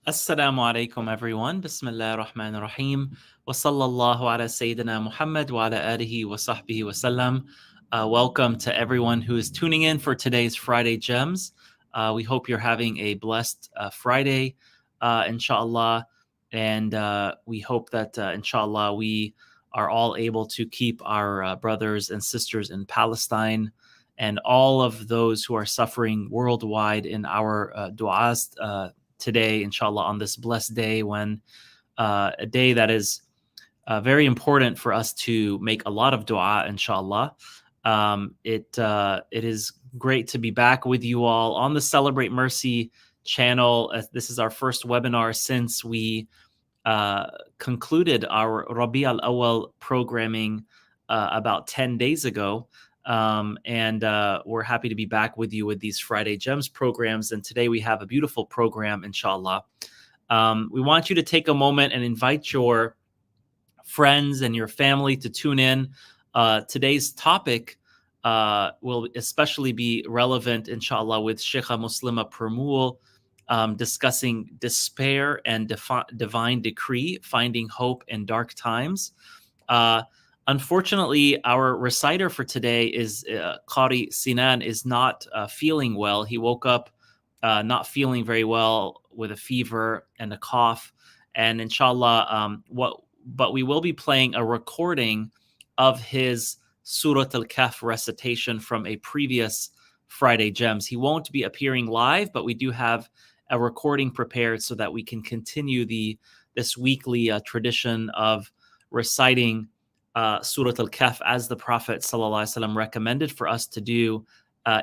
Assalamu alaikum everyone. Bismillah ar-Rahman ar-Rahim. Wa sallallahu ala Sayyidina Muhammad wa ala alihi wa sahbihi wa sallam. Welcome to everyone who is tuning in for today's Friday Gems. We hope you're having a blessed Friday, inshallah. And we hope that, inshallah, we are all able to keep our brothers and sisters in Palestine and all of those who are suffering worldwide in our du'as today, inshallah, on this blessed day, when a day that is very important for us to make a lot of dua, inshallah. It is great to be back with you all on the Celebrate Mercy channel. This is our first webinar since we concluded our Rabi al-Awwal programming about 10 days ago. And we're happy to be back with you with these Friday Gems programs. And today we have a beautiful program, inshallah. We want you to take a moment and invite your friends and your family to tune in. Today's topic will especially be relevant, inshallah, with Shaykha Muslema Purmul, discussing despair and divine decree, finding hope in dark times. Unfortunately, our reciter for today is Qari Senan is not feeling well. He woke up not feeling very well with a fever and a cough. And inshallah, but we will be playing a recording of his Surat al-Kahf recitation from a previous Friday Gems. He won't be appearing live, but we do have a recording prepared so that we can continue this weekly tradition of reciting Surat al-Kahf as the Prophet ﷺ recommended for us to do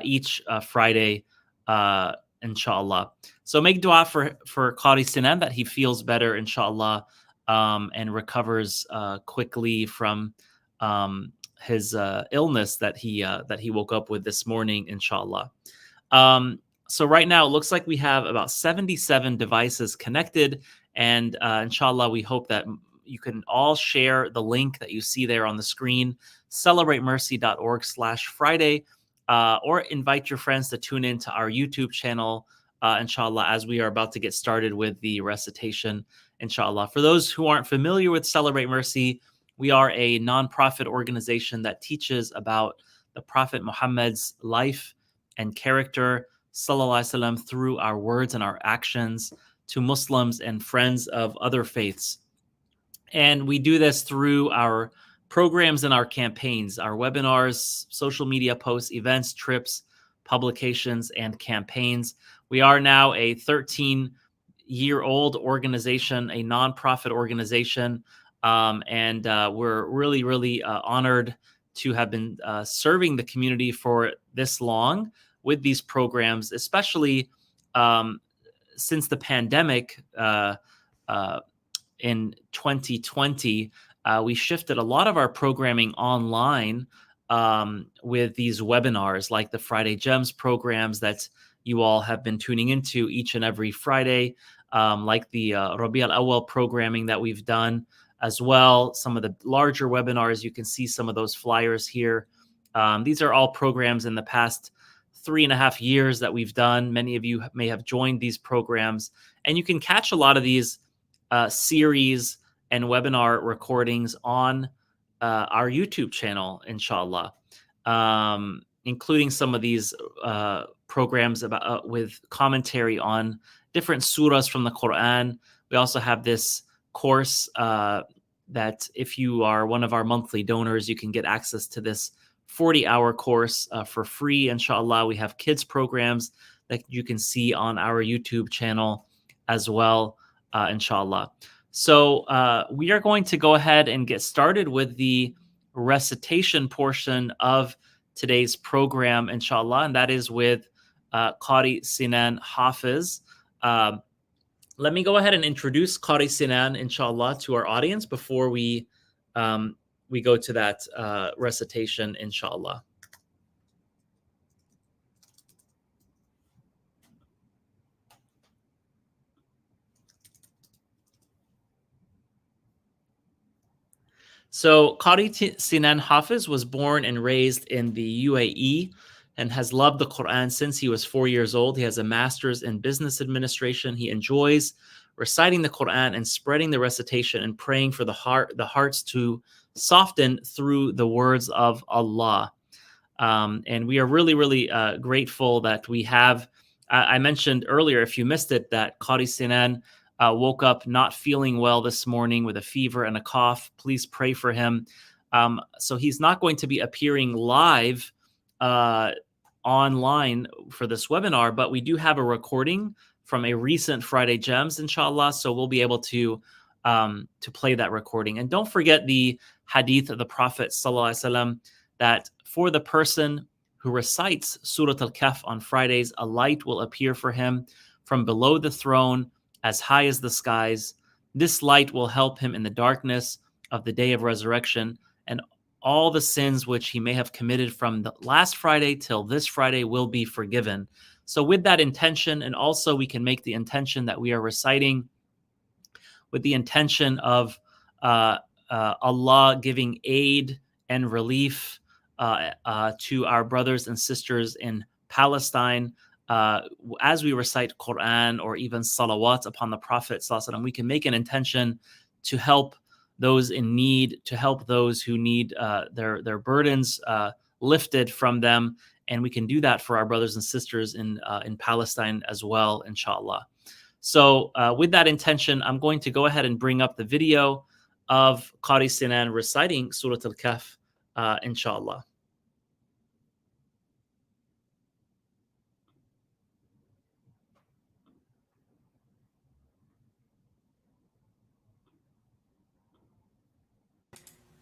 each Friday, inshallah. So make dua for Qari Senan that he feels better, inshallah, and recovers quickly from his illness that he woke up with this morning, inshallah. So right now it looks like we have about 77 devices connected, and inshallah we hope that you can all share the link that you see there on the screen, celebratemercy.org/Friday, or invite your friends to tune in to our YouTube channel, inshallah, as we are about to get started with the recitation, inshallah. For those who aren't familiar with Celebrate Mercy, we are a nonprofit organization that teaches about the Prophet Muhammad's life and character, sallallahu alaihi wasallam, through our words and our actions to Muslims and friends of other faiths. And we do this through our programs and our campaigns, our webinars, social media posts, events, trips, publications, and campaigns. We are now a 13-year-old organization, a nonprofit organization, and we're really, really honored to have been serving the community for this long with these programs, especially since the pandemic. In 2020, we shifted a lot of our programming online with these webinars, like the Friday Gems programs that you all have been tuning into each and every Friday, like the Rabi al-Awwal programming that we've done as well. Some of the larger webinars, you can see some of those flyers here. These are all programs in the past 3.5 years that we've done. Many of you may have joined these programs, and you can catch a lot of these series and webinar recordings on our YouTube channel, inshallah, including some of these programs about with commentary on different surahs from the Quran. We also have this course that if you are one of our monthly donors, you can get access to this 40-hour course for free, inshallah. We have kids programs that you can see on our YouTube channel as well, inshallah. So we are going to go ahead and get started with the recitation portion of today's program, inshallah, and that is with Qari Senan Hafez. Let me go ahead and introduce Qari Senan, inshallah, to our audience before we go to that recitation, inshallah. So Qari Senan Hafez was born and raised in the UAE and has loved the Quran since he was 4 years old. He has a master's in business administration. He enjoys reciting the Quran and spreading the recitation and praying for the hearts to soften through the words of Allah. And we are really, really grateful that we have. I mentioned earlier, if you missed it, that Qari Senan woke up not feeling well this morning with a fever and a cough. Please pray for him. So he's not going to be appearing live online for this webinar, but we do have a recording from a recent Friday Gems, inshallah. So we'll be able to play that recording. And don't forget the hadith of the Prophet sallallahu alaihi wasallam, that for the person who recites Surat al-Kahf on Fridays, a light will appear for him from below the throne as high as the skies. This light will help him in the darkness of the day of resurrection, and all the sins which he may have committed from the last Friday till this Friday will be forgiven. So with that intention, and also we can make the intention that we are reciting with the intention of Allah giving aid and relief to our brothers and sisters in Palestine. As we recite Quran or even salawat upon the Prophet sallallahu alaihi wasallam, we can make an intention to help those in need, to help those who need their burdens lifted from them, and we can do that for our brothers and sisters in Palestine as well, inshallah. So with that intention, I'm going to go ahead and bring up the video of Qari Senan reciting Surat al-Kahf, inshallah.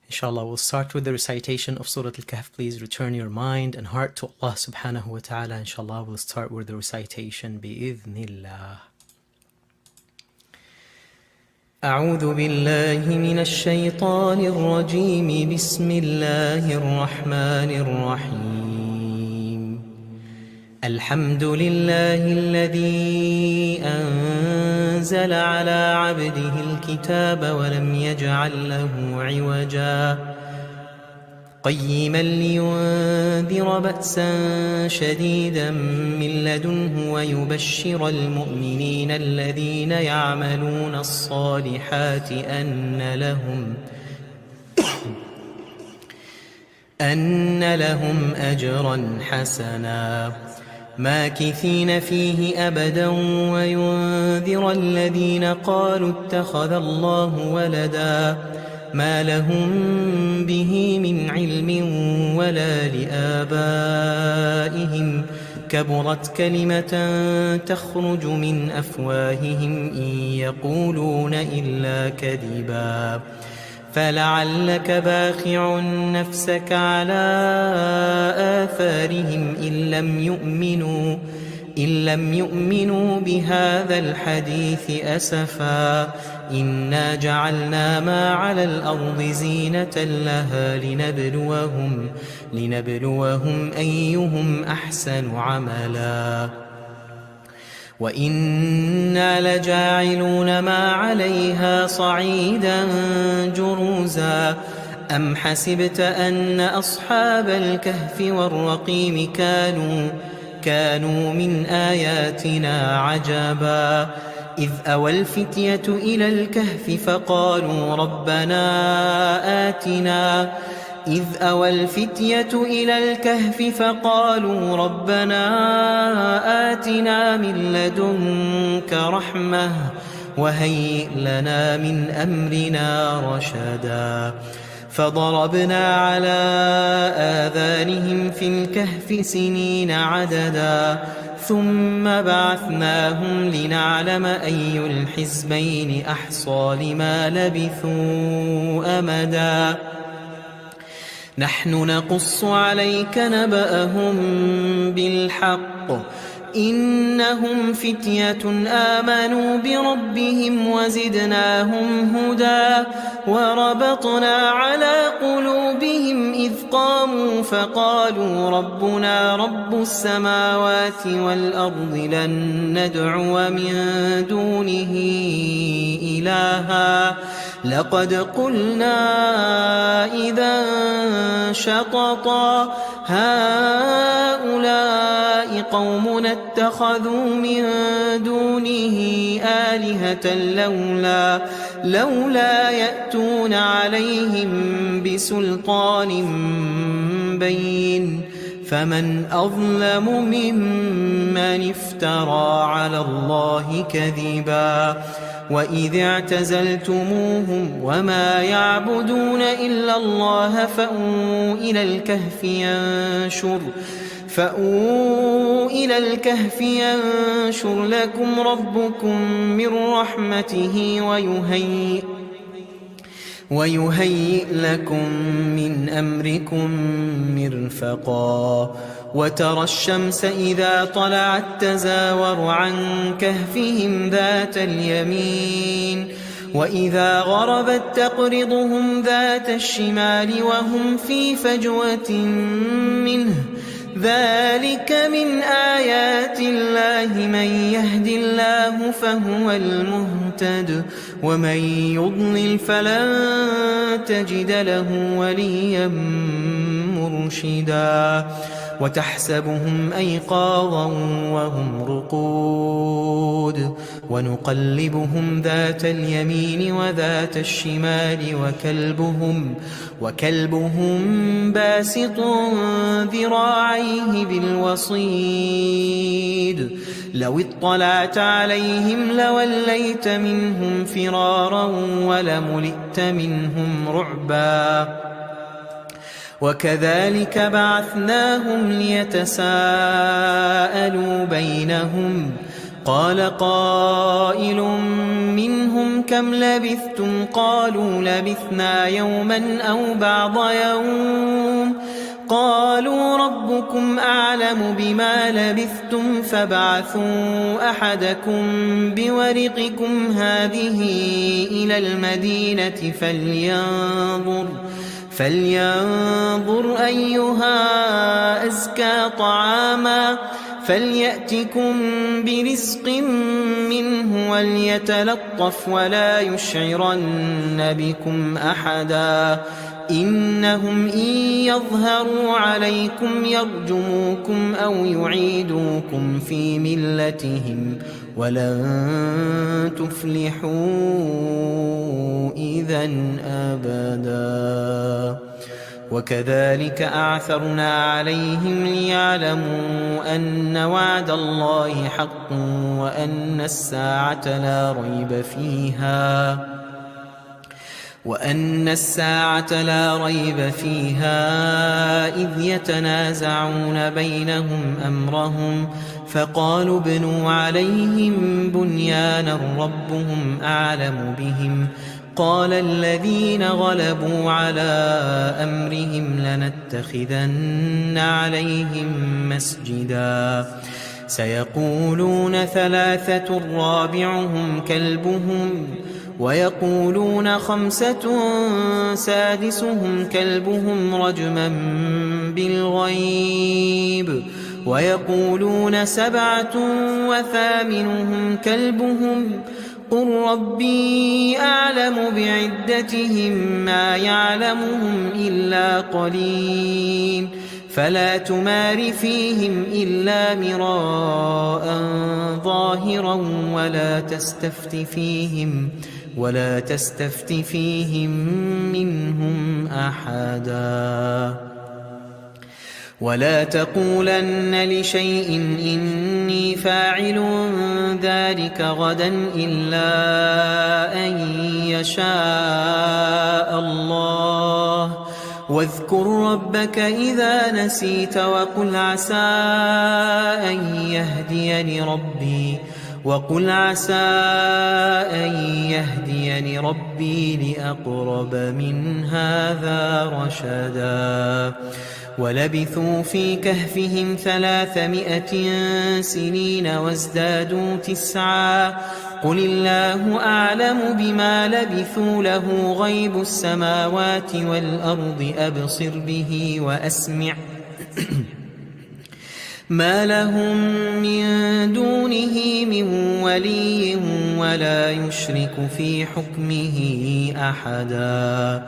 Inshallah, we'll start with the recitation of Surat al-Kahf. Please return your mind and heart to Allah subhanahu wa ta'ala. Inshallah, we'll start with the recitation bi'idhnillah. أعوذ بالله من الشيطان الرجيم بسم الله الرحمن الرحيم الحمد لله الذي أنزل على عبده الكتاب ولم يجعل له عوجا قيما لينذر بأسا شديدا من لدنه ويبشر المؤمنين الذين يعملون الصالحات أن لهم أجرا حسنا ماكثين فيه أبدا وينذر الذين قالوا اتخذ الله ولدا ما لهم به من علم ولا لآبائهم كبرت كلمة تخرج من أفواههم إن يقولون إلا كذبا فلعلك باخع نفسك على آثارهم إن لم يؤمنوا بهذا الحديث أسفا إنا جعلنا ما على الأرض زينة لها لنبلوهم أيهم أحسن عملا وإنا لجاعلون ما عليها صعيدا جرزا أم حسبت أن أصحاب الكهف والرقيم كانوا من آياتنا عجبا إذ أوى الفتية إلى الكهف فقالوا ربنا آتنا من لدنك رحمة وهيئ لنا من أمرنا رشدا فضربنا على آذانهم في الكهف سنين عددا ثم بعثناهم لنعلم أي الحزبين أحصى لما لبثوا أمدا نحن نقص عليك نبأهم بالحق إنهم فتية آمنوا بربهم وزدناهم هدى وربطنا على قلوبهم إذ قاموا فقالوا ربنا رب السماوات والأرض لن ندعو من دونه إلها لقد قلنا إذا شططا هؤلاء قومنا اتخذوا من دونه آلهة لولا يأتون عليهم بسلطان بين فمن أظلم ممن افترى على الله كذبا وإذ اعتزلتموهم وما يعبدون إلا الله فأووا إلى الكهف ينشر لكم ربكم من رحمته ويهيئ لكم من أمركم مرفقا وترى الشمس إذا طلعت تزاور عن كهفهم ذات اليمين وإذا غربت تقرضهم ذات الشمال وهم في فجوة منه ذلك من آيات الله من يهد الله فهو المهتد ومن يضلل فلن تجد له وليا مرشدا وتحسبهم أيقاظا وهم رقود ونقلبهم ذات اليمين وذات الشمال وكلبهم باسط ذراعيه بالوصيد لو اطلعت عليهم لوليت منهم فرارا ولملئت منهم رعبا وكذلك بعثناهم ليتساءلوا بينهم قال قائل منهم كم لبثتم قالوا لبثنا يوما أو بعض يوم قالوا ربكم أعلم بما لبثتم فابعثوا أحدكم بورقكم هذه إلى المدينة فلينظر أيها أزكى طعاما فليأتكم برزق منه وليتلطف ولا يشعرن بكم أحدا إنهم إن يظهروا عليكم يرجموكم أو يعيدوكم في ملتهم ولن تفلحوا إذا أبدا وكذلك أعثرنا عليهم ليعلموا أن وعد الله حق وأن الساعة لا ريب فيها إذ يتنازعون بينهم أمرهم فقالوا ابنوا عليهم بنيانا ربهم أعلم بهم قال الذين غلبوا على أمرهم لنتخذن عليهم مسجدا سيقولون ثلاثة رابعهم كلبهم ويقولون خمسة سادسهم كلبهم رجما بالغيب ويقولون سبعة وثامنهم كلبهم قل ربي أعلم بعدتهم ما يعلمهم إلا قليل فلا تمار فيهم إلا مراء ظاهرا ولا تستفت فيهم منهم أحدا ولا تقولن لشيء إني فاعل ذلك غدا إلا أن يشاء الله واذكر ربك إذا نسيت وقل عسى أن يهديني ربي لأقرب من هذا رشدا ولبثوا في كهفهم 300 سنين وازدادوا 9 قل الله أعلم بما لبثوا له غيب السماوات والأرض أبصر به وأسمع ما لهم من دونه من ولي ولا يشرك في حكمه أحدا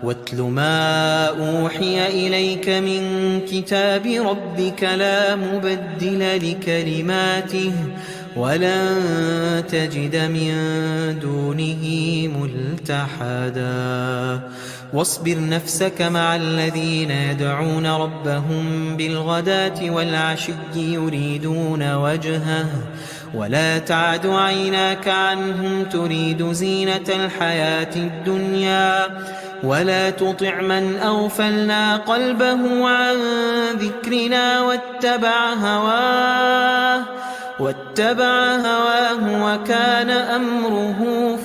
واتل ما أوحي إليك من كتاب ربك لا مبدل لكلماته ولن تجد من دونه ملتحدا واصبر نفسك مع الذين يدعون ربهم بالغداة والعشي يريدون وجهه ولا تعد عيناك عنهم تريد زينة الحياة الدنيا ولا تطع من أغفلنا قلبه عن ذكرنا واتبع هواه وكان أمره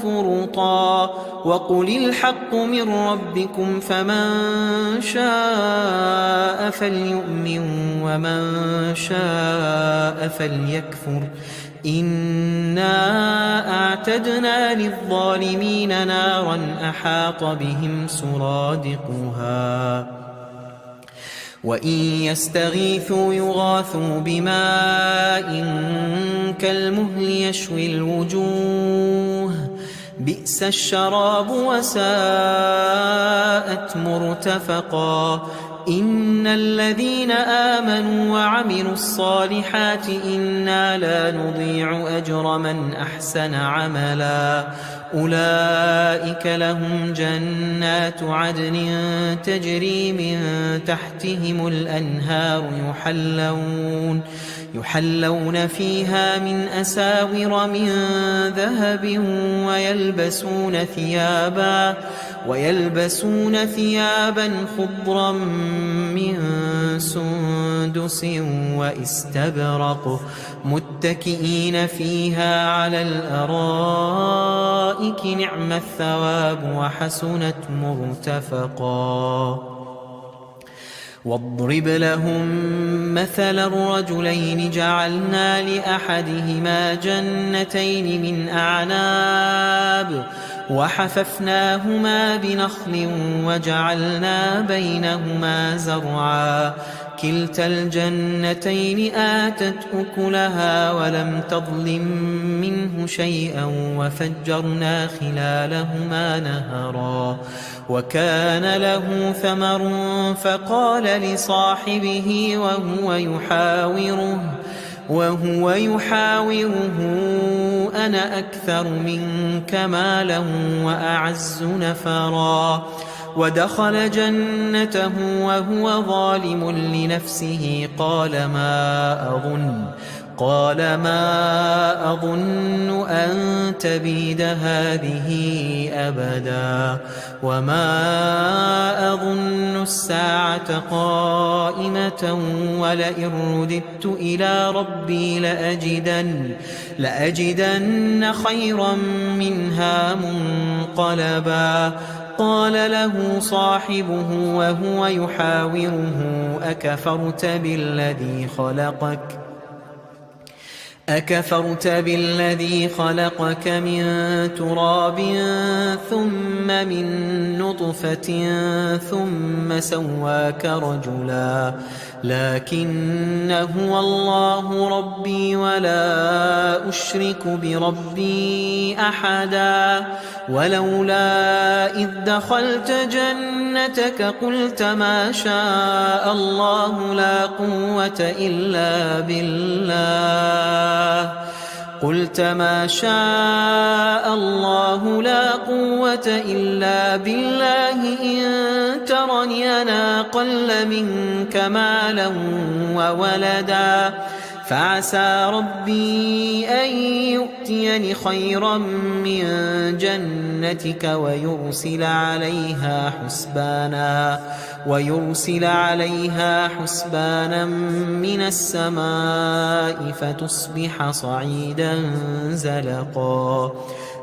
فرطا وقل الحق من ربكم فمن شاء فليؤمن ومن شاء فليكفر إنا أعتدنا للظالمين نارا أحاط بهم سرادقها وإن يستغيثوا يغاثوا بماء كالمهل يشوي الوجوه بئس الشراب وساءت مرتفقا إن الذين آمنوا وعملوا الصالحات إنا لا نضيع أجر من أحسن عملا أولئك لهم جنات عدن تجري من تحتهم الأنهار يحلون فيها من أساور من ذهب ويلبسون ثيابا خضرا من سندس واستبرق متكئين فيها على الأرائك نعم الثواب وحسنت مرتفقا واضرب لهم مثل الرجلين جعلنا لأحدهما جنتين من أعناب وحففناهما بنخل وجعلنا بينهما زرعا كلتا الجنتين آتت أكلها ولم تظلم منه شيئا وفجرنا خلالهما نهرا وكان له ثمر فقال لصاحبه وهو يحاوره أنا أكثر منك مالا وأعز نفرا ودخل جنته وهو ظالم لنفسه قال ما أظن أن تبيد هذه أبدا وما أظن الساعة قائمة ولئن رددت إلى ربي لأجدن خيرا منها منقلبا قال له صاحبه وهو يحاوره أكفرت بالذي خلقك من تراب ثم من نطفة ثم سواك رجلا لكن هو الله ربي ولا أشرك بربي أحدا ولولا إذ دخلت جنتك قلت ما شاء الله لا قوة إلا بالله إن ترني أنا أقل منك مالا وولدا فعسى ربي أن يؤتيني خيرا من جنتك ويرسل عليها حسبانا من السماء فتصبح صعيدا زلقا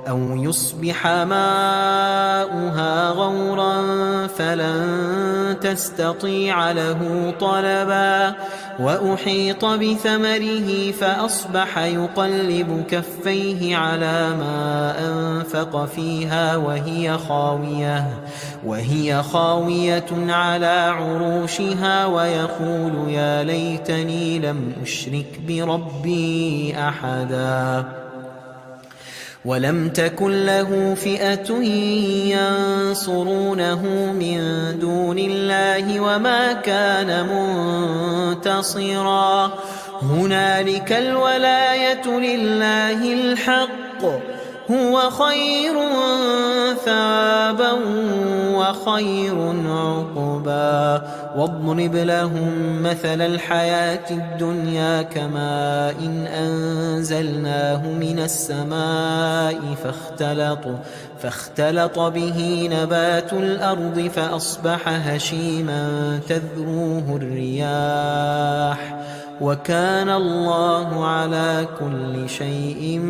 أو يصبح ماؤها غورا فلن تستطيع له طلبا وأحيط بثمره فأصبح يقلب كفيه على ما أنفق فيها وهي خاوية على عروشها ويقول يا ليتني لم أشرك بربي أحدا ولم تكن له فئة ينصرونه من دون الله وما كان منتصرا هنالك الولاية لله الحق هو خير ثوابا وخير عقبا واضرب لهم مثل الحياة الدنيا كماء إن أنزلناه من السماء فاختلط به نبات الأرض فأصبح هشيما تذروه الرياح وكان الله على كل شيء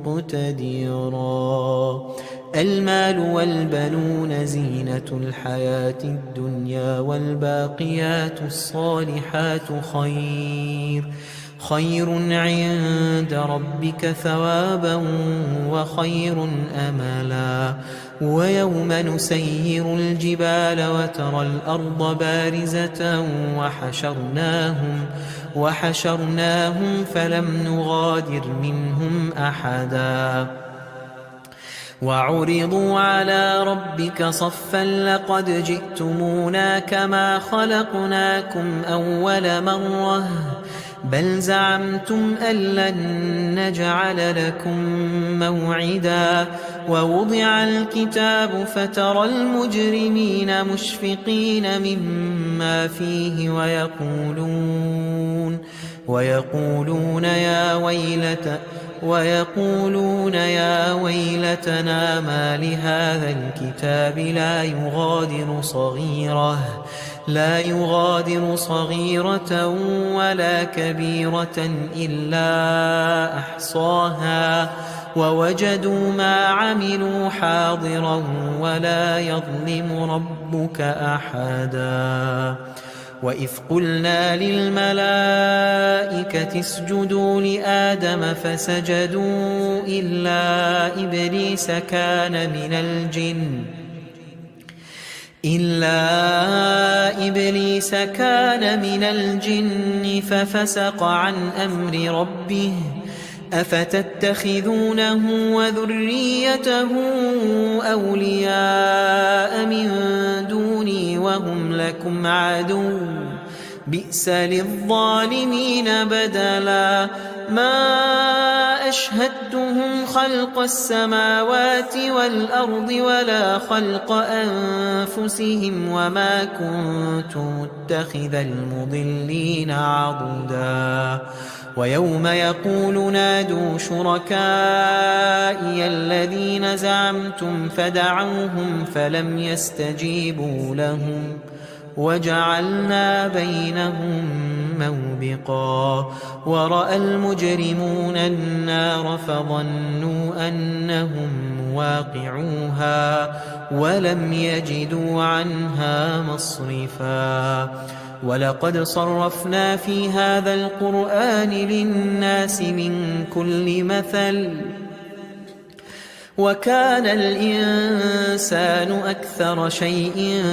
مقتدرا المال والبنون زينة الحياة الدنيا والباقيات الصالحات خير عند ربك ثوابا وخير أملا ويوم نسير الجبال وترى الأرض بارزة وحشرناهم فلم نغادر منهم أحدا وعرضوا على ربك صفا لقد جئتمونا كما خلقناكم أول مرة بل زعمتم أن لن نجعل لكم موعدا ووضع الكتاب فترى المجرمين مشفقين مما فيه ويقولون يا ويلتنا ما لهذا الكتاب لا يغادر صغيرة ولا كبيرة إلا أحصاها ووجدوا ما عملوا حاضرا ولا يظلم ربك أحدا وإذ قلنا للملائكة اسجدوا لآدم فسجدوا إلا إبليس كان من الجن ففسق عن أمر ربه أفتتخذونه وذريته أولياء من دوني وهم لكم عدو بئس للظالمين بدلا ما أشهدتهم خلق السماوات والأرض ولا خلق أنفسهم وما كنت متخذ المضلين عضدا ويوم يقول نادوا شركائي الذين زعمتم فدعوهم فلم يستجيبوا لهم وجعلنا بينهم موبقا ورأى المجرمون النار فظنوا أنهم واقعوها ولم يجدوا عنها مصرفا ولقد صرفنا في هذا القرآن للناس من كل مثل وكان الإنسان أكثر شيء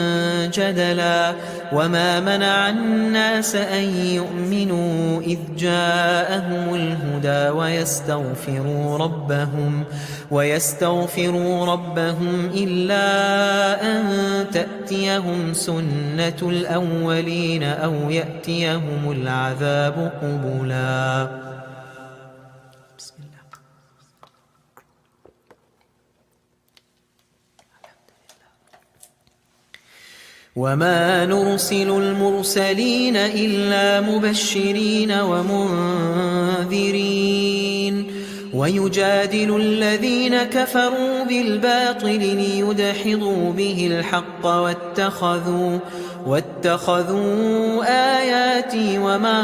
جدلا وما منع الناس أن يؤمنوا إذ جاءهم الهدى ويستغفروا ربهم إلا أن تأتيهم سنة الأولين أو يأتيهم العذاب قبلا وما نرسل المرسلين إلا مبشرين ومنذرين ويجادل الذين كفروا بالباطل ليدحضوا به الحق واتخذوا آياتي وما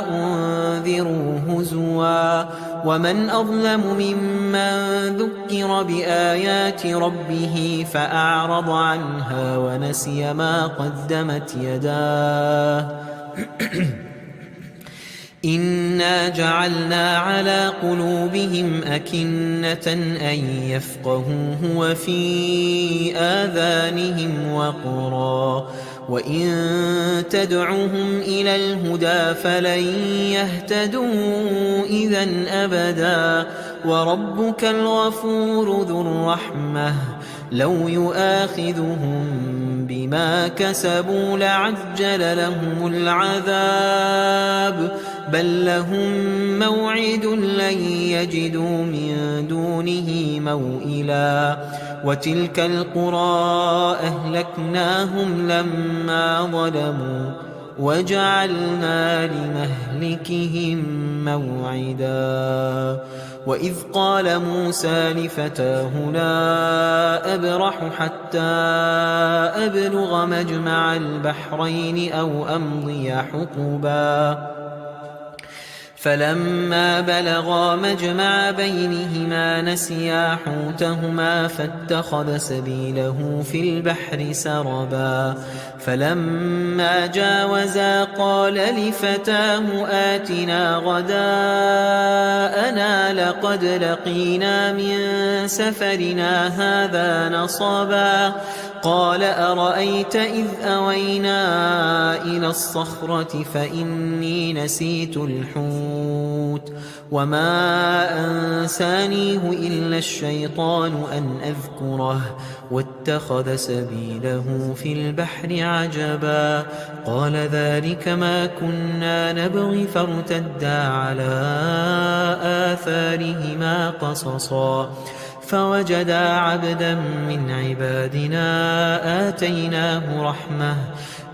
أنذروا هزوا ومن أظلم ممن ذكر بآيات ربه فأعرض عنها ونسي ما قدمت يداه إنا جعلنا على قلوبهم أكنة أن يفقهوه وفي آذانهم وقرا وإن تدعهم إلى الهدى فلن يهتدوا إذا أبدا وربك الغفور ذو الرحمة لو يؤاخذهم بما كسبوا لعجل لهم العذاب بل لهم موعد لن يجدوا من دونه موئلا وتلك القرى أهلكناهم لما ظلموا وجعلنا لمهلكهم موعدا وإذ قال موسى لفتاه لا أبرح حتى أبلغ مجمع البحرين أو أمضي حقبا فلما بلغا مجمع بينهما نسيا حوتهما فاتخذ سبيله في البحر سربا فلما جاوزا قال لفتاه آتنا غداءنا لقد لقينا من سفرنا هذا نصبا قال أرأيت إذ أوينا إلى الصخرة فإني نسيت الحوت وما أنسانيه إلا الشيطان أن أذكره واتخذ سبيله في البحر عجبا قال ذلك ما كنا نبغي فارتدا على آثارهما قصصا فوجدا عبدا من عبادنا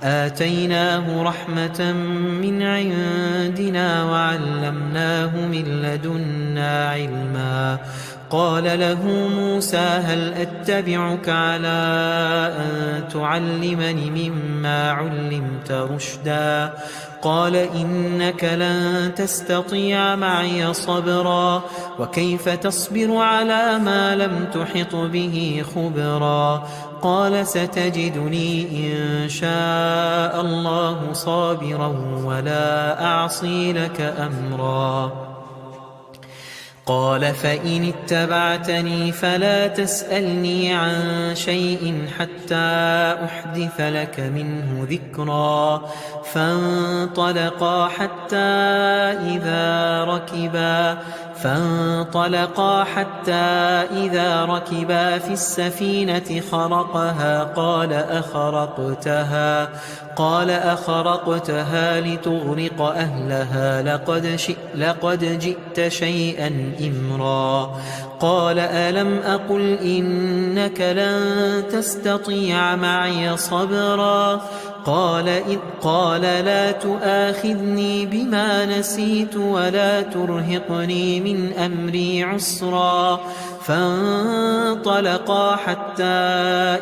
آتيناه رحمة من عندنا وعلمناه من لدنا علما قال له موسى هل أتبعك على أن تعلمني مما علمت رشدا قال إنك لن تستطيع معي صبرا وكيف تصبر على ما لم تحط به خبرا قال ستجدني إن شاء الله صابرا ولا أعصي لك أمرا قال فإن اتبعتني فلا تسألني عن شيء حتى أحدث لك منه ذكرا فانطلقا حتى إذا ركبا في السفينة خرقها قال أخرقتها لتغرق أهلها لقد جئت شيئا إمرا قال ألم أقل إنك لن تستطيع معي صبرا قال لا تؤاخذني بما نسيت ولا ترهقني من أمري عسرا فانطلقا حتى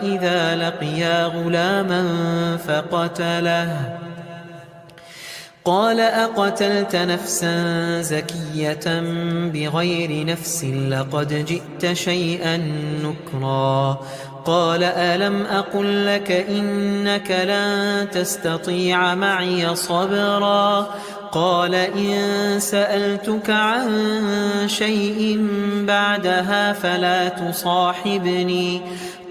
إذا لقيا غلاما فقتله قال أقتلت نفسا زكية بغير نفس لقد جئت شيئا نكرا قال ألم أقل لك إنك لن تستطيع معي صبرا قال إن سألتك عن شيء بعدها فلا تصاحبني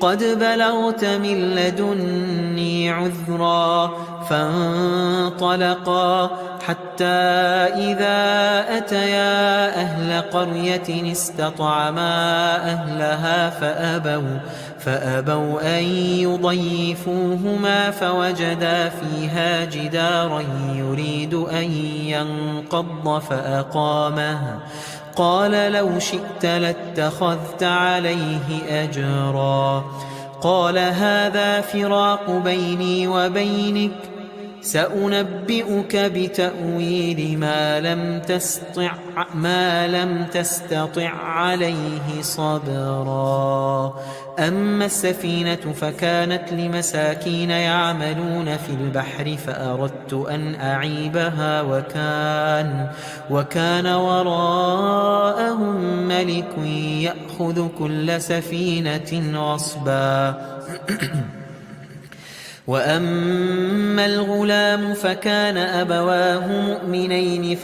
قد بلغت من لدني عذرا فانطلقا حتى إذا أتيا أهل قرية استطعما أهلها فأبوا أن يضيفوهما فوجدا فيها جدارا يريد أن ينقض فأقامه قال لو شئت لاتخذت عليه أجرا قال هذا فراق بيني وبينك سأنبئك بتأويل ما لم تستطع عليه صبرا أما السفينة فكانت لمساكين يعملون في البحر فأردت أن أعيبها وكان وراءهم ملك يأخذ كل سفينة غصبا وأما الغلام فكان أبواه مؤمنين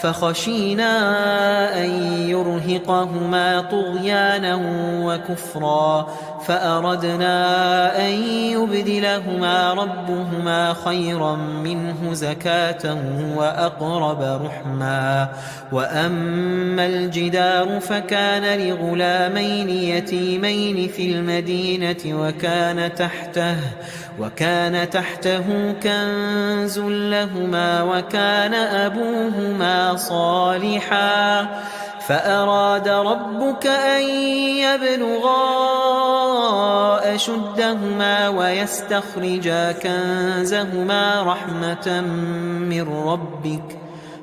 فخشينا أن يرهقهما طغيانا وكفرا فأردنا أن يبدلهما ربهما خيرا منه زكاة وأقرب رحما. وأما الجدار فكان لغلامين يتيمين في المدينة وكان تحته كنز لهما وكان أبوهما صالحا فأراد ربك أن يبلغا أشدهما ويستخرجا كنزهما رحمة من ربك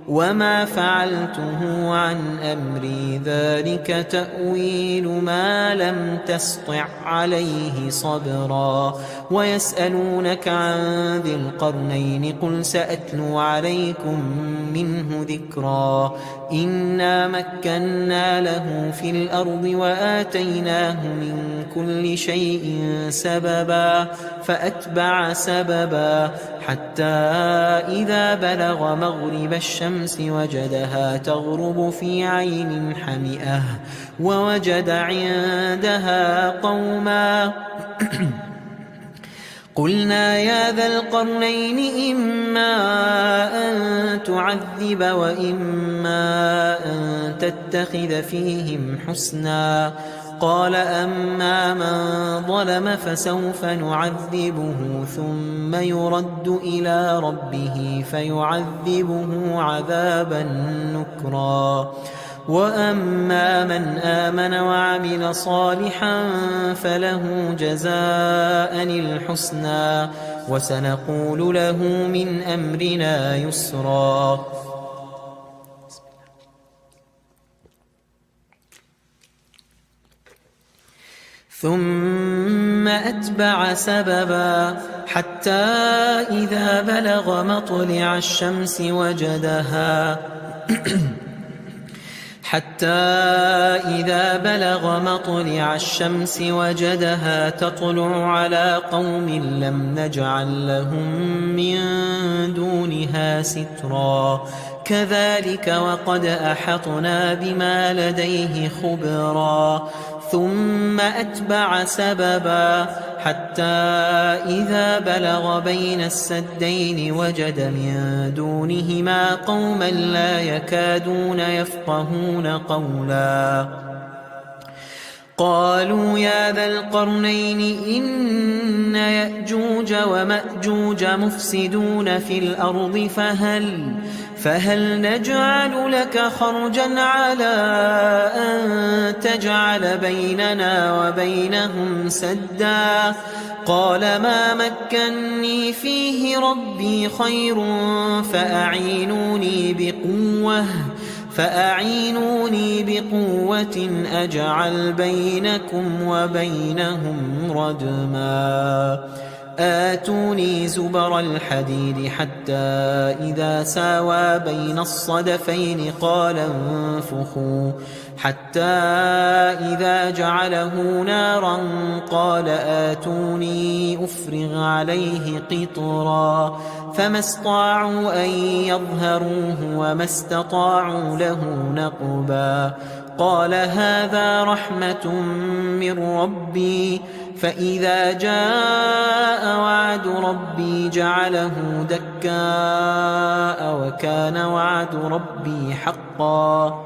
وما فعلته عن أمري ذلك تأويل ما لم تسطع عليه صبرا. ويسألونك عن ذي القرنين قل سأتلو عليكم منه ذكرا. إنا مكنا له في الأرض وآتيناه من كل شيء سببا فأتبع سببا حتى إذا بلغ مغرب الشمس وجدها تغرب في عين حمئة ووجد عندها قوما قلنا يا ذا القرنين إما أن تعذب وإما أن تتخذ فيهم حسنا. قال أما من ظلم فسوف نعذبه ثم يرد إلى ربه فيعذبه عذابا نكرا. وأما من آمن وعمل صالحا فله جزاء الحسنى وسنقول له من أمرنا يسرا. ثم أتبع سببا حتى إذا بلغ مطلع الشمس وجدها تطلع على قوم لم نجعل لهم من دونها سترا. كذلك وقد أحطنا بما لديه خبرا. ثم أتبع سببا حتى إذا بلغ بين السدين وجد من دونهما قوما لا يكادون يفقهون قولا. قالوا يا ذا القرنين إن يأجوج ومأجوج مفسدون في الأرض فهل نجعل لك خرجا على أن تجعل بيننا وبينهم سدا. قال ما مكني فيه ربي خير فأعينوني بقوة أجعل بينكم وبينهم ردما. آتوني زبر الحديد حتى إذا ساوى بين الصدفين قال انفخوا حتى إذا جعله نارا قال آتوني أفرغ عليه قطرا. فما استطاعوا أن يظهروه وما استطاعوا له نقبا. قال هذا رحمة من ربي فإذا جاء وعد ربي جعله دكاء وكان وعد ربي حقا.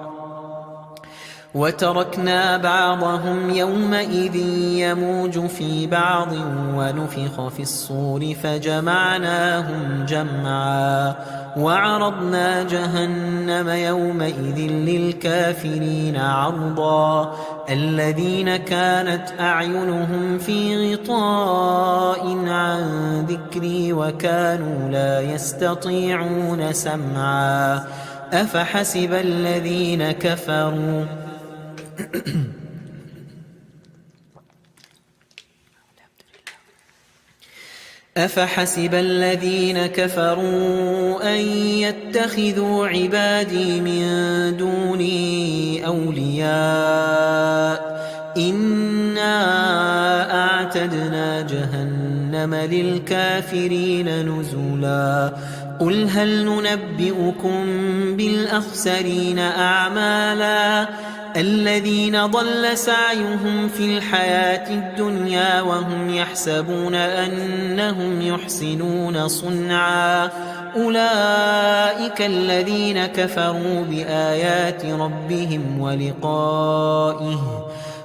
وتركنا بعضهم يومئذ يموج في بعض ونفخ في الصور فجمعناهم جمعا. وعرضنا جهنم يومئذ للكافرين عرضا. الذين كانت أعينهم في غطاء عن ذكري وكانوا لا يستطيعون سمعا. أفحسب الذين كفروا أن يتخذوا عبادي من دوني أولياء إنا أعتدنا جهنم للكافرين نزلا. قل هل ننبئكم بالأخسرين أعمالا الذين ضل سعيهم في الحياة الدنيا وهم يحسبون أنهم يحسنون صنعا أولئك الذين كفروا بآيات ربهم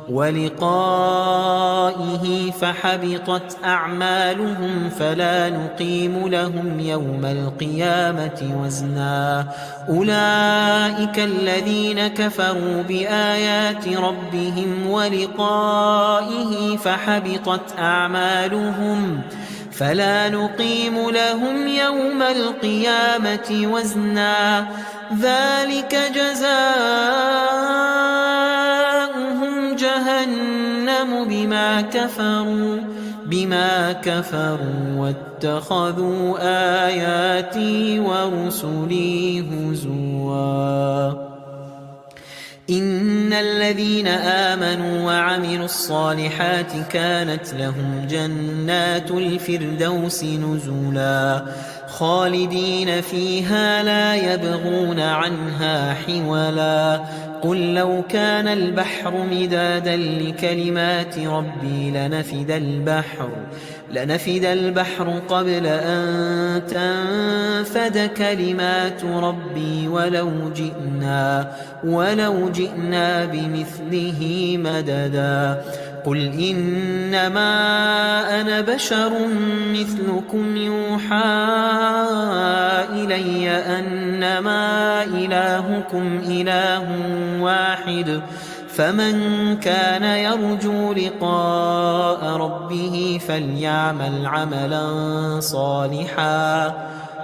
ولقائه فحبطت أعمالهم فلا نقيم لهم يوم القيامة وزنا أولئك الذين كفروا بآيات ربهم ولقائه فحبطت أعمالهم فلا نقيم لهم يوم القيامة وزنا ذلك جزاؤهم جهنم بما كفروا واتخذوا آياتي ورسلي هزوا إن الذين آمنوا وعملوا الصالحات كانت لهم جنات الفردوس نزلا خالدين فيها لا يبغون عنها حولا قل لو كان البحر مدادا لكلمات ربي لنفد البحر قبل أن تنفد كلمات ربي ولو جئنا بمثله مددا قل إنما أنا بشر مثلكم يوحى إلي أنما إلهكم إله واحد فمن كان يرجو لقاء ربه فليعمل عملا صالحا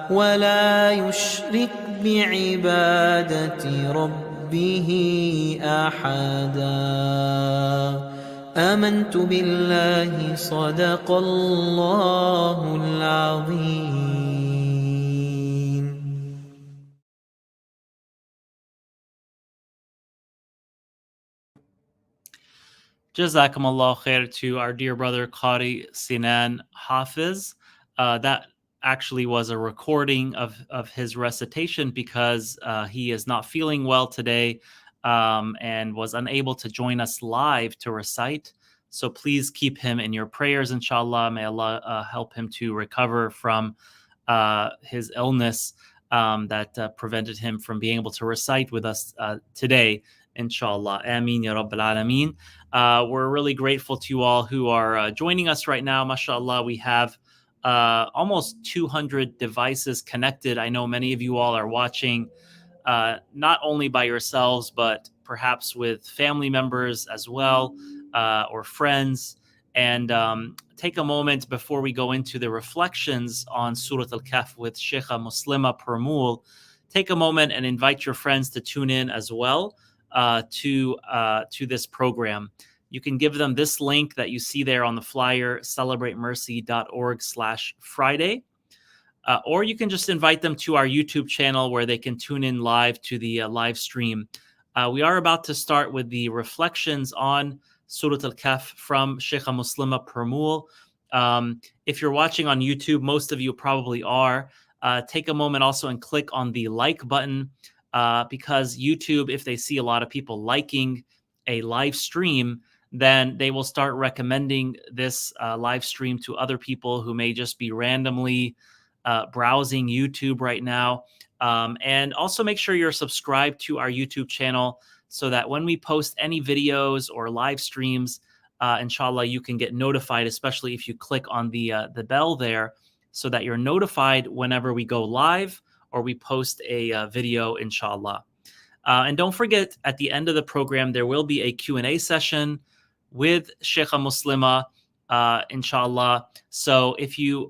ولا يشرك بعبادة ربه أحدا آمنت بالله صدق الله العظيم. Jazakumullah khair to our dear brother Qari Senan Hafez. That actually was a recording of his recitation because he is not feeling well today and was unable to join us live to recite. So please keep him in your prayers, inshallah. May Allah help him to recover from his illness that prevented him from being able to recite with us today, inshallah. Ameen ya Rabbil Alameen. We're really grateful to you all who are joining us right now. MashaAllah, we have almost 200 devices connected. I know many of you all are watching not only by yourselves, but perhaps with family members as well or friends. And take a moment before we go into the reflections on Surat al-Kahf with Shaykha Muslema Purmul. Take a moment and invite your friends to tune in as well to this program. You can give them this link that you see there on the flyer, celebratemercy.org/Friday. Or you can just invite them to our YouTube channel where they can tune in live to the live stream. We are about to start with the reflections on Surat al-Kahf from Shaykha Muslema Purmul. If you're watching on YouTube, most of you probably are. Take a moment also and click on the like button because YouTube, if they see a lot of people liking a live stream, then they will start recommending this live stream to other people who may just be randomly browsing YouTube right now. And also make sure you're subscribed to our YouTube channel so that when we post any videos or live streams, inshallah, you can get notified, especially if you click on the bell there so that you're notified whenever we go live or we post a video, inshallah. And don't forget, at the end of the program, there will be a Q&A session with Shaykha Muslema, inshallah. So if you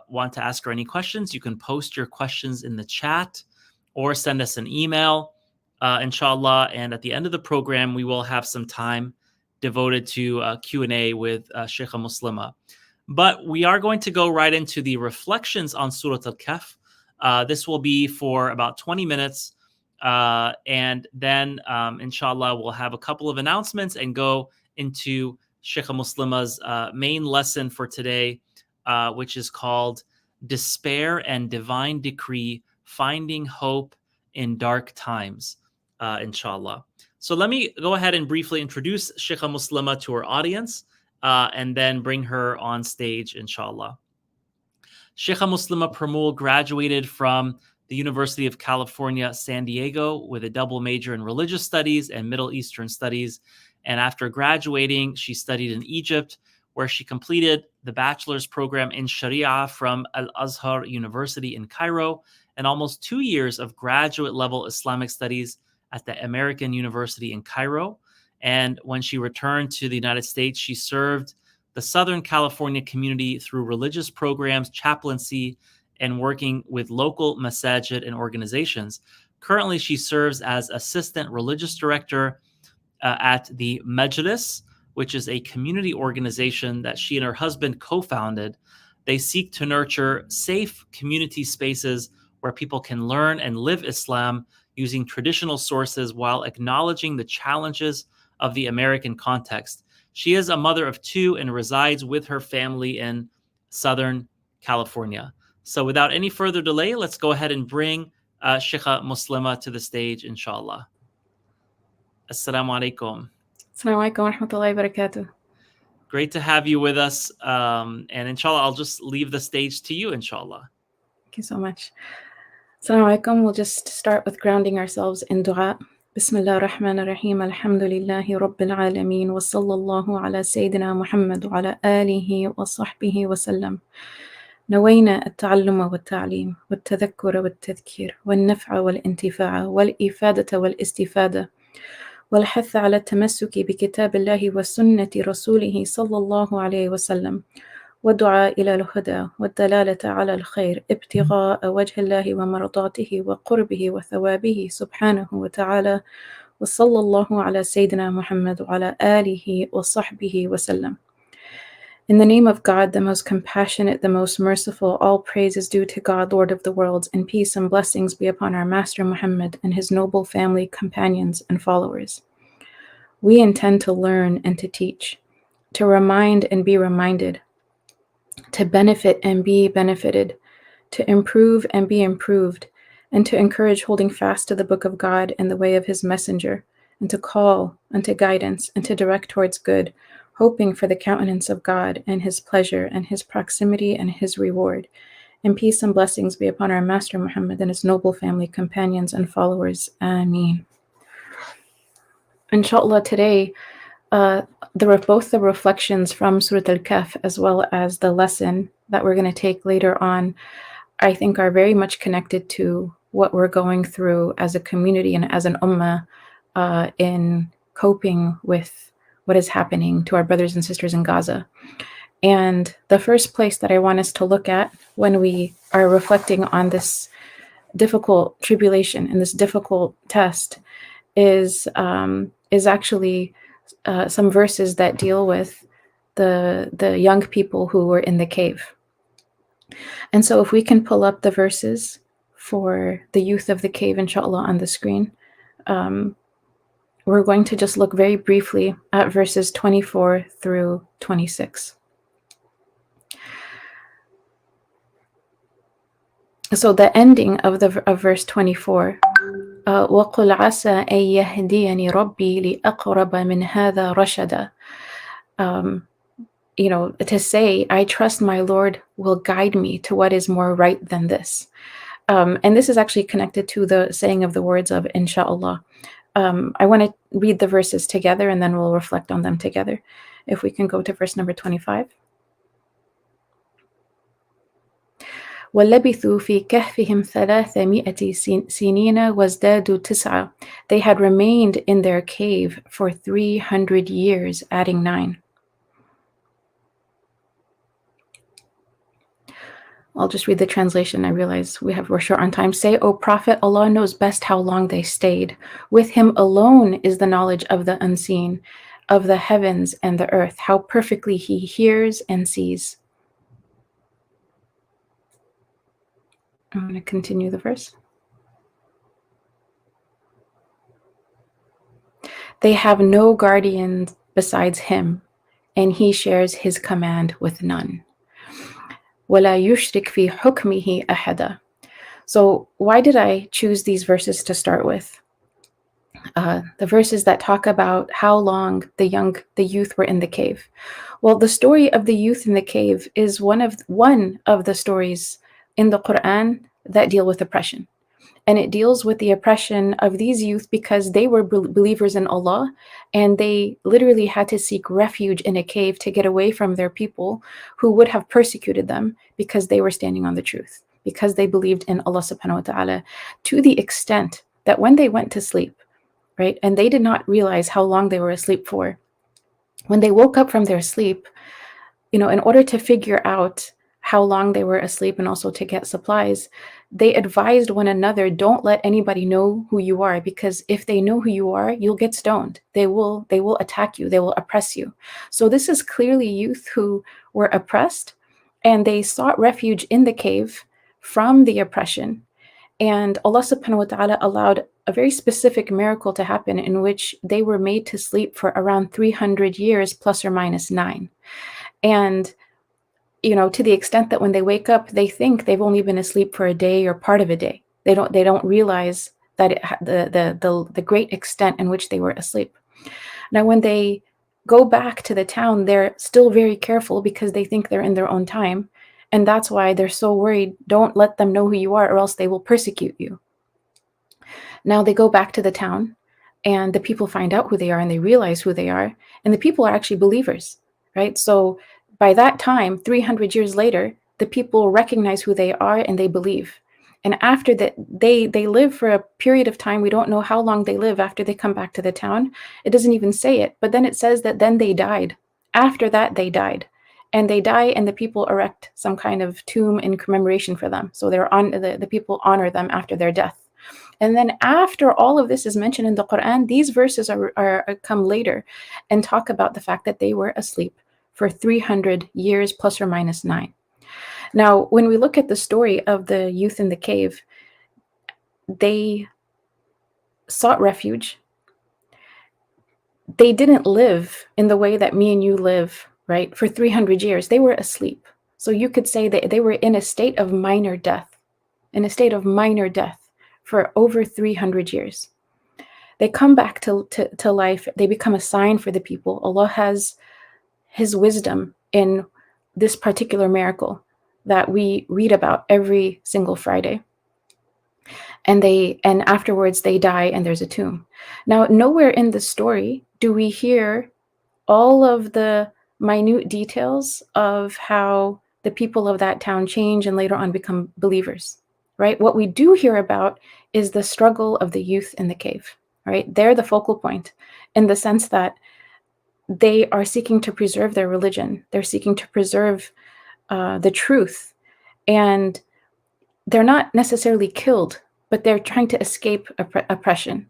want to ask her any questions, you can post your questions in the chat or send us an email, inshallah. And at the end of the program, we will have some time devoted to Q&A with Shaykha Muslema. But we are going to go right into the reflections on Surat al-Kahf. This will be for about 20 minutes. And then, inshallah, we'll have a couple of announcements and go into Shaykha Muslema's main lesson for today, which is called despair and divine decree, finding hope in dark times, inshallah. So let me go ahead and briefly introduce Shaykha Muslema to our audience, and then bring her on stage, inshallah. Shaykha Muslema Purmul graduated from the University of California, San Diego, with a double major in religious studies and Middle Eastern studies. And after graduating, she studied in Egypt, where she completed the bachelor's program in Sharia from Al-Azhar University in Cairo, and almost 2 years of graduate level Islamic studies at the American University in Cairo. And when she returned to the United States, she served the Southern California community through religious programs, chaplaincy, and working with local masajid and organizations. Currently, she serves as assistant religious director at the Majlis, which is a community organization that she and her husband co-founded. They seek to nurture safe community spaces where people can learn and live Islam using traditional sources while acknowledging the challenges of the American context. She is a mother of 2 and resides with her family in Southern California. So without any further delay, let's go ahead and bring Shaykha Muslema to the stage, inshallah. Assalamu alaikum. Assalamu alaikum wa rahmatullahi wa barakatuh. Great to have you with us. And inshallah, I'll just leave the stage to you, inshallah. Thank you so much. Assalamu alaikum. We'll just start with grounding ourselves in dua. Bismillah ar-Rahman ar-Rahim. Alhamdulillahi Rabbil Alameen. Wa sallallahu ala Sayyidina Muhammad wa ala alihi wa sahbihi wa sallam. نوينا التعلم والتعليم والتذكر والتذكير والنفع والانتفاع والإفادة والاستفادة والحث على التمسك بكتاب الله وسنة رسوله صلى الله عليه وسلم والدعاء إلى الهدى والدلالة على الخير ابتغاء وجه الله ومرضاته وقربه وثوابه سبحانه وتعالى وصلى الله على سيدنا محمد وعلى آله وصحبه وسلم. In the name of God, the most compassionate, the most merciful, all praise is due to God, Lord of the worlds, and peace and blessings be upon our Master Muhammad and his noble family, companions, and followers. We intend to learn and to teach, to remind and be reminded, to benefit and be benefited, to improve and be improved, and to encourage holding fast to the Book of God and the way of his messenger, and to call unto guidance and to direct towards good, hoping for the countenance of God and his pleasure and his proximity and his reward. And peace and blessings be upon our Master Muhammad and his noble family, companions, and followers. Ameen. Inshallah, today, both the reflections from Surat al-Kahf as well as the lesson that we're going to take later on, I think are very much connected to what we're going through as a community and as an ummah in coping with what is happening to our brothers and sisters in Gaza. And the first place that I want us to look at when we are reflecting on this difficult tribulation and this difficult test is actually some verses that deal with the young people who were in the cave. And so if we can pull up the verses for the youth of the cave, inshallah, on the screen, we're going to just look very briefly at verses 24 through 26. So the ending of verse 24, وَقُلْ عَسَىٰ أَن يَهْدِيَنِي رَبِّي لِأَقْرَبَ مِنْ هَذَا رَشَدًا. To say, I trust my Lord will guide me to what is more right than this. And this is actually connected to the saying of the words of inshallah. I want to read the verses together and then we'll reflect on them together. If we can go to verse number 25. وَلَبِثُوا فِي كَهْفِهِمْ 300 سِنِينَ وَازْدَادُوا 9. They had remained in their cave for 300 years, adding 9. I'll just read the translation. I realize we're short on time. Say, O Prophet, Allah knows best how long they stayed. With him alone is the knowledge of the unseen, of the heavens and the earth, how perfectly he hears and sees. I'm going to continue the verse. They have no guardian besides him, and he shares his command with none. وَلَا يُشْرِكْ فِي حُكْمِهِ أَحَدًا. So why did I choose these verses to start with? The verses that talk about how long the youth were in the cave. Well, the story of the youth in the cave is one of the stories in the Quran that deal with oppression. And it deals with the oppression of these youth because they were believers in Allah, and they literally had to seek refuge in a cave to get away from their people who would have persecuted them because they were standing on the truth, because they believed in Allah subhanahu wa ta'ala, to the extent that when they went to sleep, right, and they did not realize how long they were asleep for, when they woke up from their sleep, in order to figure out how long they were asleep and also to get supplies, they advised one another, don't let anybody know who you are, because if they know who you are, you'll get stoned. They will attack you. They will oppress you. So this is clearly youth who were oppressed, and they sought refuge in the cave from the oppression. And Allah subhanahu wa ta'ala allowed a very specific miracle to happen in which they were made to sleep for around 300 years plus or minus 9. And to the extent that when they wake up, they think they've only been asleep for a day or part of a day. They don't realize that the great extent in which they were asleep. Now, when they go back to the town, they're still very careful because they think they're in their own time. And that's why they're so worried. Don't let them know who you are, or else they will persecute you. Now they go back to the town, and the people find out who they are, and they realize who they are. And the people are actually believers, right? So by that time, 300 years later, the people recognize who they are and they believe. And after that, they live for a period of time. We don't know how long they live after they come back to the town. It doesn't even say it, but then it says that then they died. After that, they died. And they die, and the people erect some kind of tomb in commemoration for them. So the people honor them after their death. And then after all of this is mentioned in the Quran, these verses are come later and talk about the fact that they were asleep for 300 years plus or minus 9. Now, when we look at the story of the youth in the cave, they sought refuge. They didn't live in the way that me and you live, right? For 300 years, they were asleep. So you could say that they were in a state of minor death, for over 300 years. They come back to life. They become a sign for the people. Allah has His wisdom in this particular miracle that we read about every single Friday. And afterwards they die, and there's a tomb. Now, nowhere in the story do we hear all of the minute details of how the people of that town change and later on become believers, right? What we do hear about is the struggle of the youth in the cave, right? They're the focal point in the sense that they are seeking to preserve their religion. They're seeking to preserve the truth. And they're not necessarily killed, but they're trying to escape oppression.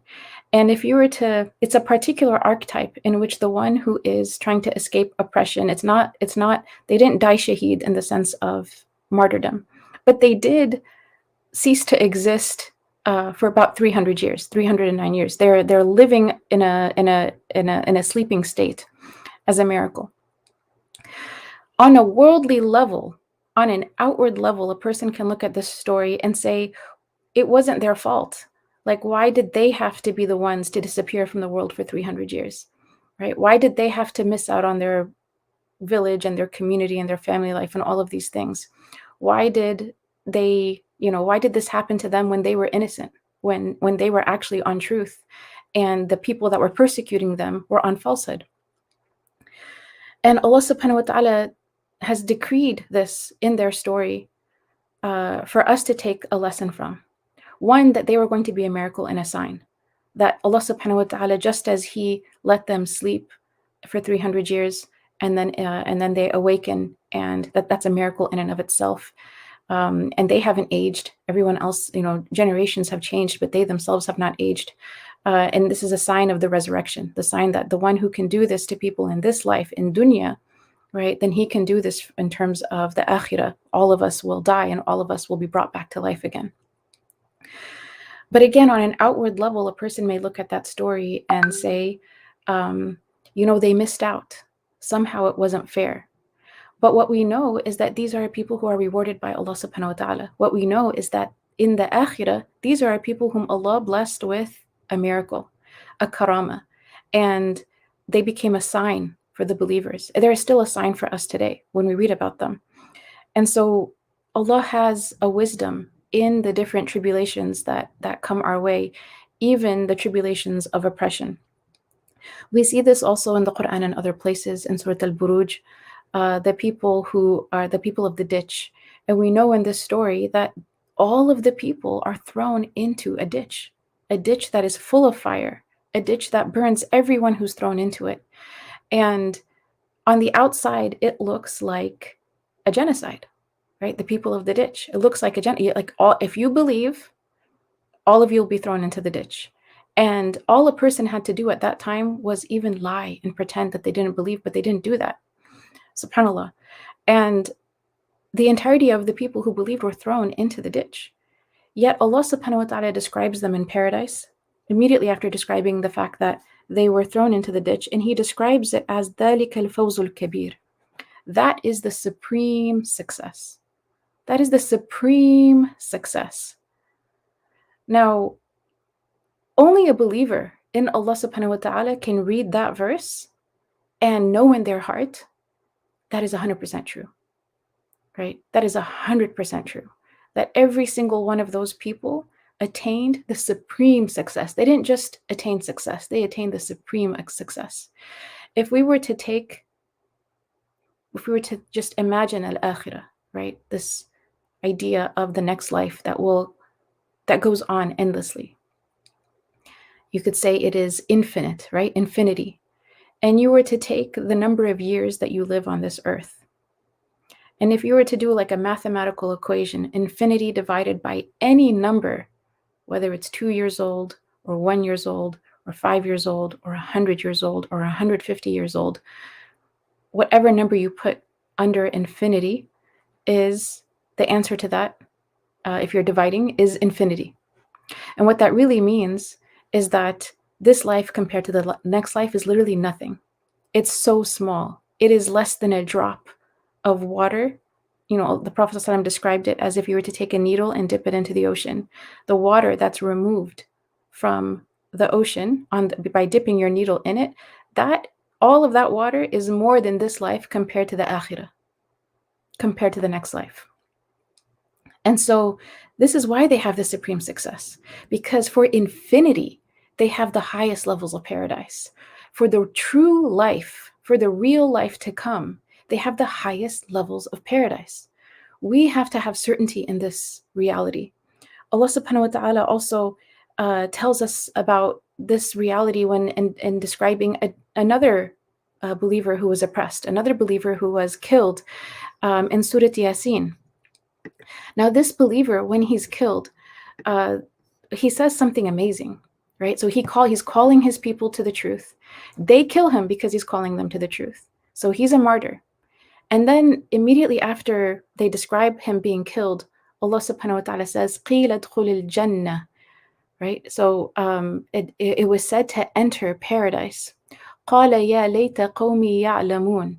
And if you were to, it's a particular archetype in which the one who is trying to escape oppression, it's not, they didn't die shaheed in the sense of martyrdom, but they did cease to exist for about 300 years, 309 years. They're living in a sleeping state as a miracle. On a worldly level, on an outward level, a person can look at this story and say, it wasn't their fault. Like, why did they have to be the ones to disappear from the world for 300 years, right? Why did they have to miss out on their village and their community and their family life and all of these things? Why did why did this happen to them when they were innocent, when they were actually on truth, and the people that were persecuting them were on falsehood? And Allah subhanahu wa ta'ala has decreed this in their story for us to take a lesson from. One, that they were going to be a miracle and a sign. That Allah subhanahu wa ta'ala, just as He let them sleep for 300 years and then they awaken, and that's a miracle in and of itself. And they haven't aged. Everyone else, generations have changed, but they themselves have not aged. And this is a sign of the resurrection, the sign that the one who can do this to people in this life, in dunya, right, then He can do this in terms of the akhirah. All of us will die and all of us will be brought back to life again. But again, on an outward level, a person may look at that story and say, they missed out. Somehow it wasn't fair. But what we know is that these are people who are rewarded by Allah subhanahu wa ta'ala. What we know is that in the akhirah, these are people whom Allah blessed with a miracle, a karama, and they became a sign for the believers. There is still a sign for us today when we read about them. And so Allah has a wisdom in the different tribulations that come our way, even the tribulations of oppression. We see this also in the Quran and other places in Surat al-Buruj, the people who are the people of the ditch. And we know in this story that all of the people are thrown into a ditch that is full of fire, a ditch that burns everyone who's thrown into it. And on the outside, it looks like a genocide, right? The people of the ditch. It looks like a genocide. Like if you believe, all of you will be thrown into the ditch. And all a person had to do at that time was even lie and pretend that they didn't believe, but they didn't do that. SubhanAllah. And the entirety of the people who believed were thrown into the ditch. Yet Allah subhanahu wa ta'ala describes them in paradise immediately after describing the fact that they were thrown into the ditch, and He describes it as ذَلِكَ الْفَوْزُ الْكَبِيرُ. That is the supreme success. That is the supreme success. Now, only a believer in Allah subhanahu wa ta'ala can read that verse and know in their heart that is 100% true, right? That is 100% true. That every single one of those people attained the supreme success. They didn't just attain success, they attained the supreme success. If we were to just imagine al-akhirah, right? This idea of the next life that goes on endlessly. You could say it is infinite, right? Infinity. And you were to take the number of years that you live on this earth. And if you were to do like a mathematical equation, infinity divided by any number, whether it's 2 years old or 1 year old or 5 years old or 100 years old or 150 years old, whatever number you put under infinity is the answer to that. If you're dividing, is infinity. And what that really means is that this life compared to the next life is literally nothing. It's so small. It is less than a drop of water. You know, the Prophet ﷺ described it as if you were to take a needle and dip it into the ocean. The water that's removed from the ocean by dipping your needle in it, that all of that water is more than this life compared to the akhirah, compared to the next life. And so this is why they have the supreme success, because for infinity, they have the highest levels of paradise. For the true life, for the real life to come, they have the highest levels of paradise. We have to have certainty in this reality. Allah subhanahu wa ta'ala also tells us about this reality when in describing another believer who was oppressed, another believer who was killed in Surat Yasin. Now, this believer, when he's killed, he says something amazing, right? So he's calling his people to the truth. They kill him because he's calling them to the truth. So he's a martyr. And then immediately after they describe him being killed, Allah subhanahu wa ta'ala says, قِيلَ ادْخُلِ الْجَنَّةِ, right? So it was said to enter paradise. قَالَ يَا لَيْتَ قَوْمِي يَعْلَمُونَ.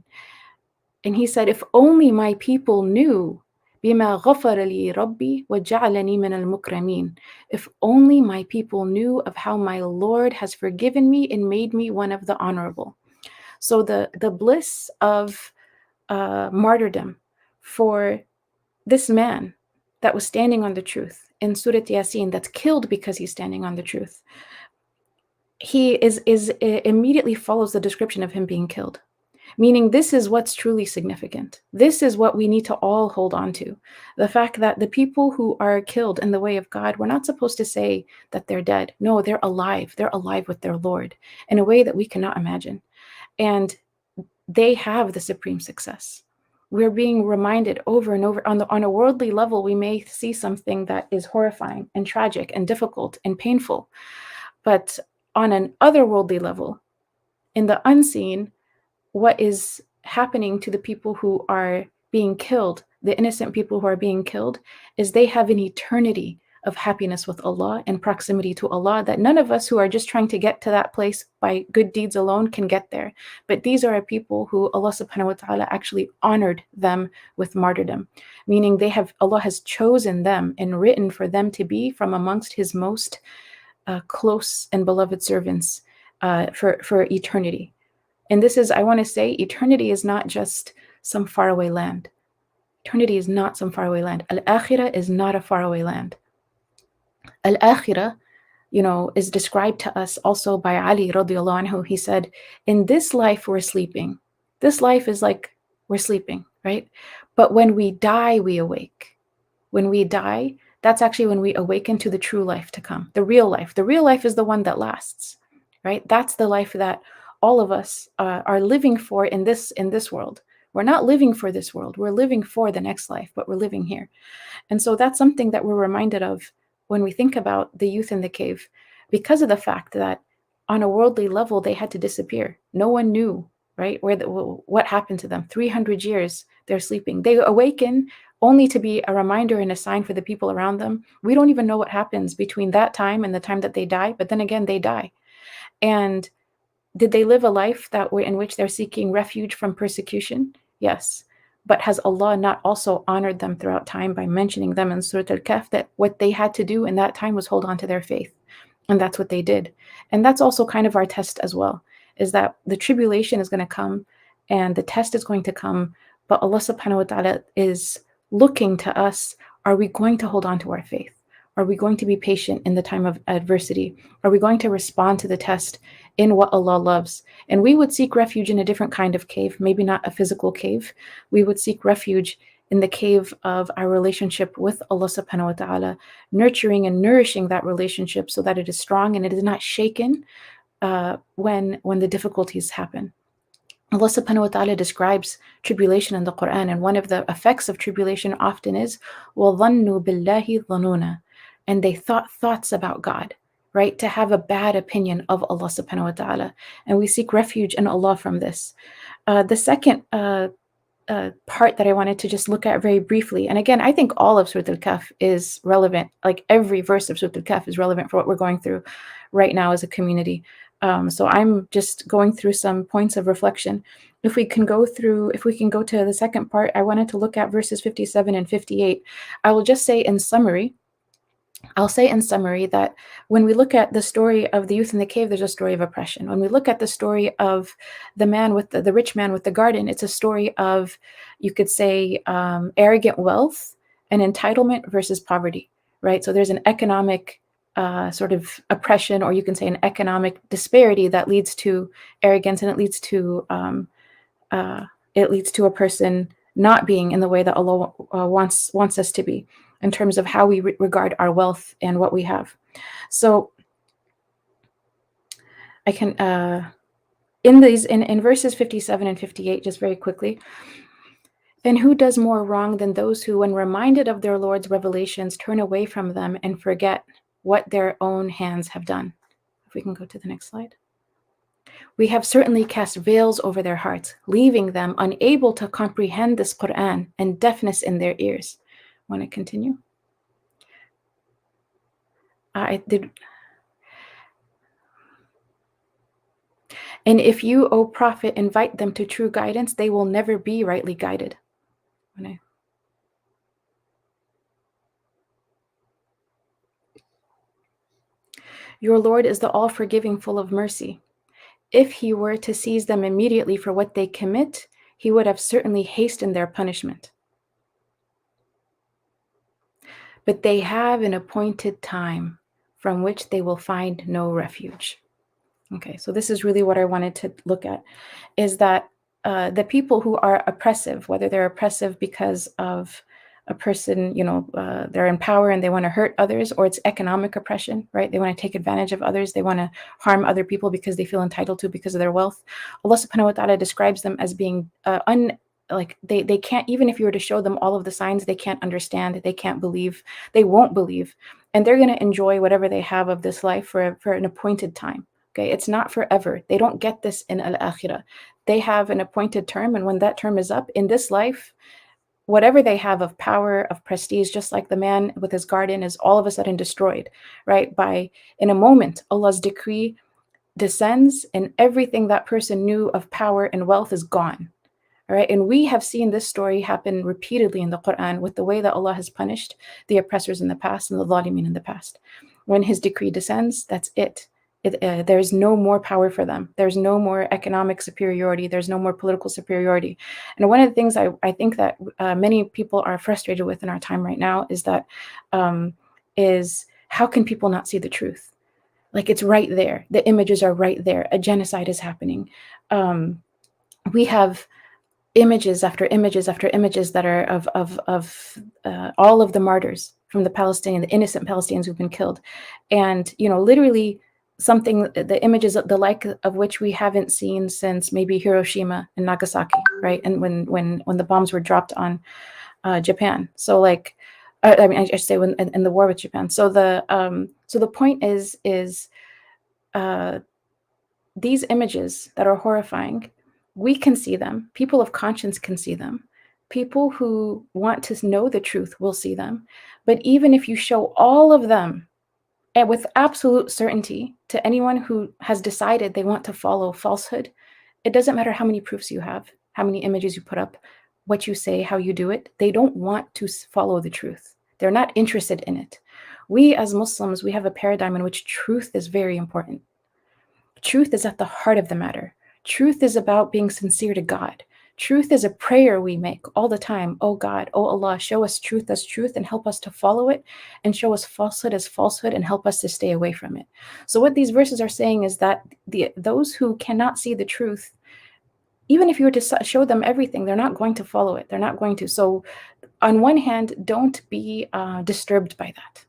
And he said, if only my people knew, بِمَا غَفَرَ لِي رَبِّي وَجَعَلَنِي مِنَ الْمُكْرَمِينَ. If only my people knew of how my Lord has forgiven me and made me one of the honorable. So the bliss of martyrdom for this man that was standing on the truth in Surat Yasin, that's killed because he's standing on the truth, he is immediately follows the description of him being killed. Meaning this is what's truly significant. This is what we need to all hold on to. The fact that the people who are killed in the way of God, we're not supposed to say that they're dead. No, they're alive. They're alive with their Lord in a way that we cannot imagine. And they have the supreme success. We're being reminded over and over. On a worldly level, we may see something that is horrifying and tragic and difficult and painful. But on an otherworldly level, in the unseen, what is happening to the people who are being killed, the innocent people who are being killed, is they have an eternity of happiness with Allah and proximity to Allah that none of us who are just trying to get to that place by good deeds alone can get there. But these are a people who Allah subhanahu wa ta'ala actually honored them with martyrdom, meaning Allah has chosen them and written for them to be from amongst His most close and beloved servants for eternity. And this is, I want to say, eternity is not just some faraway land. Eternity is not some faraway land. Al-Akhirah is not a faraway land. Al-Akhirah, is described to us also by Ali radiallahu anhu. He said, in this life we're sleeping. This life is like we're sleeping, right? But when we die, we awake. When we die, that's actually when we awaken to the true life to come, the real life. The real life is the one that lasts, right? That's the life that all of us are living for in this world. We're not living for this world. We're living for the next life, but we're living here. And so that's something that we're reminded of when we think about the youth in the cave, because of the fact that on a worldly level, they had to disappear. No one knew, right, what happened to them. 300 years, they're sleeping. They awaken only to be a reminder and a sign for the people around them. We don't even know what happens between that time and the time that they die, but then again, they die. And did they live a life in which they're seeking refuge from persecution? Yes. But has Allah not also honored them throughout time by mentioning them in Surat al-Kahf that what they had to do in that time was hold on to their faith? And that's what they did. And that's also kind of our test as well, is that the tribulation is going to come and the test is going to come, but Allah subhanahu wa ta'ala is looking to us. Are we going to hold on to our faith? Are we going to be patient in the time of adversity? Are we going to respond to the test in what Allah loves? And we would seek refuge in a different kind of cave, maybe not a physical cave. We would seek refuge in the cave of our relationship with Allah subhanahu wa ta'ala, nurturing and nourishing that relationship so that it is strong and it is not shaken when the difficulties happen. Allah subhanahu wa ta'ala describes tribulation in the Quran, and one of the effects of tribulation often is وَظَنُّوا بِاللَّهِ ظَنُونَ, and they thought thoughts about God, right? To have a bad opinion of Allah subhanahu wa ta'ala. And we seek refuge in Allah from this. The second part that I wanted to just look at very briefly, and again, I think all of Surat al-Kahf is relevant, like every verse of Surat al-Kahf is relevant for what we're going through right now as a community. So I'm just going through some points of reflection. If we can go to the second part, I wanted to look at verses 57 and 58. I will just say in summary, that when we look at the story of the youth in the cave, there's a story of oppression. When we look at the story of the man with the rich man with the garden, it's a story of, you could say, arrogant wealth and entitlement versus poverty, right? So there's an economic sort of oppression, or you can say an economic disparity that leads to arrogance, and it leads to a person not being in the way that Allah wants us to be, in terms of how we regard our wealth and what we have. So I can, in verses 57 and 58, just very quickly, then who does more wrong than those who, when reminded of their Lord's revelations, turn away from them and forget what their own hands have done? If we can go to the next slide. We have certainly cast veils over their hearts, leaving them unable to comprehend this Quran, and deafness in their ears. Want to continue? I did. And if you, O Prophet, invite them to true guidance, they will never be rightly guided. Your Lord is the all-forgiving, full of mercy. If he were to seize them immediately for what they commit, he would have certainly hastened their punishment. But they have an appointed time from which they will find no refuge. Okay, so this is really what I wanted to look at, is that the people who are oppressive, whether they're oppressive because of a person, they're in power and they want to hurt others, or it's economic oppression, right? They want to take advantage of others. They want to harm other people because they feel entitled to because of their wealth. Allah subhanahu wa ta'ala describes them as being they can't, even if you were to show them all of the signs, they can't understand, they can't believe, they won't believe. And they're going to enjoy whatever they have of this life for an appointed time. Okay, it's not forever. They don't get this in al-Akhirah. They have an appointed term, and when that term is up in this life, whatever they have of power, of prestige, just like the man with his garden is all of a sudden destroyed, right? In a moment, Allah's decree descends and everything that person knew of power and wealth is gone. All right. And we have seen this story happen repeatedly in the Quran with the way that Allah has punished the oppressors in the past and the Zalimin in the past. When His decree descends, that's it. There's no more power for them. There's no more economic superiority. There's no more political superiority. And one of the things I think that many people are frustrated with in our time right now is that is how can people not see the truth? Like, it's right there. The images are right there. A genocide is happening. We have images after images after images that are of all of the martyrs from the Palestinian, the innocent Palestinians who've been killed, and literally something, the images the like of which we haven't seen since maybe Hiroshima and Nagasaki, right? And when the bombs were dropped on Japan. So like, I mean, I should say when in the war with Japan. So the point is these images that are horrifying, we can see them. People of conscience can see them. People who want to know the truth will see them. But even if you show all of them, and with absolute certainty to anyone who has decided they want to follow falsehood, it doesn't matter how many proofs you have, how many images you put up, what you say, how you do it. They don't want to follow the truth. They're not interested in it. We as Muslims, we have a paradigm in which truth is very important. Truth is at the heart of the matter. Truth is about being sincere to God. Truth is a prayer we make all the time. Oh God, oh Allah, show us truth as truth and help us to follow it, and show us falsehood as falsehood and help us to stay away from it. So what these verses are saying is that those who cannot see the truth, even if you were to show them everything, they're not going to follow it. They're not going to. So on one hand, don't be disturbed by that.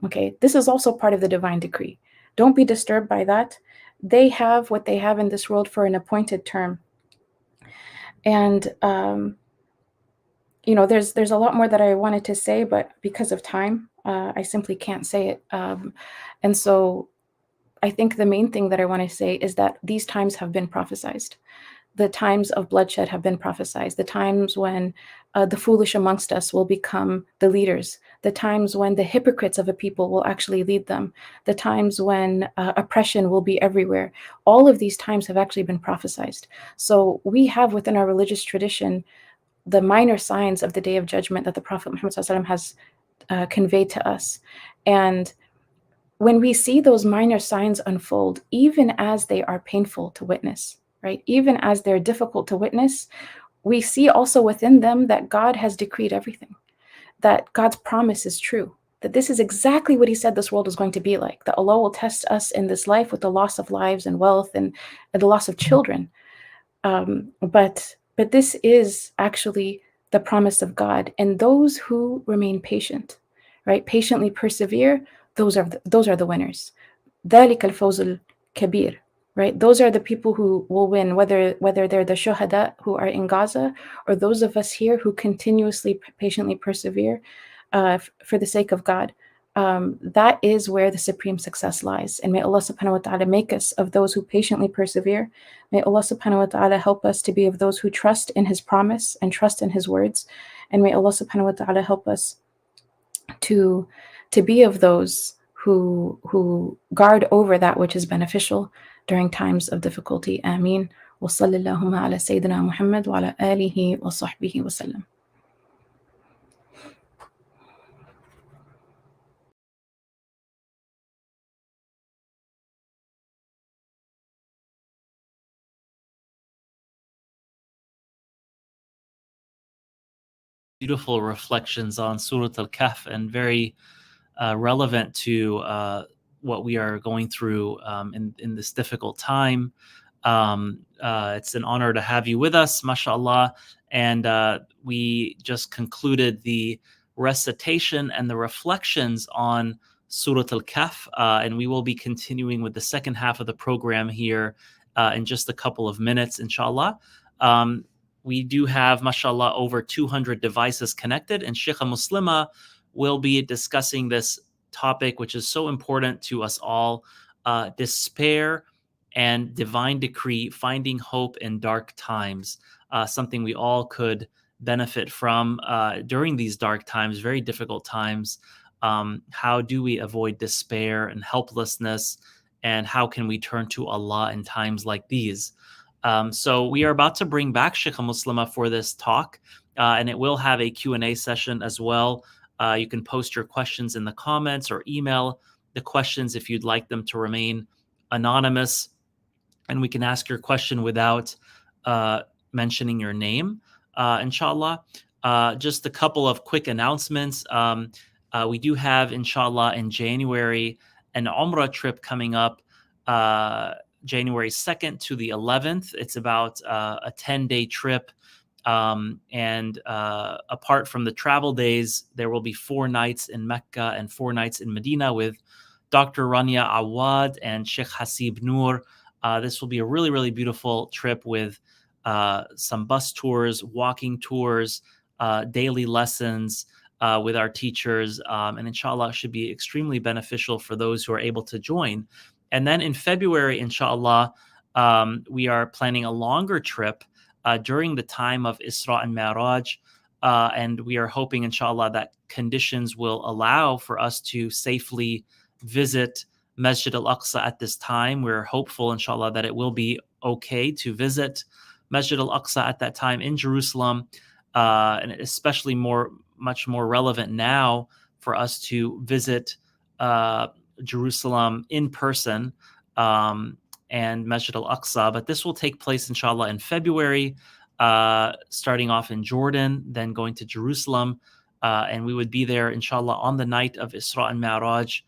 Okay, this is also part of the divine decree. Don't be disturbed by that. They have what they have in this world for an appointed term. And, there's a lot more that I wanted to say, but because of time, I simply can't say it. And so I think the main thing that I want to say is that these times have been prophesized. The times of bloodshed have been prophesized. The times when the foolish amongst us will become the leaders. The times when the hypocrites of a people will actually lead them. The times when oppression will be everywhere. All of these times have actually been prophesized. So we have within our religious tradition the minor signs of the Day of Judgment that the Prophet Muhammad ﷺ has conveyed to us. And when we see those minor signs unfold, even as they are painful to witness, right? Even as they're difficult to witness, we see also within them that God has decreed everything, that God's promise is true, that this is exactly what He said this world is going to be like, that Allah will test us in this life with the loss of lives and wealth and the loss of children. But this is actually the promise of God. And those who remain patient, right, patiently persevere, those are the winners. ذلك الفوز الكبير, right? Those are the people who will win, whether they're the shuhada who are in Gaza or those of us here who continuously patiently persevere for the sake of God. That is where the supreme success lies. And may Allah subhanahu wa ta'ala make us of those who patiently persevere. May Allah subhanahu wa ta'ala help us to be of those who trust in His promise and trust in His words. And may Allah subhanahu wa ta'ala help us to be of those who guard over that which is beneficial during times of difficulty. Ameen. Wa sallallahu ala Sayyidina Muhammad wa ala alihi wa sahbihi wa sallam. Beautiful reflections on Surat al-Kahf, and very relevant to what we are going through in this difficult time. It's an honor to have you with us, mashallah. And we just concluded the recitation and the reflections on Surat al-Kahf, and we will be continuing with the second half of the program here in just a couple of minutes, inshallah. We do have, mashallah, over 200 devices connected, and Shaykha Muslema will be discussing this topic, which is so important to us all, despair and divine decree, finding hope in dark times, something we all could benefit from during these dark times, very difficult times. How do we avoid despair and helplessness, and how can we turn to Allah in times like these? So we are about to bring back Shaykha Muslema for this talk, and it will have a Q&A session as well. You can post your questions in the comments or email the questions if you'd like them to remain anonymous, and we can ask your question without mentioning your name, inshallah. Just a couple of quick announcements. We do have, inshallah, in January, an Umrah trip coming up, January 2nd to the 11th. It's about a 10-day trip. And apart from the travel days, there will be 4 nights in Mecca and 4 nights in Medina with Dr. Rania Awad and Sheikh Hasib Noor. This will be a really, really beautiful trip with some bus tours, walking tours, daily lessons with our teachers. And inshallah, should be extremely beneficial for those who are able to join. And then in February, inshallah, we are planning a longer trip during the time of Isra and Mi'raj. And we are hoping, inshallah, that conditions will allow for us to safely visit Masjid al-Aqsa at this time. We're hopeful, inshallah, that it will be okay to visit Masjid al-Aqsa at that time in Jerusalem, and especially much more relevant now for us to visit Jerusalem in person and Masjid al-Aqsa. But this will take place, inshallah, in February, starting off in Jordan, then going to Jerusalem, and we would be there, inshallah, on the night of Isra and Mi'raj.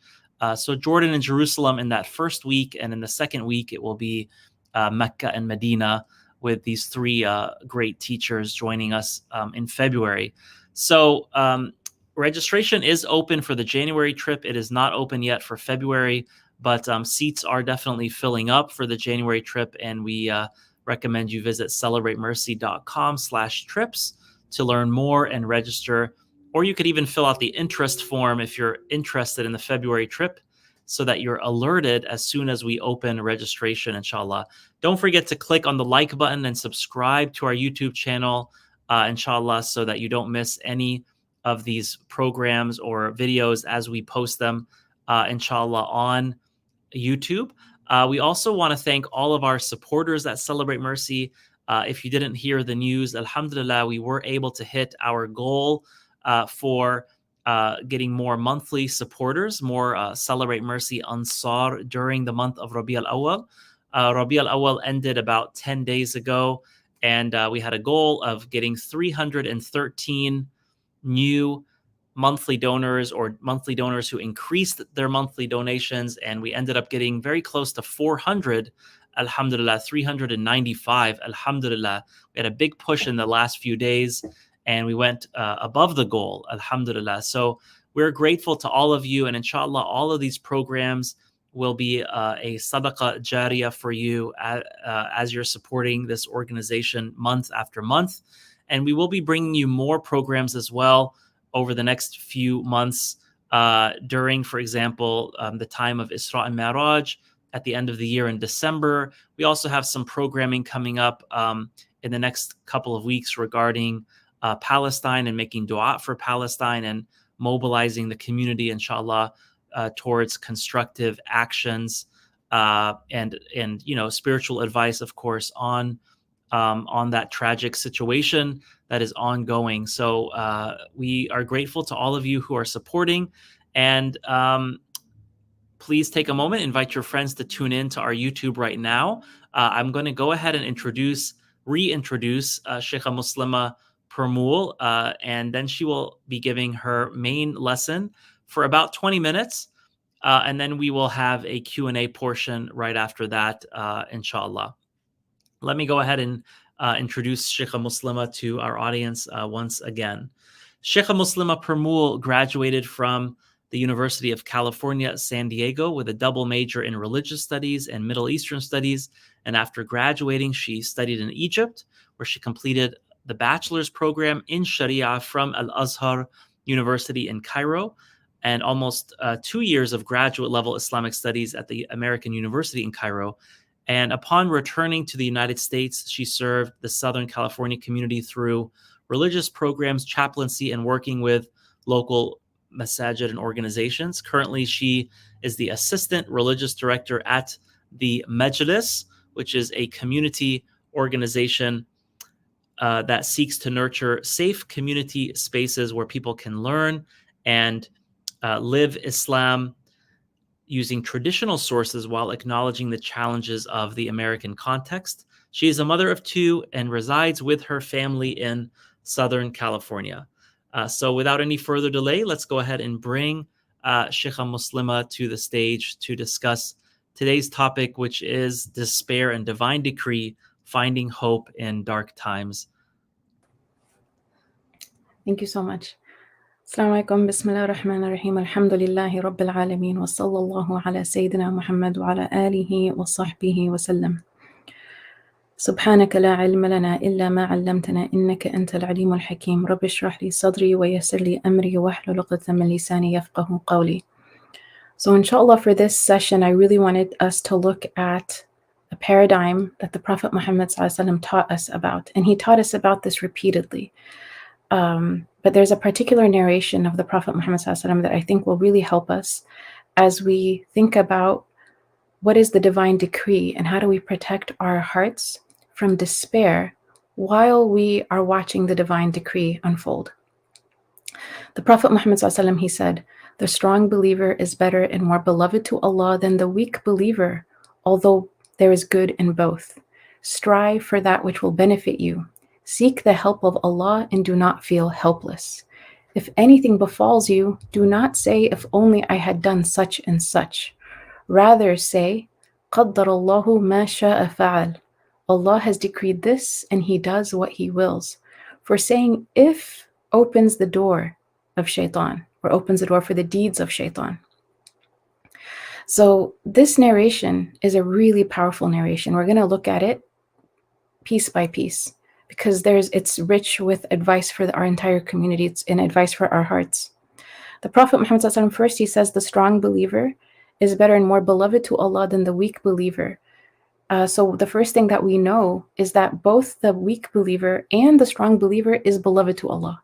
So Jordan and Jerusalem in that first week, and in the second week it will be Mecca and Medina, with these 3 great teachers joining us in February. So registration is open for the January trip. It is not open yet for February, but seats are definitely filling up for the January trip, and we recommend you visit celebratemercy.com/trips to learn more and register. Or you could even fill out the interest form if you're interested in the February trip, so that you're alerted as soon as we open registration, inshallah. Don't forget to click on the like button and subscribe to our YouTube channel, inshallah, so that you don't miss any of these programs or videos as we post them, inshallah, on YouTube. We also want to thank all of our supporters at Celebrate Mercy. If you didn't hear the news, alhamdulillah, we were able to hit our goal for getting more monthly supporters, more Celebrate Mercy Ansar during the month of Rabi al-Awwal. Rabi al-Awwal ended about 10 days ago, and we had a goal of getting 313 new monthly donors, or monthly donors who increased their monthly donations, and we ended up getting very close to 400. Alhamdulillah, 395. Alhamdulillah, we had a big push in the last few days, and we went above the goal, alhamdulillah. So we're grateful to all of you, and inshallah, all of these programs will be a sadaqah jariyah for you as you're supporting this organization month after month. And we will be bringing you more programs as well over the next few months during, for example, the time of Isra and Mi'raj at the end of the year in December. We also have some programming coming up in the next couple of weeks regarding Palestine, and making dua for Palestine, and mobilizing the community, inshallah, towards constructive actions, and spiritual advice, of course, on that tragic situation that is ongoing. So we are grateful to all of you who are supporting, and please take a moment, invite your friends to tune in to our YouTube right now. I'm going to go ahead and reintroduce Shaykha Muslema Purmul, and then she will be giving her main lesson for about 20 minutes, and then we will have a Q&A portion right after that, inshallah. Let me go ahead and introduce Shaykha Muslema to our audience once again. Shaykha Muslema Purmul graduated from the University of California, San Diego, with a double major in religious studies and Middle Eastern studies. And after graduating, she studied in Egypt, where she completed the bachelor's program in Sharia from Al-Azhar University in Cairo, and almost 2 years of graduate level Islamic studies at the American University in Cairo. And upon returning to the United States, she served the Southern California community through religious programs, chaplaincy, and working with local masajid and organizations. Currently, she is the assistant religious director at the Majlis, which is a community organization that seeks to nurture safe community spaces where people can learn and live Islam using traditional sources while acknowledging the challenges of the American context. She is a mother of two and resides with her family in Southern California. So without any further delay, let's go ahead and bring Shaykha Muslema to the stage to discuss today's topic, which is despair and divine decree, finding hope in dark times. Thank you so much. Assalamu alaikum, bismillah ar-Rahman ar-Rahim, alhamdulillahi rabbil alameen, wa sallallahu ala Sayyidina Muhammad wa ala alihi wa sahbihi wa sallam. سبحانك لا علم لنا إلا ما علمتنا إنك أنت العليم الحكيم رب اشرح لي صدري ويسر لي أمري واحلل عقدة من لساني يفقهوا قولي. So inshallah, for this session, I really wanted us to look at a paradigm that the Prophet Muhammad ﷺ taught us about. And he taught us about this repeatedly. But there's a particular narration of the Prophet Muhammad ﷺ that I think will really help us as we think about what is the divine decree and how do we protect our hearts from despair while we are watching the divine decree unfold. The Prophet Muhammad ﷺ, he said, "The strong believer is better and more beloved to Allah than the weak believer, although there is good in both. Strive for that which will benefit you. Seek the help of Allah and do not feel helpless. If anything befalls you, do not say, if only I had done such and such. Rather say, قَدَّرَ اللَّهُ مَا شَاءَ فَعَلَ. Allah has decreed this and He does what He wills." For saying if opens the door of shaitan, or opens the door for the deeds of shaitan. So this narration is a really powerful narration. We're going to look at it piece by piece because it's rich with advice for our entire community. It's an advice for our hearts. The Prophet Muhammad ﷺ, first, he says the strong believer is better and more beloved to Allah than the weak believer. So the first thing that we know is that both the weak believer and the strong believer is beloved to Allah.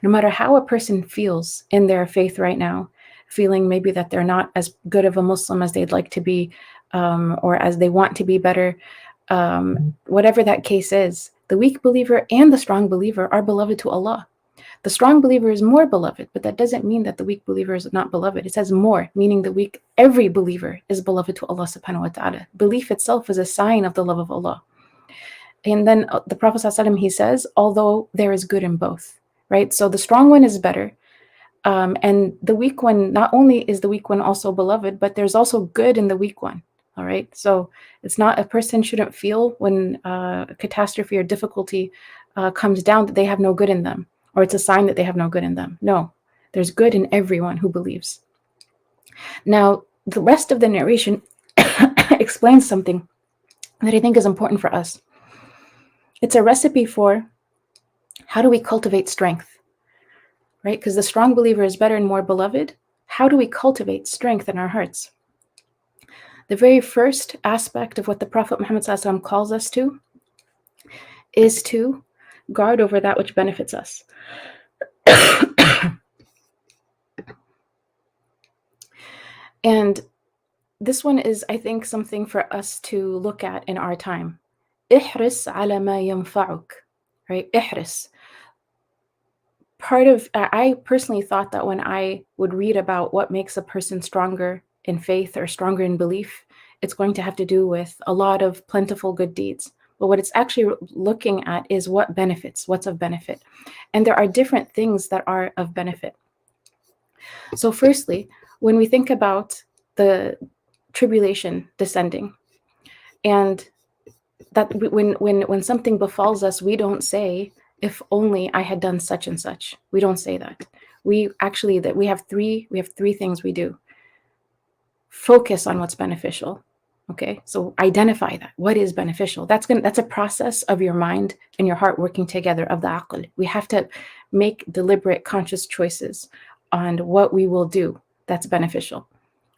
No matter how a person feels in their faith right now, feeling maybe that they're not as good of a Muslim as they'd like to be, or as they want to be better, whatever that case is, the weak believer and the strong believer are beloved to Allah. The strong believer is more beloved, but that doesn't mean that the weak believer is not beloved. It says more, meaning every believer is beloved to Allah subhanahu wa ta'ala. Belief itself is a sign of the love of Allah. And then the Prophet ﷺ, he says, although there is good in both, right? So the strong one is better. And the weak one, not only is the weak one also beloved, but there's also good in the weak one. All right. So it's not, a person shouldn't feel when a catastrophe or difficulty comes down that they have no good in them, or it's a sign that they have no good in them. No, there's good in everyone who believes. Now, the rest of the narration explains something that I think is important for us. It's a recipe for how do we cultivate strength, right? Because the strong believer is better and more beloved. How do we cultivate strength in our hearts? The very first aspect of what the Prophet Muhammad ﷺ calls us to is to guard over that which benefits us. And this one is, I think, something for us to look at in our time. Ihris ala ma yanfa'uk, right? Ihris. I personally thought that when I would read about what makes a person stronger in faith or stronger in belief, it's going to have to do with a lot of plentiful good deeds. But what it's actually looking at is what's of benefit. And there are different things that are of benefit. So firstly, when we think about the tribulation descending, and that when something befalls us, we don't say, if only I had done such and such. We don't say that. We have three things we do. Focus on what's beneficial. Okay, so identify that. What is beneficial? That's a process of your mind and your heart working together, of the aql. We have to make deliberate, conscious choices on what we will do that's beneficial.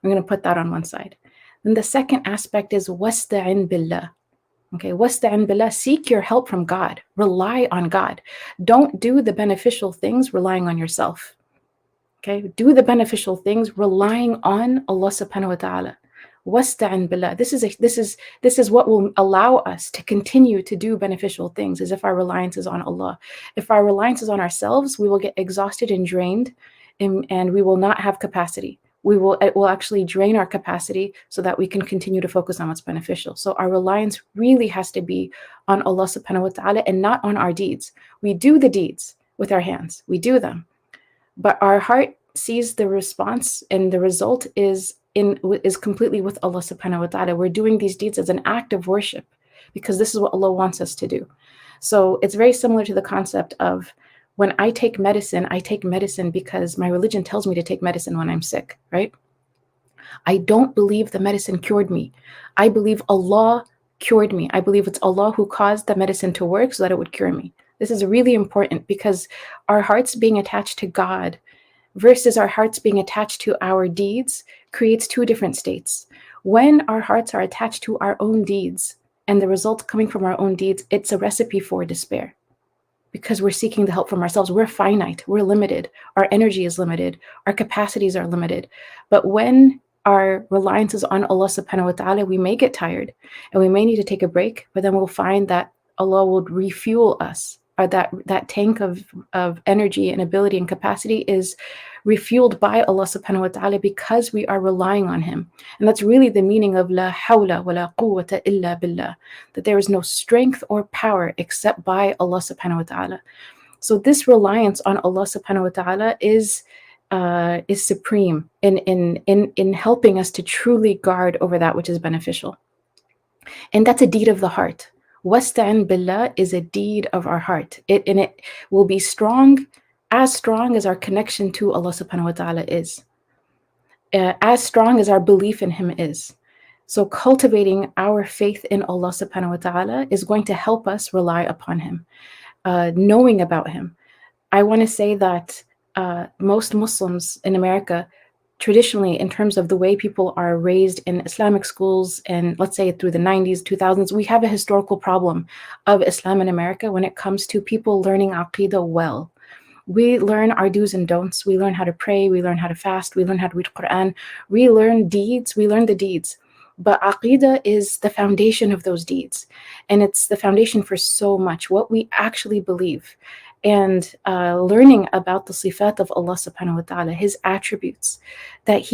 I'm going to put that on one side. Then the second aspect is wasta'in billah. Okay, wasta'in billah, seek your help from God. Rely on God. Don't do the beneficial things relying on yourself. Okay, do the beneficial things relying on Allah subhanahu wa ta'ala. Wasta'in billah. This is what will allow us to continue to do beneficial things, is if our reliance is on Allah. If our reliance is on ourselves, we will get exhausted and drained, and we will not have capacity. It will actually drain our capacity so that we can continue to focus on what's beneficial. So our reliance really has to be on Allah subhanahu wa ta'ala and not on our deeds. We do the deeds with our hands. We do them. But our heart sees the response, and the result is completely with Allah subhanahu wa ta'ala. We're doing these deeds as an act of worship because this is what Allah wants us to do. So it's very similar to the concept of, when I take medicine because my religion tells me to take medicine when I'm sick, right? I don't believe the medicine cured me. I believe Allah cured me. I believe it's Allah who caused the medicine to work so that it would cure me. This is really important, because our hearts being attached to God versus our hearts being attached to our deeds creates two different states. When our hearts are attached to our own deeds and the result coming from our own deeds, it's a recipe for despair, because we're seeking the help from ourselves. We're finite, we're limited, our energy is limited, our capacities are limited. But when our reliance is on Allah subhanahu wa ta'ala, we may get tired and we may need to take a break, but then we'll find that Allah will refuel us, or that tank of energy and ability and capacity is refueled by Allah subhanahu wa ta'ala, because we are relying on Him. And that's really the meaning of la hawla wa la quwwata illa billah, that there is no strength or power except by Allah subhanahu wa ta'ala. So this reliance on Allah subhanahu wa ta'ala is supreme in helping us to truly guard over that which is beneficial. And that's a deed of the heart. Wasta'in billah is a deed of our heart. It will be strong as our connection to Allah subhanahu wa ta'ala is. As strong as our belief in Him is. So cultivating our faith in Allah subhanahu wa ta'ala is going to help us rely upon Him, knowing about Him. I want to say that most Muslims in America, traditionally, in terms of the way people are raised in Islamic schools, and let's say through the 90s, 2000s, we have a historical problem of Islam in America when it comes to people learning Aqidah well. We learn our do's and don'ts. We learn how to pray. We learn how to fast. We learn how to read Quran. We learn deeds. We learn the deeds. But Aqidah is the foundation of those deeds. And it's the foundation for so much, what we actually believe. And learning about the sifat of Allah subhanahu wa ta'ala, His attributes, that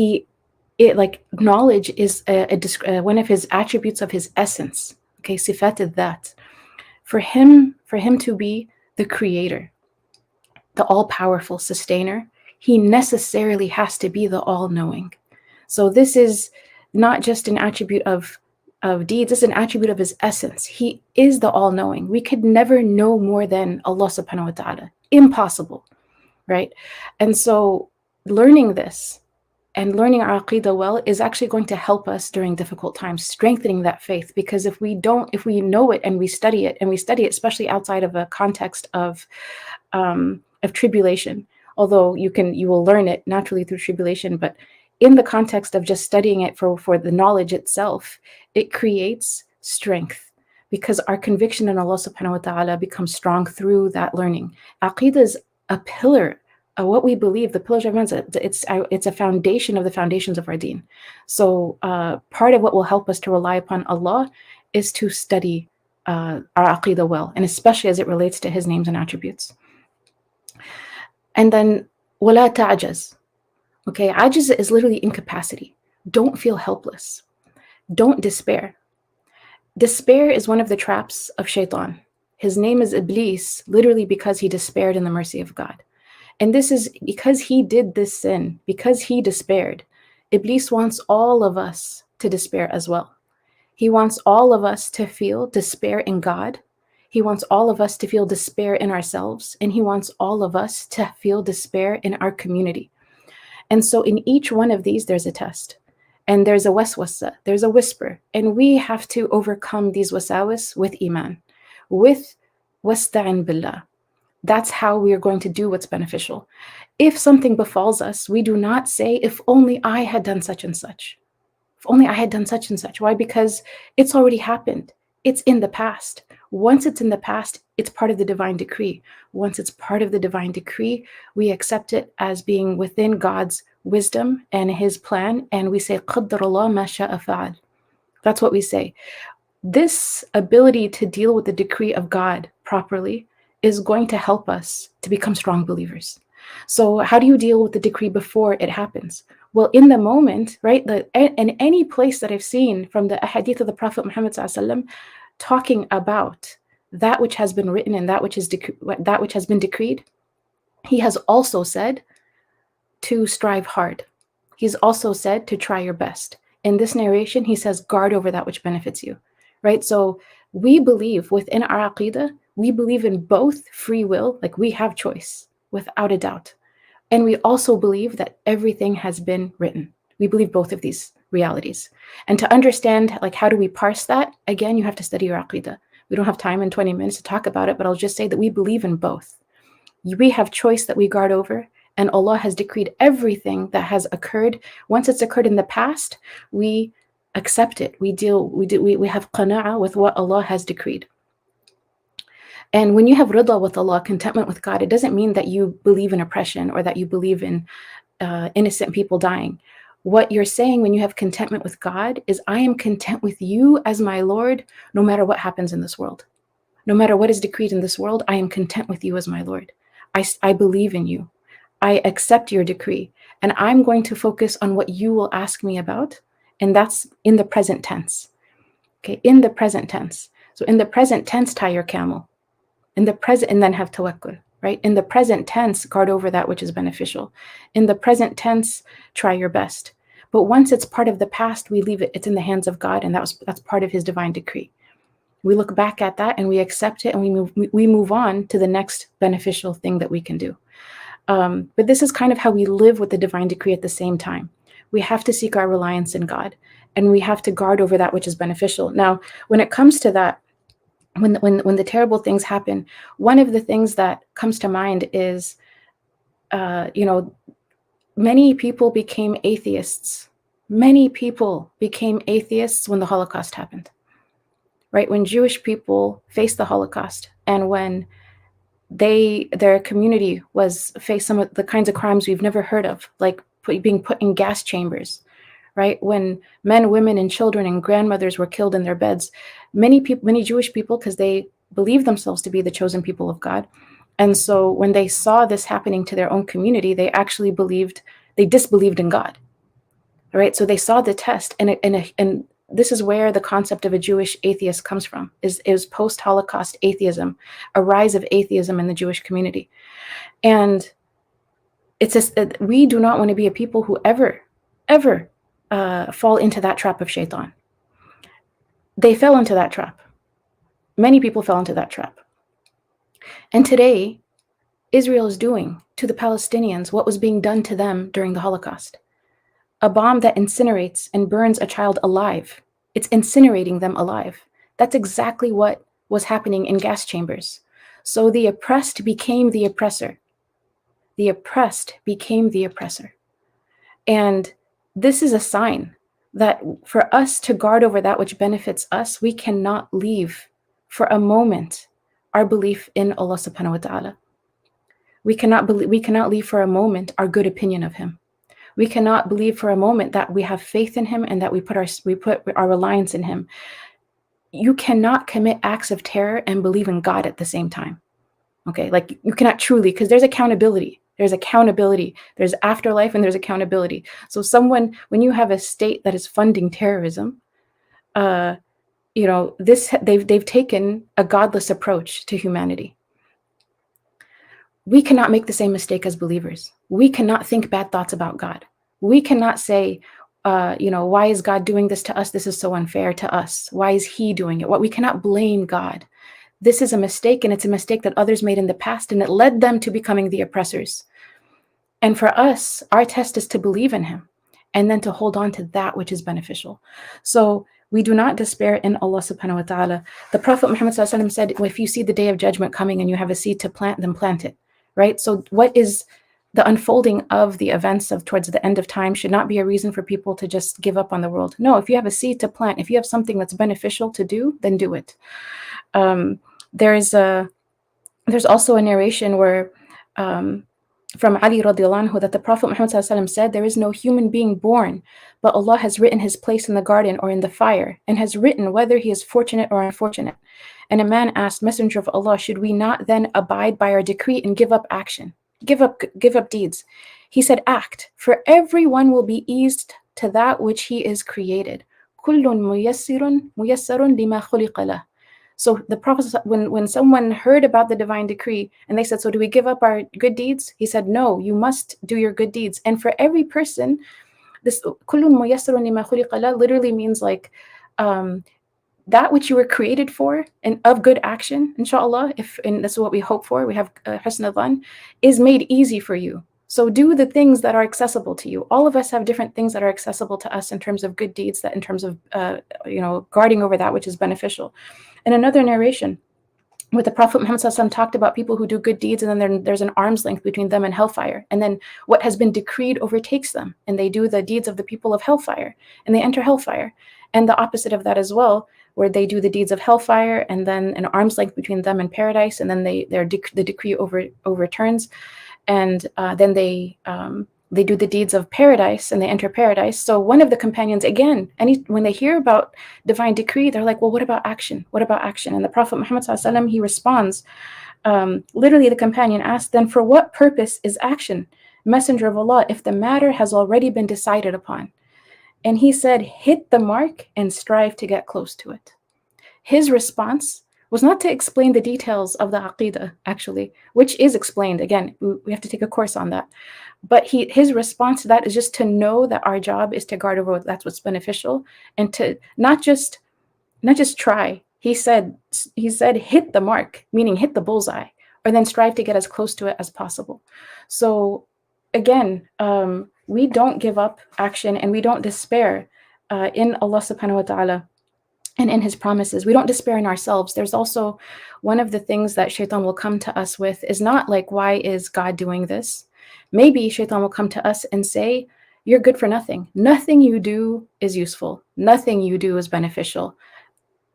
knowledge is one of His attributes of His essence. Okay, sifat that. For him to be the creator, the all-powerful sustainer, He necessarily has to be the all-knowing. So this is not just an attribute of deeds, it's an attribute of His essence. He is the all-knowing. We could never know more than Allah subhanahu wa ta'ala. Impossible, right? And so learning this and learning our Aqidah well is actually going to help us during difficult times, strengthening that faith. Because if we know it and we study it, especially outside of a context of tribulation, although you will learn it naturally through tribulation, but in the context of just studying it for the knowledge itself, it creates strength, because our conviction in Allah subhanahu wa ta'ala becomes strong through that learning. Aqidah is a pillar of what we believe, the pillars of iman. It's a foundation of the foundations of our deen. So part of what will help us to rely upon Allah is to study our Aqidah well, and especially as it relates to His names and attributes. And then wala ta'jaz. Okay, ajiz is literally incapacity. Don't feel helpless. Don't despair. Despair is one of the traps of shaitan. His name is Iblis, literally because he despaired in the mercy of God. And this is because he did this sin, because he despaired. Iblis wants all of us to despair as well. He wants all of us to feel despair in God. He wants all of us to feel despair in ourselves. And he wants all of us to feel despair in our community. And so in each one of these, there's a test. And there's a waswasa, there's a whisper. And we have to overcome these wasawis with iman, with wasta'in billah. That's how we are going to do what's beneficial. If something befalls us, we do not say, if only I had done such and such. If only I had done such and such. Why? Because it's already happened. It's in the past. Once it's in the past, it's part of the divine decree. Once it's part of the divine decree, we accept it as being within God's wisdom and his plan, and we say, قَدَّرَ اللَّهُ مَا شَاءَ فَعَلَ. That's what we say. This ability to deal with the decree of God properly is going to help us to become strong believers. So how do you deal with the decree before it happens? Well, in the moment, right? In any place that I've seen from the ahadith of the Prophet Muhammad ﷺ talking about that which has been written and that which has been decreed, he has also said to strive hard. He's also said to try your best. In this narration, he says, guard over that which benefits you, right? So we believe within our aqidah, we believe in both free will, like we have choice, without a doubt. And we also believe that everything has been written. We believe both of these realities. And to understand, like, how do we parse that? Again, you have to study your aqidah. We don't have time in 20 minutes to talk about it, but I'll just say that we believe in both. We have choice that we guard over, and Allah has decreed everything that has occurred. Once it's occurred in the past, we accept it. We have qana'ah with what Allah has decreed. And when you have rida with Allah, contentment with God, it doesn't mean that you believe in oppression or that you believe in innocent people dying. What you're saying when you have contentment with God is, I am content with you as my Lord, no matter what happens in this world. No matter what is decreed in this world, I am content with you as my Lord. I believe in you. I accept your decree. And I'm going to focus on what you will ask me about. And that's in the present tense. Okay, in the present tense. So in the present tense, tie your camel. In the present, and then have tawakkul, right? In the present tense, guard over that which is beneficial. In the present tense, try your best. But once it's part of the past, we leave it. It's in the hands of God, and that's part of his divine decree. We look back at that and we accept it, and we move on to the next beneficial thing that we can do. But this is kind of how we live with the divine decree at the same time. We have to seek our reliance in God, and we have to guard over that which is beneficial. Now, when it comes to that, when the terrible things happen, one of the things that comes to mind is, many people became atheists. Many people became atheists when the Holocaust happened. Right, when Jewish people faced the Holocaust, and when their community faced some of the kinds of crimes we've never heard of, like being put in gas chambers, right? When men, women, and children and grandmothers were killed in their beds, many Jewish people, because they believed themselves to be the chosen people of God, and so when they saw this happening to their own community, they disbelieved in God, right? So they saw the test, and this is where the concept of a Jewish atheist comes from, is post-Holocaust atheism, a rise of atheism in the Jewish community. And it's just, we do not want to be a people who ever fall into that trap of shaitan. They fell into that trap. Many people fell into that trap. And today, Israel is doing to the Palestinians what was being done to them during the Holocaust. A bomb that incinerates and burns a child alive. It's incinerating them alive. That's exactly what was happening in gas chambers. So the oppressed became the oppressor. The oppressed became the oppressor. And this is a sign that for us to guard over that which benefits us, we cannot leave for a moment our belief in Allah subhanahu wa ta'ala. We cannot leave for a moment our good opinion of him. We cannot believe for a moment that we have faith in him and that we put our reliance in him. You cannot commit acts of terror and believe in God at the same time. Okay, like you cannot truly, because there's accountability. There's afterlife, and there's accountability. So when you have a state that is funding terrorism, they've taken a godless approach to humanity. We cannot make the same mistake as believers. We cannot think bad thoughts about God. We cannot say, why is God doing this to us? This is so unfair to us. Why is he doing it? We cannot blame God. This is a mistake, and it's a mistake that others made in the past, and it led them to becoming the oppressors. And for us, our test is to believe in him and then to hold on to that which is beneficial. So we do not despair in Allah subhanahu wa ta'ala. The Prophet Muhammad sallallahu alaihi wasallam said, if you see the day of judgment coming and you have a seed to plant, then plant it. Right? So what is the unfolding of the events of towards the end of time should not be a reason for people to just give up on the world. No, if you have a seed to plant, if you have something that's beneficial to do, then do it. There's also a narration where from Ali radiallahu anhu that the Prophet Muhammad said, there is no human being born, but Allah has written his place in the garden or in the fire, and has written whether he is fortunate or unfortunate. And a man asked, Messenger of Allah, should we not then abide by our decree and give up action? Give up deeds. He said, act, for everyone will be eased to that which he is created. Kullun muyassarun lima khuliqa lah. So the Prophet, when someone heard about the divine decree and they said, so do we give up our good deeds? He said, no, you must do your good deeds. And for every person, this kullun muyassarun lima khuliqa lah literally means like that which you were created for and of good action, inshallah, and this is what we hope for, we have husn al-dhan, is made easy for you. So do the things that are accessible to you. All of us have different things that are accessible to us in terms of good deeds, that in terms of guarding over that which is beneficial. In another narration, where the Prophet Muhammad talked about people who do good deeds, and then there's an arm's length between them and hellfire. And then what has been decreed overtakes them, and they do the deeds of the people of hellfire, and they enter hellfire. And the opposite of that as well, where they do the deeds of hellfire, and then an arm's length between them and paradise, and then the decree overturns, and then they do the deeds of paradise and they enter paradise. So one of the companions, again, when they hear about divine decree, they're like, well, what about action? What about action? And the Prophet Muhammad ﷺ, he responds, literally the companion asked, then for what purpose is action, Messenger of Allah, if the matter has already been decided upon? And he said, hit the mark and strive to get close to it. His response was not to explain the details of the aqidah, actually, which is explained. Again, we have to take a course on that. But his response to that is just to know that our job is to guard over that's what's beneficial, and to not just try. He said, hit the mark, meaning hit the bullseye, or then strive to get as close to it as possible. So again, we don't give up action, and we don't despair in Allah subhanahu wa ta'ala and in his promises. We don't despair in ourselves. There's also one of the things that shaitan will come to us with is not like, why is God doing this? Maybe shaitan will come to us and say, you're good for nothing. Nothing you do is useful. Nothing you do is beneficial.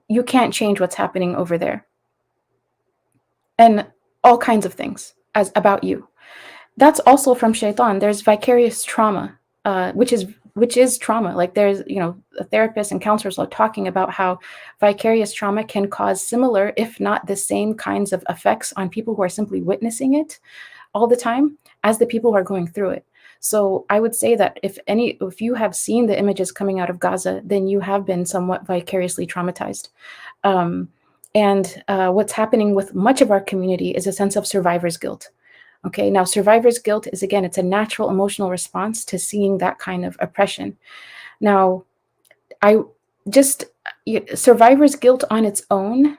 You can't change what's happening over there. And all kinds of things about you. That's also from shaitan. There's vicarious trauma, which is trauma. Like there's, therapists and counselors are talking about how vicarious trauma can cause similar, if not the same kinds of effects on people who are simply witnessing it all the time as the people who are going through it. So I would say that if you have seen the images coming out of Gaza, then you have been somewhat vicariously traumatized. And what's happening with much of our community is a sense of survivor's guilt. Okay, now survivor's guilt is, again, it's a natural emotional response to seeing that kind of oppression. Now, survivor's guilt on its own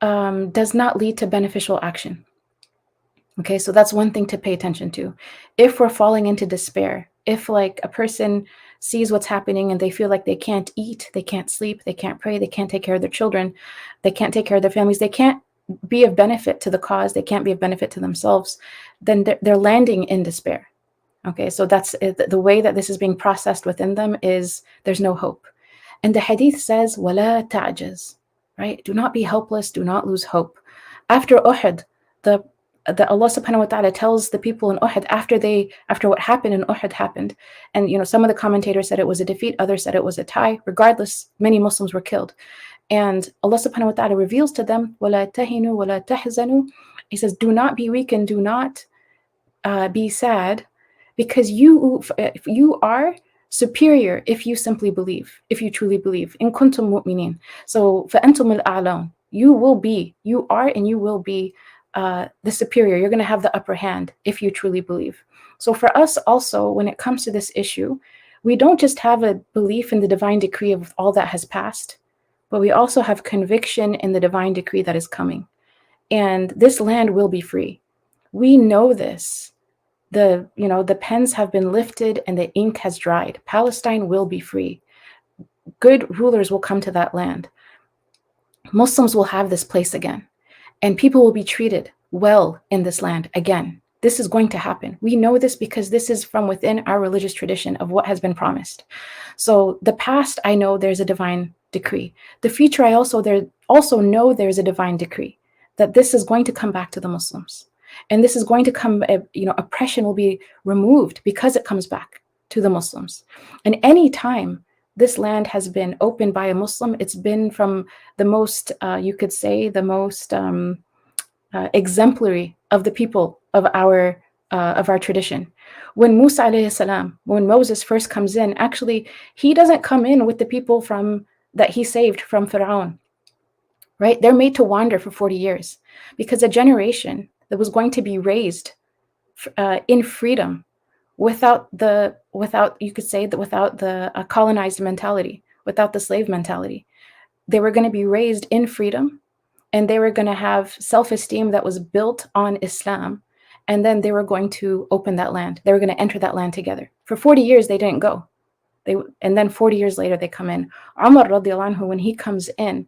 does not lead to beneficial action. Okay, so that's one thing to pay attention to. If we're falling into despair, if like a person sees what's happening and they feel like they can't eat, they can't sleep, they can't pray, they can't take care of their children, they can't take care of their families, they can't be of benefit to the cause, they can't be of benefit to themselves, then they're landing in despair. Okay, so that's the way that this is being processed within them, is there's no hope. And the hadith says, وَلَا تَعْجَزْ, right? Do not be helpless, do not lose hope. After Uhud, the Allah subhanahu wa ta'ala tells the people in Uhud, after what happened in Uhud happened, and some of the commentators said it was a defeat, others said it was a tie. Regardless, many Muslims were killed. And Allah subhanahu wa ta'ala reveals to them, وَلَا تَهِنُوا وَلَا تَحْزَنُوا. He says, do not be weak and do not be sad, because you are superior if you simply believe, if you truly believe. In kuntum mu'minin. So فَأَنْتُمُ الْأَعْلَوْنَ. You are and you will be the superior. You're going to have the upper hand if you truly believe. So for us also, when it comes to this issue, we don't just have a belief in the divine decree of all that has passed, but we also have conviction in the divine decree that is coming. And this land will be free. We know this. The pens have been lifted and the ink has dried. Palestine will be free. Good rulers will come to that land. Muslims will have this place again. And people will be treated well in this land again. This is going to happen. We know this because this is from within our religious tradition of what has been promised. So the past, I know there's a divine decree. The future, I also know there's a divine decree that this is going to come back to the Muslims. And this is going to come, oppression will be removed because it comes back to the Muslims. And any time this land has been opened by a Muslim, it's been from the most, you could say, the most exemplary of the people of our tradition. When Musa alayhi salam, when Moses first comes in, actually, he doesn't come in with the people that he saved from Pharaoh, right? They're made to wander for 40 years because a generation that was going to be raised in freedom without the colonized mentality, without the slave mentality. They were going to be raised in freedom, and they were going to have self-esteem that was built on Islam. And then they were going to open that land. They were going to enter that land together. For 40 years, they didn't go. And then 40 years later, they come in. Umar radiallahu anhu, when he comes in,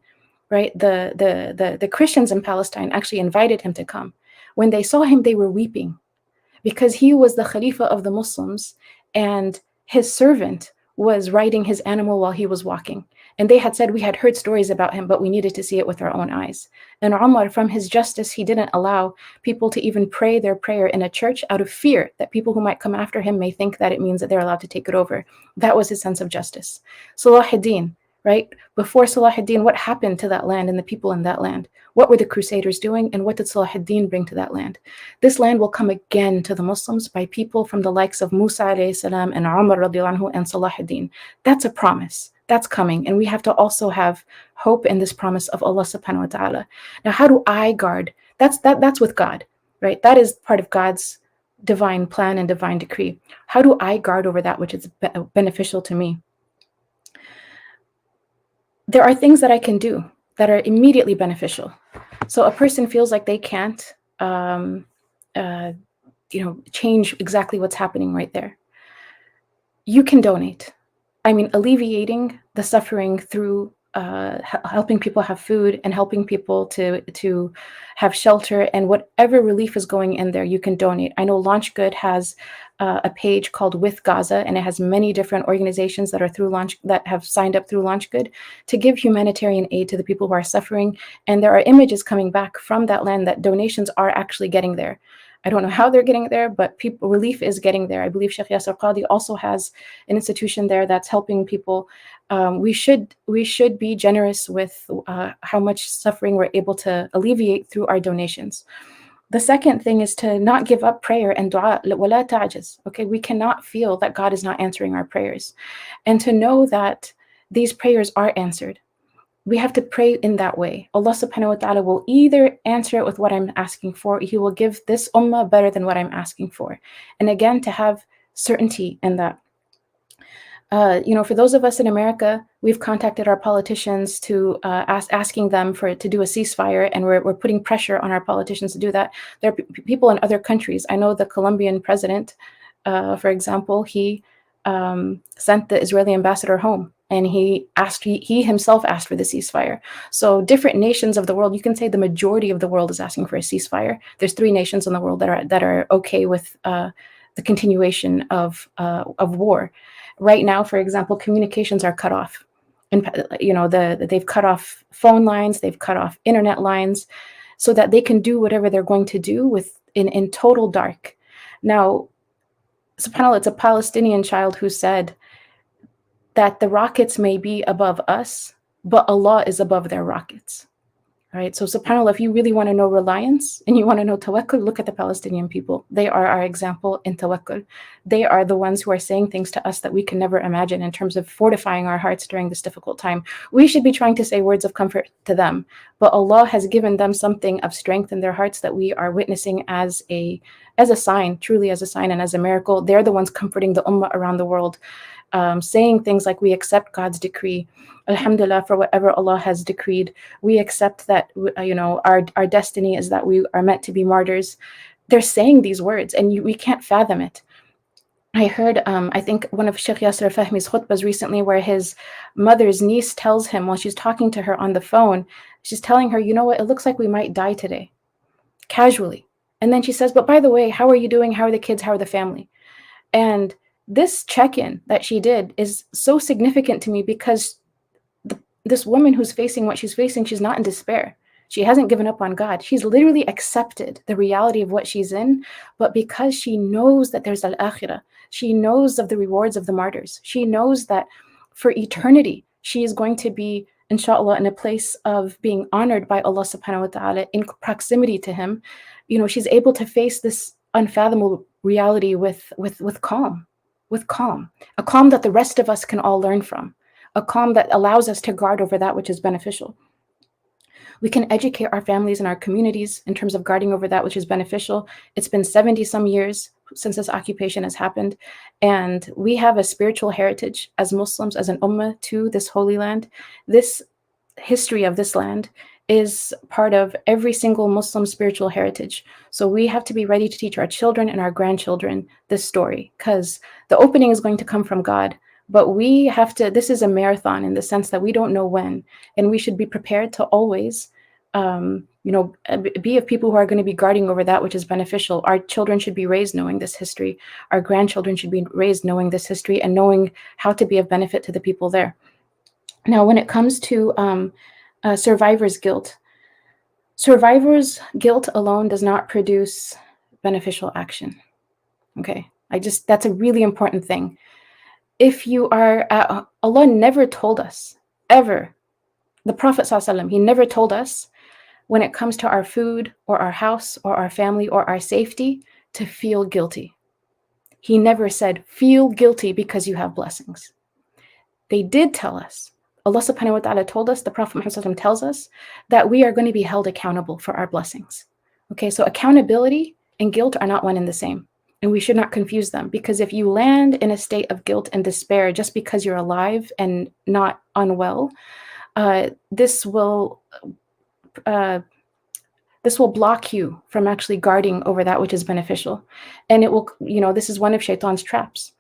right, the Christians in Palestine actually invited him to come. When they saw him, they were weeping because he was the Khalifa of the Muslims, and his servant was riding his animal while he was walking. And they had said, we had heard stories about him, but we needed to see it with our own eyes. And Umar, from his justice, he didn't allow people to even pray their prayer in a church out of fear that people who might come after him may think that it means that they're allowed to take it over. That was his sense of justice. Salah ad-Din, right? Before Salah ad-Din, what happened to that land and the people in that land? What were the Crusaders doing, and what did Salah ad-Din bring to that land? This land will come again to the Muslims by people from the likes of Musa alayhi salam and Umar radiallahu anhu and Salah ad-Din. That's a promise. That's coming. And we have to also have hope in this promise of Allah subhanahu wa ta'ala. Now, how do I guard? That's with God, right? That is part of God's divine plan and divine decree. How do I guard over that which is beneficial to me? There are things that I can do that are immediately beneficial. So a person feels like they can't, change exactly what's happening right there. You can donate. I mean, alleviating the suffering through helping people have food and helping people to have shelter, and whatever relief is going in there, you can donate. I know Launch Good has a page called With Gaza, and it has many different organizations that have signed up through Launch Good to give humanitarian aid to the people who are suffering. And there are images coming back from that land that donations are actually getting there. I don't know how they're getting there, but relief is getting there. I believe Sheikh Yasser Qadi also has an institution there that's helping people. We should be generous with how much suffering we're able to alleviate through our donations. The second thing is to not give up prayer and dua. وَلَا تَعْجَزْ. Okay, we cannot feel that God is not answering our prayers, and to know that these prayers are answered. We have to pray in that way. Allah subhanahu wa ta'ala will either answer it with what I'm asking for, He will give this ummah better than what I'm asking for. And again, to have certainty in that. For those of us in America, we've contacted our politicians to asking them to do a ceasefire, and we're putting pressure on our politicians to do that. There are people in other countries. I know the Colombian president, for example, he sent the Israeli ambassador home, and he himself asked for the ceasefire. So different nations of the world, you can say the majority of the world is asking for a ceasefire. There's 3 nations in the world that are okay with the continuation of war. Right now, for example, communications are cut off, and they've cut off phone lines, they've cut off internet lines, so that they can do whatever they're going to do in total dark. Now, subhanAllah, it's a Palestinian child who said that the rockets may be above us, but Allah is above their rockets. All right, so subhanAllah, if you really want to know reliance and you want to know tawakkul, look at the Palestinian people. They are our example in tawakkul. They are the ones who are saying things to us that we can never imagine in terms of fortifying our hearts during this difficult time. We should be trying to say words of comfort to them, but Allah has given them something of strength in their hearts that we are witnessing as a sign, truly as a sign and as a miracle. They're the ones comforting the ummah around the world, saying things like, we accept God's decree. Alhamdulillah, for whatever Allah has decreed. We accept that, our destiny is that we are meant to be martyrs. They're saying these words, and we can't fathom it. I heard, I think one of Shaykh Yasser Fahmi's khutbahs recently, where his mother's niece tells him while she's talking to her on the phone, she's telling her, you know what, it looks like we might die today. Casually. And then she says, but by the way, how are you doing? How are the kids? How are the family? And this check-in that she did is so significant to me because this woman who's facing what she's facing, she's not in despair. She hasn't given up on God. She's literally accepted the reality of what she's in, but because she knows that there's al-akhirah, she knows of the rewards of the martyrs. She knows that for eternity, she is going to be, inshallah, in a place of being honored by Allah subhanahu wa ta'ala, in proximity to Him. You know, she's able to face this unfathomable reality with calm, a calm that the rest of us can all learn from, a calm that allows us to guard over that which is beneficial. We can educate our families and our communities in terms of guarding over that which is beneficial. It's been 70 some years since this occupation has happened, and we have a spiritual heritage as Muslims, as an ummah, to this holy land. This history of this land is part of every single Muslim spiritual heritage. So we have to be ready to teach our children and our grandchildren this story, because the opening is going to come from God. But we have to, this is a marathon in the sense that we don't know when, and we should be prepared to always, be of people who are going to be guarding over that which is beneficial. Our children should be raised knowing this history. Our grandchildren should be raised knowing this history and knowing how to be of benefit to the people there. Now, when it comes to survivor's guilt alone does not produce beneficial action. Okay, that's a really important thing. If you are, Allah never told us, ever, the Prophet ﷺ, he never told us when it comes to our food or our house or our family or our safety to feel guilty. He never said, feel guilty because you have blessings. They did tell us, Allah subhanahu wa ta'ala told us, the Prophet Muhammad ﷺ tells us that we are going to be held accountable for our blessings. Okay, so accountability and guilt are not one and the same. And we should not confuse them, because if you land in a state of guilt and despair just because you're alive and not unwell, this will block you from actually guarding over that which is beneficial. And it will, this is one of Shaitan's traps,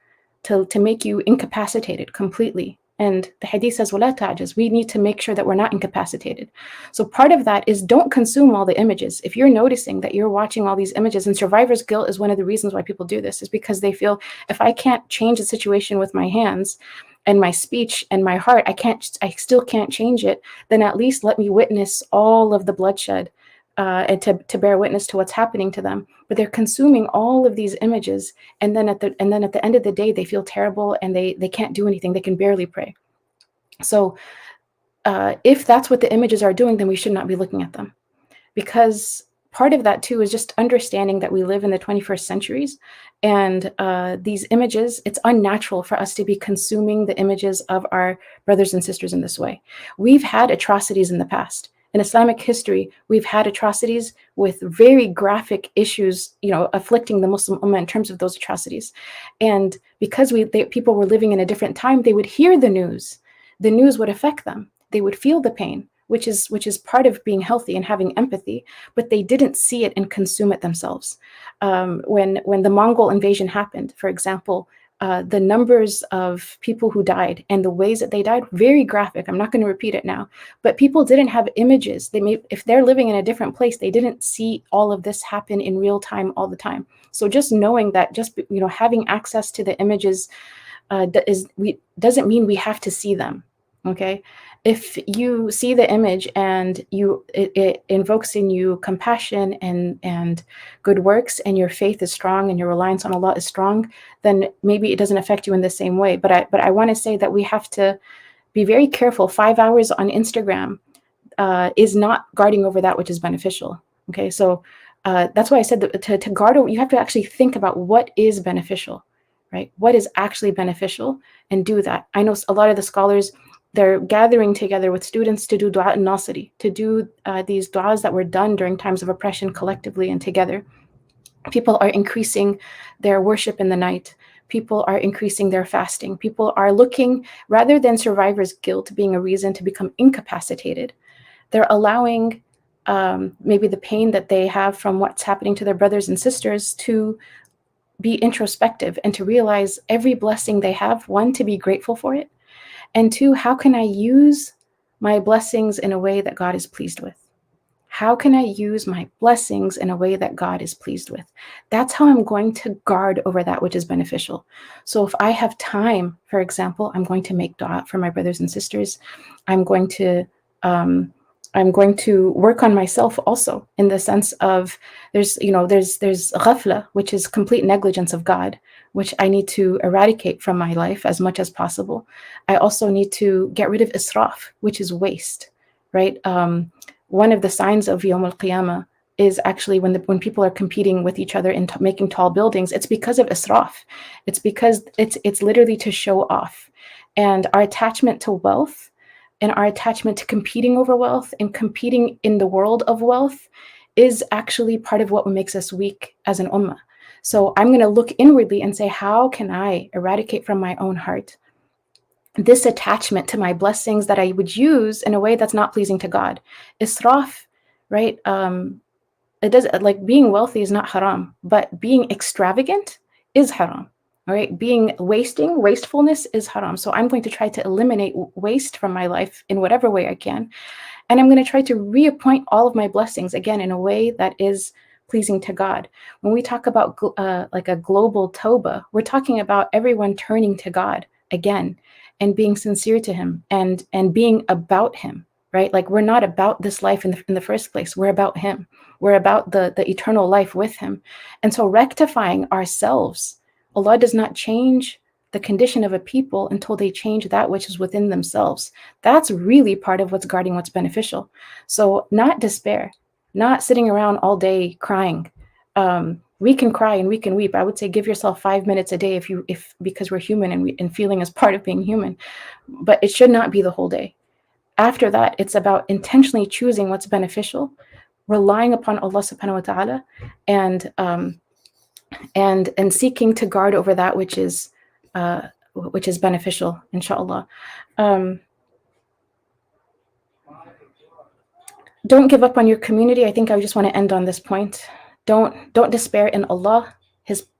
to make you incapacitated completely. And the hadith says, وَلَا تَعْجَزْ. We need to make sure that we're not incapacitated. So part of that is don't consume all the images. If you're noticing that you're watching all these images, and survivor's guilt is one of the reasons why people do this, is because they feel, if I can't change the situation with my hands and my speech and my heart, I still can't change it, then at least let me witness all of the bloodshed and to bear witness to what's happening to them. But they're consuming all of these images, and then at the end of the day, they feel terrible and they can't do anything. They can barely pray. So if that's what the images are doing, then we should not be looking at them, because part of that too is just understanding that we live in the 21st centuries, and these images, it's unnatural for us to be consuming the images of our brothers and sisters in this way. We've had atrocities in the past. In Islamic history, we've had atrocities with very graphic issues, afflicting the Muslim Ummah in terms of those atrocities. And because people were living in a different time, they would hear the news. The news would affect them. They would feel the pain, which is part of being healthy and having empathy, but they didn't see it and consume it themselves. When the Mongol invasion happened, for example, the numbers of people who died and the ways that they died, very graphic. I'm not going to repeat it now, but people didn't have images. If they're living in a different place, they didn't see all of this happen in real time all the time. So just knowing that, having access to the images doesn't mean we have to see them. Okay, if you see the image and it invokes in you compassion and good works, and your faith is strong and your reliance on Allah is strong, then maybe it doesn't affect you in the same way. But I want to say that we have to be very careful. 5 hours on Instagram is not guarding over that which is beneficial. Okay, so that's why I said that to guard over, you have to actually think about what is beneficial, right? What is actually beneficial, and do that. I know a lot of the scholars, they're gathering together with students to do dua al-nasri, to do these duas that were done during times of oppression collectively and together. People are increasing their worship in the night. People are increasing their fasting. People are looking, rather than survivor's guilt being a reason to become incapacitated, they're allowing maybe the pain that they have from what's happening to their brothers and sisters to be introspective and to realize every blessing they have, one, to be grateful for it, and two, how can I use my blessings in a way that God is pleased with? How can I use my blessings in a way that God is pleased with? That's how I'm going to guard over that which is beneficial. So if I have time, for example, I'm going to make dua for my brothers and sisters. I'm going to work on myself also, in the sense of there's ghafla, which is complete negligence of God, which I need to eradicate from my life as much as possible. I also need to get rid of israf, which is waste, right? One of the signs of Yawm al-Qiyamah is actually when people are competing with each other in making tall buildings. It's because of israf. It's because it's literally to show off. And our attachment to wealth and our attachment to competing over wealth and competing in the world of wealth is actually part of what makes us weak as an ummah. So I'm going to look inwardly and say, how can I eradicate from my own heart this attachment to my blessings that I would use in a way that's not pleasing to God? Israf, right? It does, like, being wealthy is not haram, but being extravagant is haram. All right, wastefulness is haram. So I'm going to try to eliminate waste from my life in whatever way I can. And I'm going to try to reappoint all of my blessings again in a way that is pleasing to God. When we talk about like a global tawbah, we're talking about everyone turning to God again and being sincere to him and being about him, right? Like, we're not about this life in the first place. We're about him. We're about the eternal life with him. And so rectifying ourselves, Allah does not change the condition of a people until they change that which is within themselves. That's really part of what's guarding what's beneficial. So not despair, not sitting around all day crying. We can cry and we can weep. I would say give yourself 5 minutes a day if because we're human and feeling is part of being human, but it should not be the whole day. After that, it's about intentionally choosing what's beneficial, relying upon Allah subhanahu wa ta'ala, and seeking to guard over that which is beneficial, inshallah. Don't give up on your community. I think I just want to end on this point. Don't despair in Allah.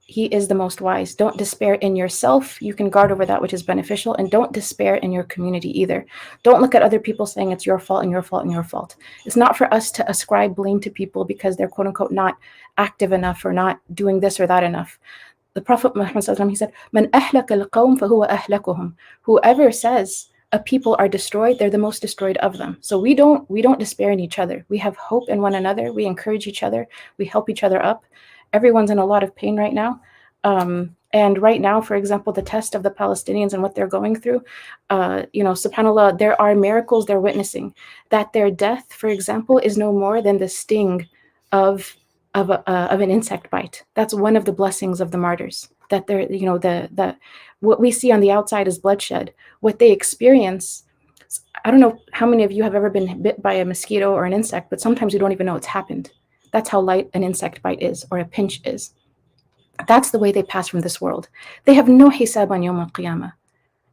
He is the most wise. Don't despair in yourself. You can guard over that which is beneficial, and don't despair in your community either. Don't look at other people saying it's your fault and your fault and your fault. It's not for us to ascribe blame to people because they're quote unquote not active enough or not doing this or that enough. The Prophet Muhammad, he said, "Man ahlaka al-qawm fahuwa ahlakuhum." Whoever says a people are destroyed, they're the most destroyed of them. So we don't despair in each other. We have hope in one another. We encourage each other. We help each other up. Everyone's in a lot of pain right now. And right now, for example, the test of the Palestinians and what they're going through, subhanAllah, there are miracles they're witnessing. That their death, for example, is no more than the sting of an insect bite. That's one of the blessings of the martyrs. That they're, the what we see on the outside is bloodshed. What they experience, I don't know how many of you have ever been bit by a mosquito or an insect, but sometimes you don't even know it's happened. That's how light an insect bite is, or a pinch is. That's the way they pass from this world. They have no hisab on Yawm al-Qiyamah.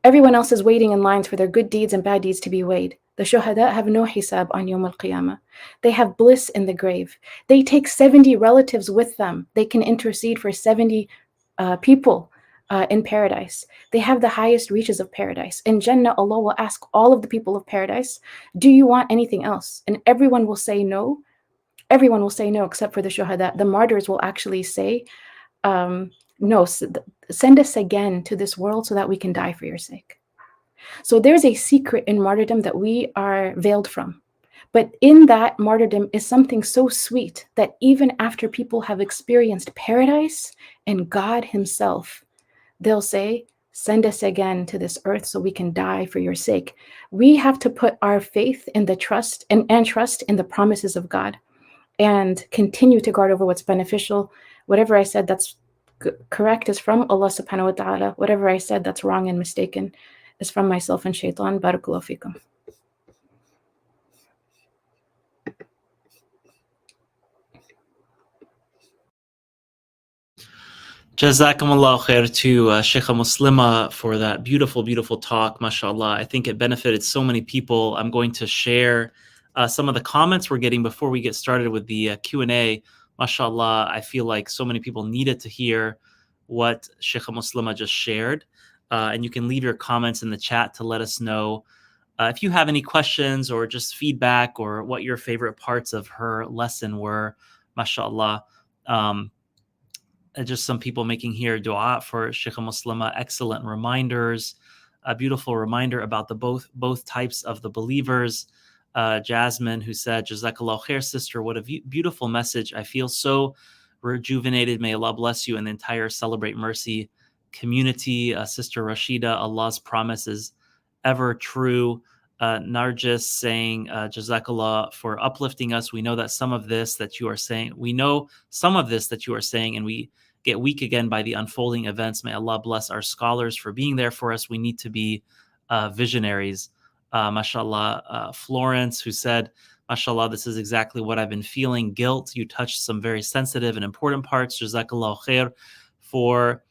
Everyone else is waiting in lines for their good deeds and bad deeds to be weighed. The shuhada have no hisab on Yawm al-Qiyamah. They have bliss in the grave. They take 70 relatives with them. They can intercede for 70 people in paradise. They have the highest reaches of paradise. In Jannah, Allah will ask all of the people of paradise, do you want anything else? And everyone will say no. Everyone will say no except for the shuhada. The martyrs will actually say, no, send us again to this world so that we can die for your sake. So there's a secret in martyrdom that we are veiled from. But in that martyrdom is something so sweet that even after people have experienced paradise and God himself, they'll say, send us again to this earth so we can die for your sake. We have to put our faith in the trust and trust in the promises of God and continue to guard over what's beneficial. Whatever I said that's correct is from Allah subhanahu wa ta'ala. Whatever I said that's wrong and mistaken is from myself and shaitan. Barakallahu fikum. Jazakumullah khair to Shaykha Muslema for that beautiful, beautiful talk. MashaAllah. I think it benefited so many people. I'm going to share some of the comments we're getting before we get started with the Q&A. MashaAllah, I feel like so many people needed to hear what Shaykha Muslema just shared. And you can leave your comments in the chat to let us know if you have any questions or just feedback or what your favorite parts of her lesson were, mashallah. Just some people making here dua for Shaykha Muslema, excellent reminders, a beautiful reminder about the both types of the believers. Jasmine, who said, Jazakallah khair, sister, what a beautiful message. I feel so rejuvenated. May Allah bless you and the entire Celebrate Mercy community. Sister Rashida, Allah's promise is ever true. Narjis saying, Jazakallah for uplifting us. We know that some of this that you are saying, and we get weak again by the unfolding events. May Allah bless our scholars for being there for us. We need to be visionaries. Mashallah, Florence, who said, Mashallah, this is exactly what I've been feeling. Guilt. You touched some very sensitive and important parts. Jazakallah khair for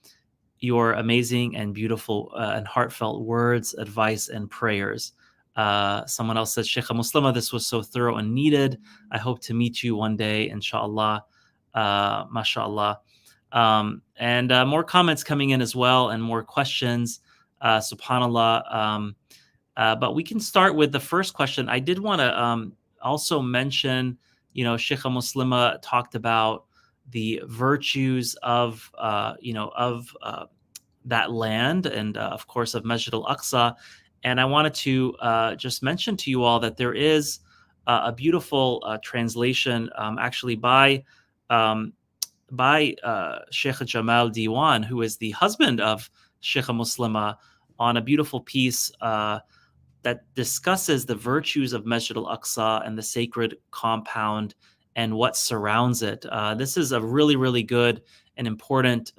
your amazing and beautiful and heartfelt words, advice, and prayers. Someone else said, Shaykha Muslema, this was so thorough and needed. I hope to meet you one day, inshallah. Mashallah. And more comments coming in as well, and more questions. Subhanallah. But we can start with the first question. I did want to also mention, Shaykha Muslema talked about the virtues of, that land and, of course, of Masjid al-Aqsa. And I wanted to just mention to you all that there is a beautiful translation actually by Sheikh Jamal Diwan, who is the husband of Shaykha Muslema, on a beautiful piece that discusses the virtues of Masjid al-Aqsa and the sacred compound and what surrounds it. This is a really, really good and important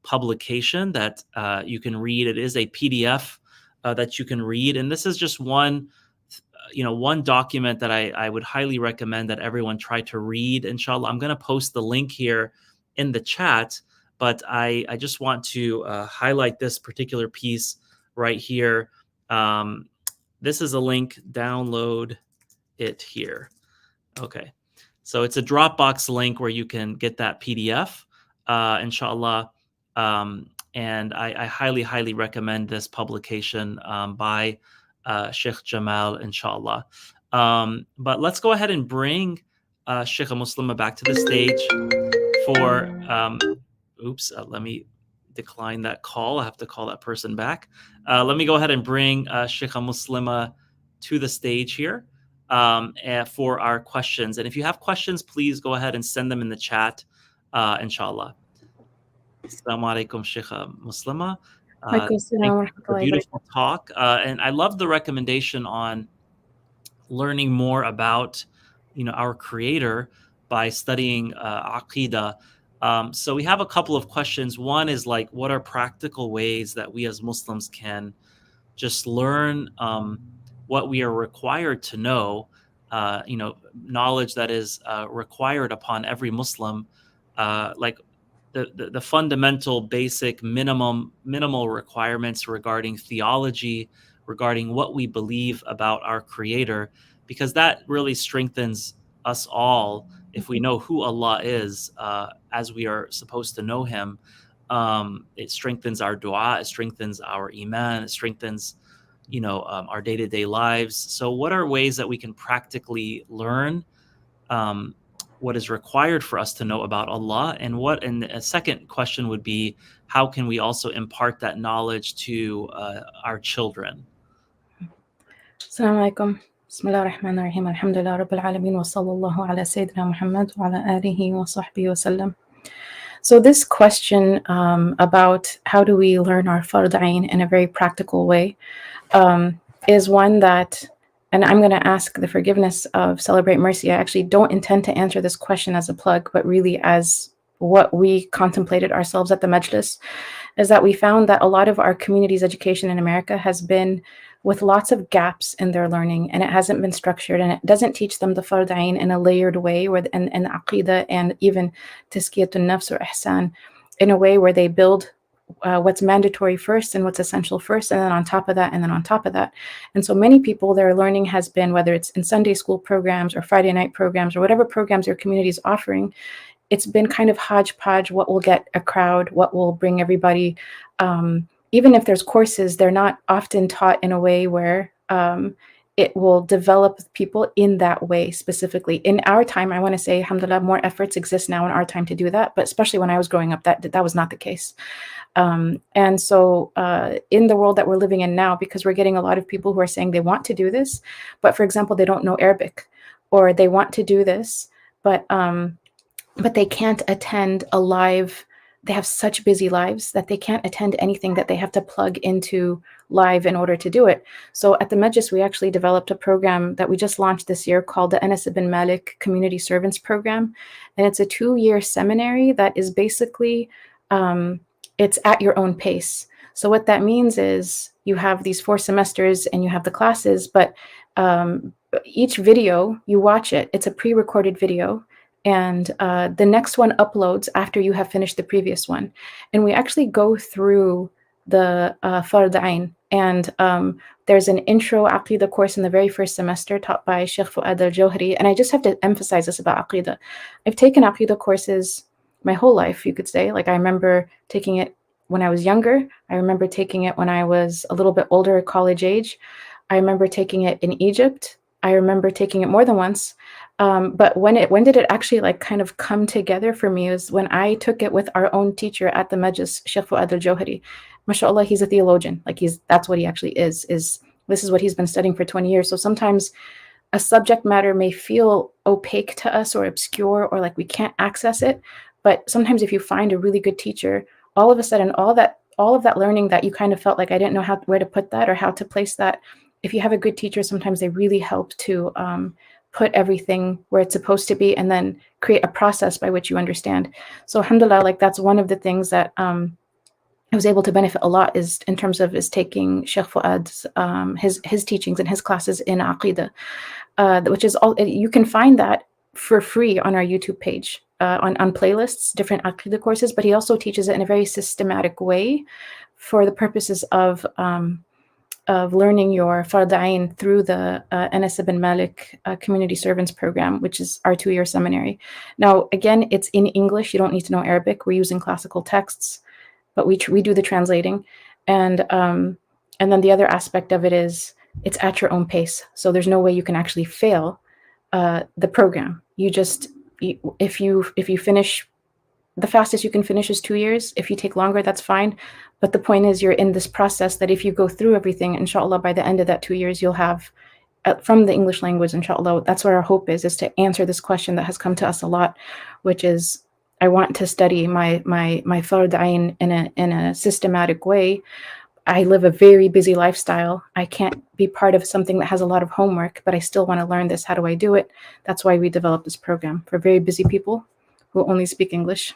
publication that you can read. It is a PDF that you can read. And this is just one document that I would highly recommend that everyone try to read, inshallah. I'm going to post the link here in the chat, but I just want to highlight this particular piece right here. This is a link, download it here. Okay. So it's a Dropbox link where you can get that PDF, inshallah. And I highly, highly recommend this publication by Sheikh Jamal, inshallah. But let's go ahead and bring Shaykha Muslema back to the stage for, let me decline that call. I have to call that person back. Let me go ahead and bring Shaykha Muslema to the stage here for our questions. And if you have questions, please go ahead and send them in the chat, inshallah. Assalamu alaikum, Shaykha Muslema. Thank you for a beautiful talk. And I love the recommendation on learning more about, our Creator by studying Aqidah. So we have a couple of questions. One is like, what are practical ways that we as Muslims can just learn what we are required to know, knowledge that is required upon every Muslim, like the fundamental, basic, minimal requirements regarding theology, regarding what we believe about our Creator, because that really strengthens us all. If we know who Allah is, as we are supposed to know Him, it strengthens our dua, it strengthens our iman, it strengthens, our day-to-day lives. So what are ways that we can practically learn what is required for us to know about Allah? And a second question would be, how can we also impart that knowledge to our children? Assalamu alaikum. Bismillah ar-Rahman ar-Rahim. Alhamdulillah Rabbil Alameen wa sallallahu ala Sayyidina Muhammad wa ala alihi wa sahbihi wa sallam. So this question about how do we learn our Fard Ain in a very practical way is one that, and I'm going to ask the forgiveness of Celebrate Mercy. I actually don't intend to answer this question as a plug, but really as what we contemplated ourselves at the Majlis, is that we found that a lot of our community's education in America has been with lots of gaps in their learning, and it hasn't been structured, and it doesn't teach them the Fard Ain in a layered way, and Aqidah and even Tazkiyatun Nafs or Ihsan in a way where they build what's mandatory first and what's essential first, and then on top of that, and then on top of that. And so many people, their learning has been, whether it's in Sunday school programs or Friday night programs or whatever programs your community is offering, it's been kind of hodgepodge, what will get a crowd, what will bring everybody. Even if there's courses, they're not often taught in a way where it will develop people in that way specifically. In our time, I want to say, alhamdulillah, more efforts exist now in our time to do that. But especially when I was growing up, that was not the case. And so in the world that we're living in now, because we're getting a lot of people who are saying they want to do this, but for example, they don't know Arabic, or they want to do this, but they can't attend a live. They have such busy lives that they can't attend anything, that they have to plug into live in order to do it. So at the Majlis, we actually developed a program that we just launched this year called the Anas ibn Malik Community Servants Program. And it's a 2-year seminary that is basically, it's at your own pace. So what that means is you have these 4 semesters and you have the classes, but each video, you watch it. It's a pre-recorded video. And the next one uploads after you have finished the previous one. And we actually go through the Fard Ain. And there's an intro Aqidah course in the very first semester taught by Sheikh Fuad al-Jawhari. And I just have to emphasize this about Aqidah. I've taken Aqidah courses my whole life, you could say. Like, I remember taking it when I was younger. I remember taking it when I was a little bit older, college age. I remember taking it in Egypt. I remember taking it more than once. But when did it actually like kind of come together for me is when I took it with our own teacher at the Majlis, Shaykh Fuad al-Jawhari. MashaAllah, he's a theologian. Like, that's what he actually is this is what he's been studying for 20 years. So sometimes a subject matter may feel opaque to us or obscure, or like we can't access it. But sometimes if you find a really good teacher, all of a sudden, all of that learning that you kind of felt like I didn't know where to put that or how to place that, if you have a good teacher, sometimes they really help to put everything where it's supposed to be, and then create a process by which you understand. So alhamdulillah, like that's one of the things that I was able to benefit a lot is in terms of taking Sheikh Fuad's his teachings and his classes in Aqidah, which is all, you can find that for free on our YouTube page on playlists, different Aqidah courses, but he also teaches it in a very systematic way for the purposes of learning your Fard Ain through the Anas ibn Malik Community Servants Program, which is our 2-year seminary. Now, again, it's in English. You don't need to know Arabic. We're using classical texts, but we do the translating. And then the other aspect of it is it's at your own pace. So there's no way you can actually fail the program. If you finish, the fastest you can finish is 2 years. If you take longer, that's fine. But the point is, you're in this process that if you go through everything, inshallah, by the end of that 2 years, you'll have from the English language, inshallah. That's what our hope is to answer this question that has come to us a lot, which is, I want to study my Fard Ain in a systematic way. I live a very busy lifestyle. I can't be part of something that has a lot of homework, but I still want to learn this. How do I do it? That's why we developed this program for very busy people who only speak English.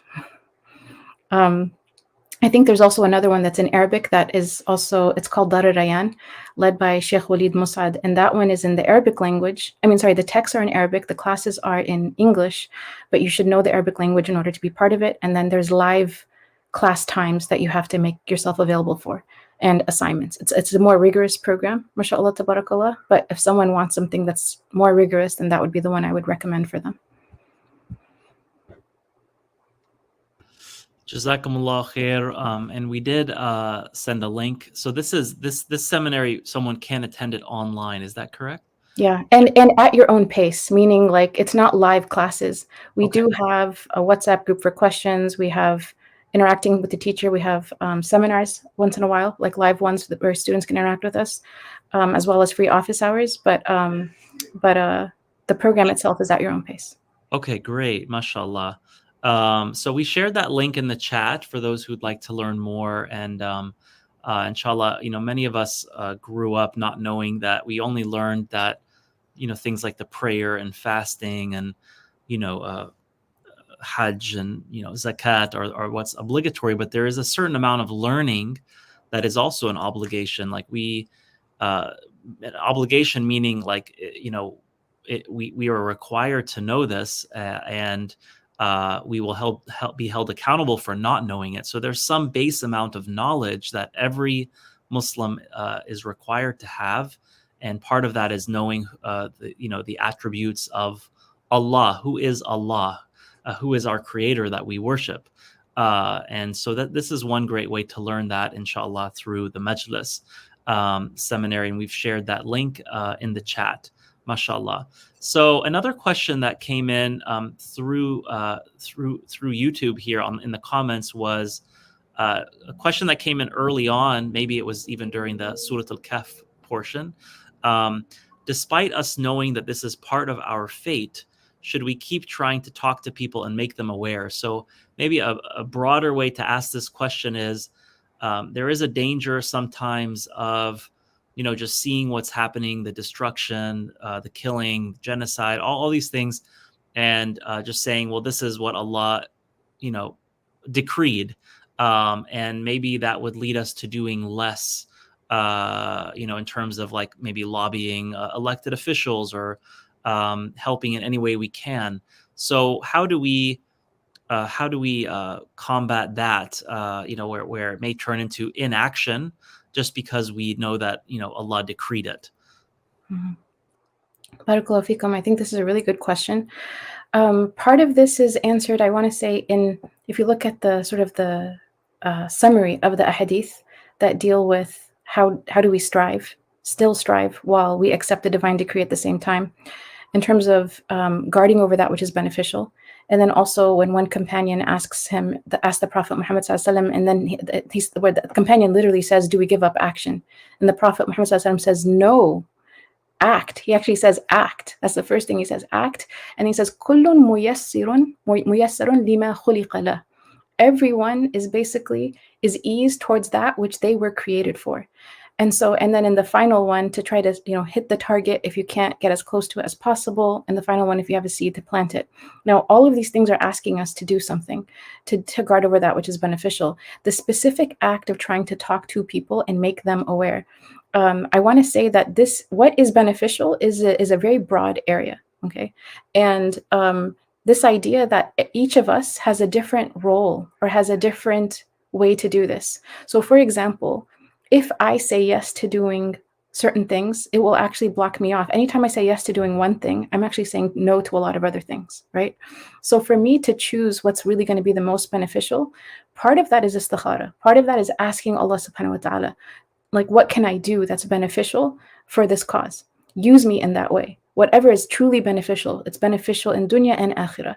I think there's also another one that's in Arabic that is also, it's called Dar al-Rayan, led by Sheikh Walid Musad. And that one is in the Arabic language. The texts are in Arabic, the classes are in English, but you should know the Arabic language in order to be part of it. And then there's live class times that you have to make yourself available for, and assignments. It's a more rigorous program, mashallah, tabarakallah. But if someone wants something that's more rigorous, then that would be the one I would recommend for them. Jazakumullah khair. And we did send a link. So this seminary, someone can attend it online. Is that correct? Yeah, and at your own pace, meaning like it's not live classes. We do have a WhatsApp group for questions. We have interacting with the teacher. We have seminars once in a while, like live ones where students can interact with us, as well as free office hours. But the program itself is at your own pace. Okay, great, mashallah. So we shared that link in the chat for those who'd like to learn more. And inshallah, many of us grew up not knowing that. We only learned that, things like the prayer and fasting and, Hajj and, zakat are what's obligatory, but there is a certain amount of learning that is also an obligation. Like an obligation meaning like, we are required to know this and we will be held accountable for not knowing it. So there's some base amount of knowledge that every Muslim is required to have, and part of that is knowing the attributes of Allah, who is Allah, who is our creator that we worship. And so that this is one great way to learn that, inshallah, through the majlis. seminary, and we've shared that link in the chat. Mashallah. So another question that came in through YouTube here in the comments was a question that came in early on. Maybe it was even during the Surat al-Kahf portion. Despite us knowing that this is part of our fate, should we keep trying to talk to people and make them aware? So maybe a broader way to ask this question is, there is a danger sometimes of, just seeing what's happening, the destruction, the killing, genocide, all these things, and just saying, well, this is what Allah, decreed. And maybe that would lead us to doing less, in terms of like maybe lobbying elected officials or helping in any way we can. So how do we combat that, where it may turn into inaction just because we know that, Allah decreed it? Barakallahu feekum. I think this is a really good question. Part of this is answered, I want to say, if you look at the sort of the summary of the ahadith that deal with how do we still strive while we accept the divine decree at the same time, in terms of guarding over that which is beneficial. And then also when one companion asks the Prophet Muhammad ﷺ, and then where the companion literally says, do we give up action? And the Prophet Muhammad ﷺ says, no, act. He actually says act. That's the first thing he says, act. And he says, kullun muyassarun lima khuliqa lah. Everyone is eased towards that which they were created for. And then in the final one, to try to, hit the target if you can't get as close to it as possible. And the final one, if you have a seed, to plant it. Now, all of these things are asking us to do something, to guard over that which is beneficial. The specific act of trying to talk to people and make them aware. I want to say that what is beneficial is a very broad area. Okay. And this idea that each of us has a different role or has a different way to do this. So for example, if I say yes to doing certain things, it will actually block me off. Anytime I say yes to doing one thing, I'm actually saying no to a lot of other things, right? So for me to choose what's really going to be the most beneficial, part of that is istikhara. Part of that is asking Allah subhanahu wa ta'ala, like, what can I do that's beneficial for this cause? Use me in that way. Whatever is truly beneficial, it's beneficial in dunya and akhirah.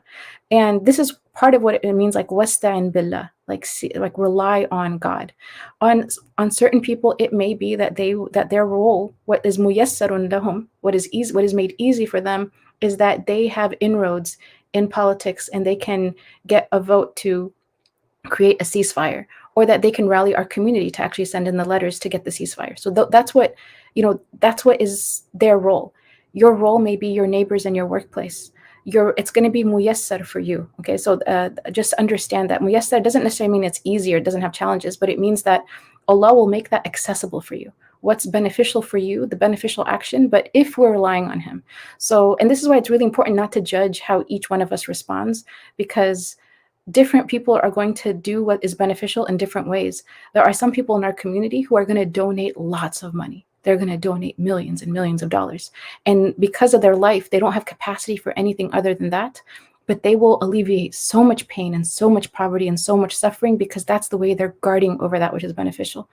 And this is part of what it means, like wasta'in billah, like rely on God. On certain people, it may be that their role, what is muyassarun lahum, what is made easy for them, is that they have inroads in politics and they can get a vote to create a ceasefire, or that they can rally our community to actually send in the letters to get the ceasefire. So that's what is their role. Your role may be your neighbors in your workplace. It's going to be muyassar for you. Okay, so just understand that muyassar doesn't necessarily mean it's easier, it doesn't have challenges, but it means that Allah will make that accessible for you. What's beneficial for you, the beneficial action, but if we're relying on Him. And this is why it's really important not to judge how each one of us responds, because different people are going to do what is beneficial in different ways. There are some people in our community who are going to donate lots of money. They're going to donate millions and millions of dollars. And because of their life, they don't have capacity for anything other than that. But they will alleviate so much pain and so much poverty and so much suffering, because that's the way they're guarding over that which is beneficial.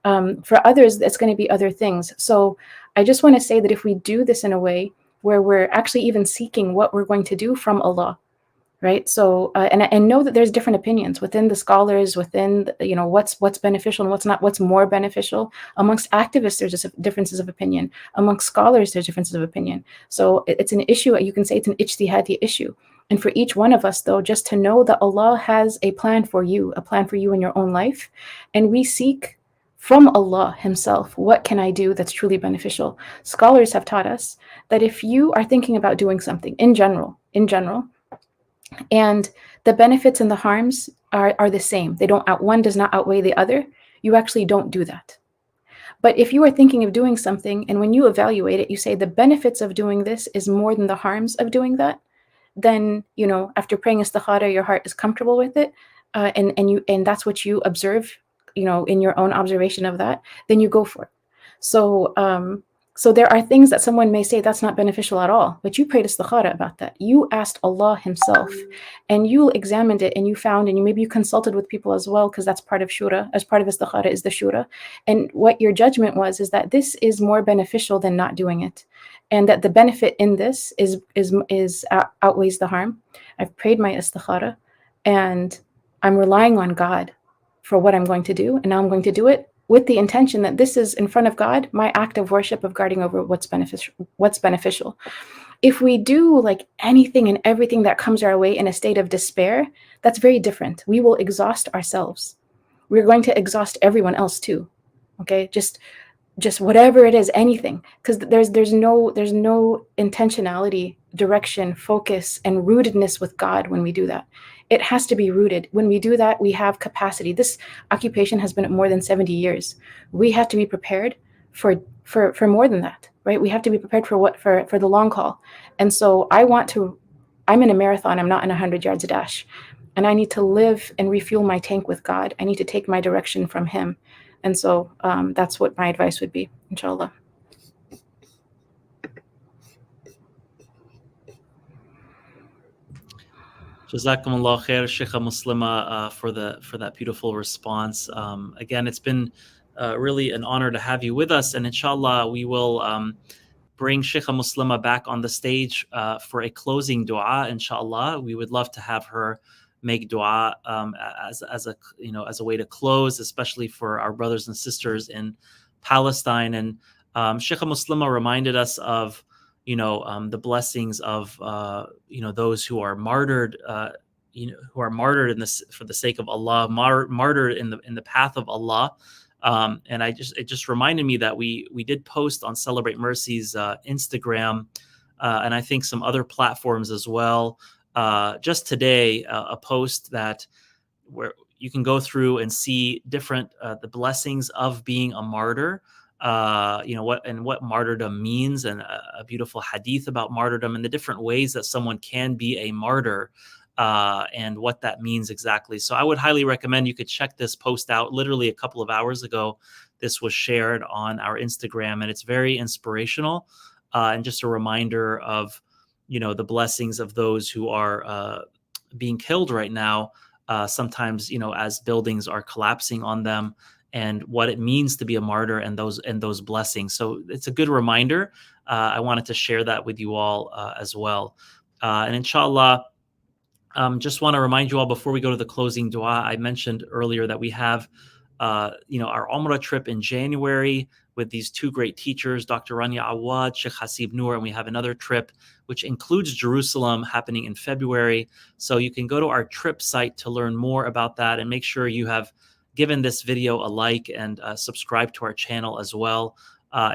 For others, it's going to be other things. So I just want to say that if we do this in a way where we're actually even seeking what we're going to do from Allah, right? So, and know that there's different opinions within the scholars, within what's beneficial and what's not, what's more beneficial. Amongst activists, there's just differences of opinion. Amongst scholars, there's differences of opinion. So it's an issue. You can say it's an ijtihadi issue. And for each one of us, though, just to know that Allah has a plan for you in your own life, and we seek from Allah Himself, what can I do that's truly beneficial? Scholars have taught us that if you are thinking about doing something in general, and the benefits and the harms are the same, one does not outweigh the other, you actually don't do that. But if you are thinking of doing something, and when you evaluate it, you say the benefits of doing this is more than the harms of doing that, then after praying istikhara, your heart is comfortable with it, and that's what you observe, in your own observation of that, then you go for it. So So there are things that someone may say that's not beneficial at all, but you prayed istikhara about that. You asked Allah himself, and you examined it, and you found, and maybe you consulted with people as well, because that's part of shura. As part of istikhara is the shura. And what your judgment was is that this is more beneficial than not doing it, and that the benefit in this outweighs the harm. I've prayed my istikhara, and I'm relying on God for what I'm going to do, and now I'm going to do it with the intention that this is in front of God, my act of worship of guarding over what's beneficial. If we do like anything and everything that comes our way in a state of despair, that's very different. We will exhaust ourselves. We're going to exhaust everyone else too. Okay, just whatever it is, anything, because there's no intentionality, direction, focus, and rootedness with God when we do that. It has to be rooted. When we do that, we have capacity. This occupation has been more than 70 years. We have to be prepared for more than that, right? We have to be prepared for the long haul. And so I'm in a marathon. I'm not in 100 yards a dash. And I need to live and refuel my tank with God. I need to take my direction from him. And so that's what my advice would be, inshallah. Jazakumullah khair, Shaykha Muslema, for that beautiful response. Again, it's been really an honor to have you with us, and inshallah we will bring Shaykha Muslema back on the stage for a closing dua. Inshallah, we would love to have her make dua as a way to close, especially for our brothers and sisters in Palestine. And Shaykha Muslema reminded us of the blessings of those who are martyred, who are martyred for the sake of Allah, martyred in the path of Allah. And it just reminded me that we did post on Celebrate Mercy's Instagram, and I think some other platforms as well. Just today, a post where you can go through and see different the blessings of being a martyr. What martyrdom means, and a beautiful hadith about martyrdom, and the different ways that someone can be a martyr, and what that means exactly. So I would highly recommend you could check this post out. Literally a couple of hours ago, this was shared on our Instagram, and it's very inspirational, and just a reminder of the blessings of those who are being killed right now, sometimes as buildings are collapsing on them, and what it means to be a martyr, and those blessings. So it's a good reminder. I wanted to share that with you all as well. And inshallah, just want to remind you all before we go to the closing dua, I mentioned earlier that we have our Umrah trip in January with these two great teachers, Dr. Rania Awad, Sheikh Hasib Noor, and we have another trip which includes Jerusalem happening in February. So you can go to our trip site to learn more about that, and make sure you have given this video a like and subscribe to our channel as well,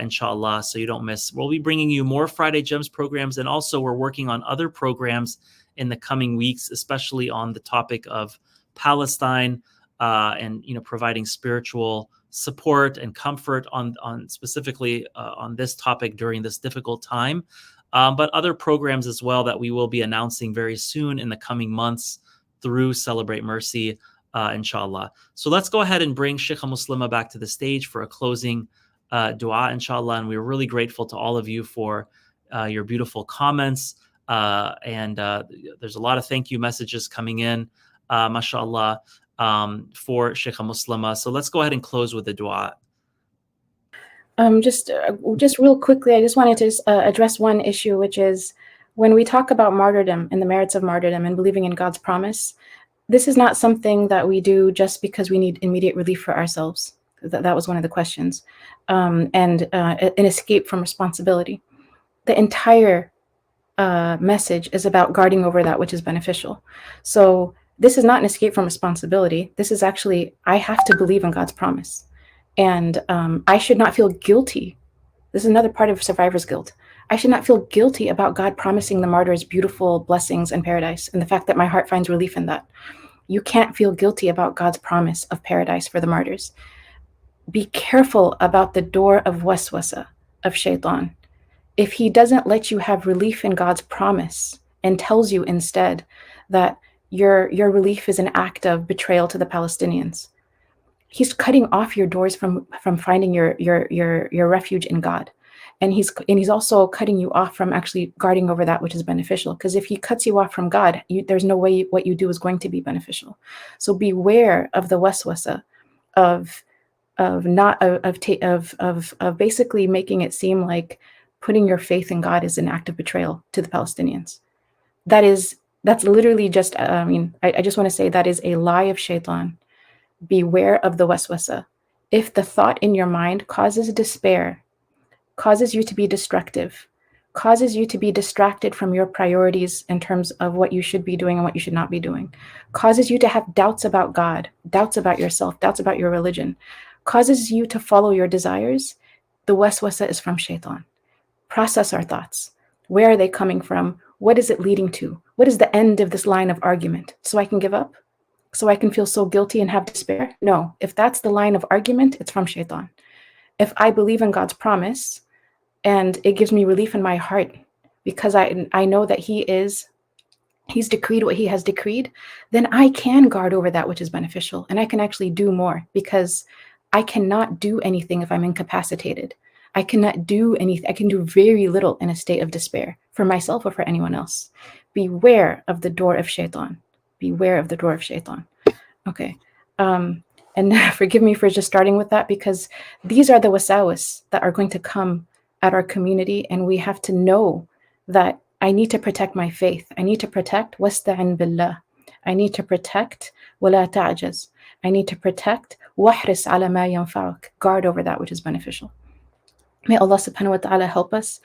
inshallah, so you don't miss. We'll be bringing you more Friday Gems programs, and also we're working on other programs in the coming weeks, especially on the topic of Palestine, and providing spiritual support and comfort on specifically on this topic during this difficult time, but other programs as well that we will be announcing very soon in the coming months through Celebrate Mercy, inshallah. So let's go ahead and bring Shaykha Muslema back to the stage for a closing dua, inshallah. And we're really grateful to all of you for your beautiful comments, and there's a lot of thank you messages coming in, mashallah, for Shaykha Muslema. So let's go ahead and close with the dua. Just real quickly, I just wanted to address one issue, which is when we talk about martyrdom and the merits of martyrdom and believing in God's promise, this is not something that we do just because we need immediate relief for ourselves. That was one of the questions, and an escape from responsibility. The entire message is about guarding over that which is beneficial. So this is not an escape from responsibility. This is actually, I have to believe in God's promise. And I should not feel guilty. This is another part of survivor's guilt. I should not feel guilty about God promising the martyrs beautiful blessings and paradise, and the fact that my heart finds relief in that. You can't feel guilty about God's promise of paradise for the martyrs. Be careful about the door of waswasa, of shaitan. If he doesn't let you have relief in God's promise and tells you instead that your relief is an act of betrayal to the Palestinians, he's cutting off your doors from finding your refuge in God. And he's also cutting you off from actually guarding over that which is beneficial. Because if he cuts you off from God, there's no way what you do is going to be beneficial. So beware of the waswasa of basically making it seem like putting your faith in God is an act of betrayal to the Palestinians. That's literally just, I just want to say that is a lie of shaitan. Beware of the waswasa. If the thought in your mind causes despair, causes you to be destructive, causes you to be distracted from your priorities in terms of what you should be doing and what you should not be doing, causes you to have doubts about God, doubts about yourself, doubts about your religion, causes you to follow your desires, the waswasa is from shaitan. Process our thoughts. Where are they coming from? What is it leading to? What is the end of this line of argument? So I can give up? So I can feel so guilty and have despair? No. If that's the line of argument, it's from shaitan. If I believe in God's promise and it gives me relief in my heart because I know that He's decreed what He has decreed, then I can guard over that which is beneficial and I can actually do more, because I cannot do anything if I'm incapacitated. I cannot do anything. I can do very little in a state of despair for myself or for anyone else. Beware of the door of shaitan. Beware of the door of shaitan. Okay. And forgive me for just starting with that, because these are the wasawis that are going to come at our community, and we have to know that I need to protect my faith. I need to protect wasta'in billah. I need to protect wala ta'jaz. I need to protect wahris ala ma yanfa'uk. Guard over that which is beneficial. May Allah subhanahu wa ta'ala help us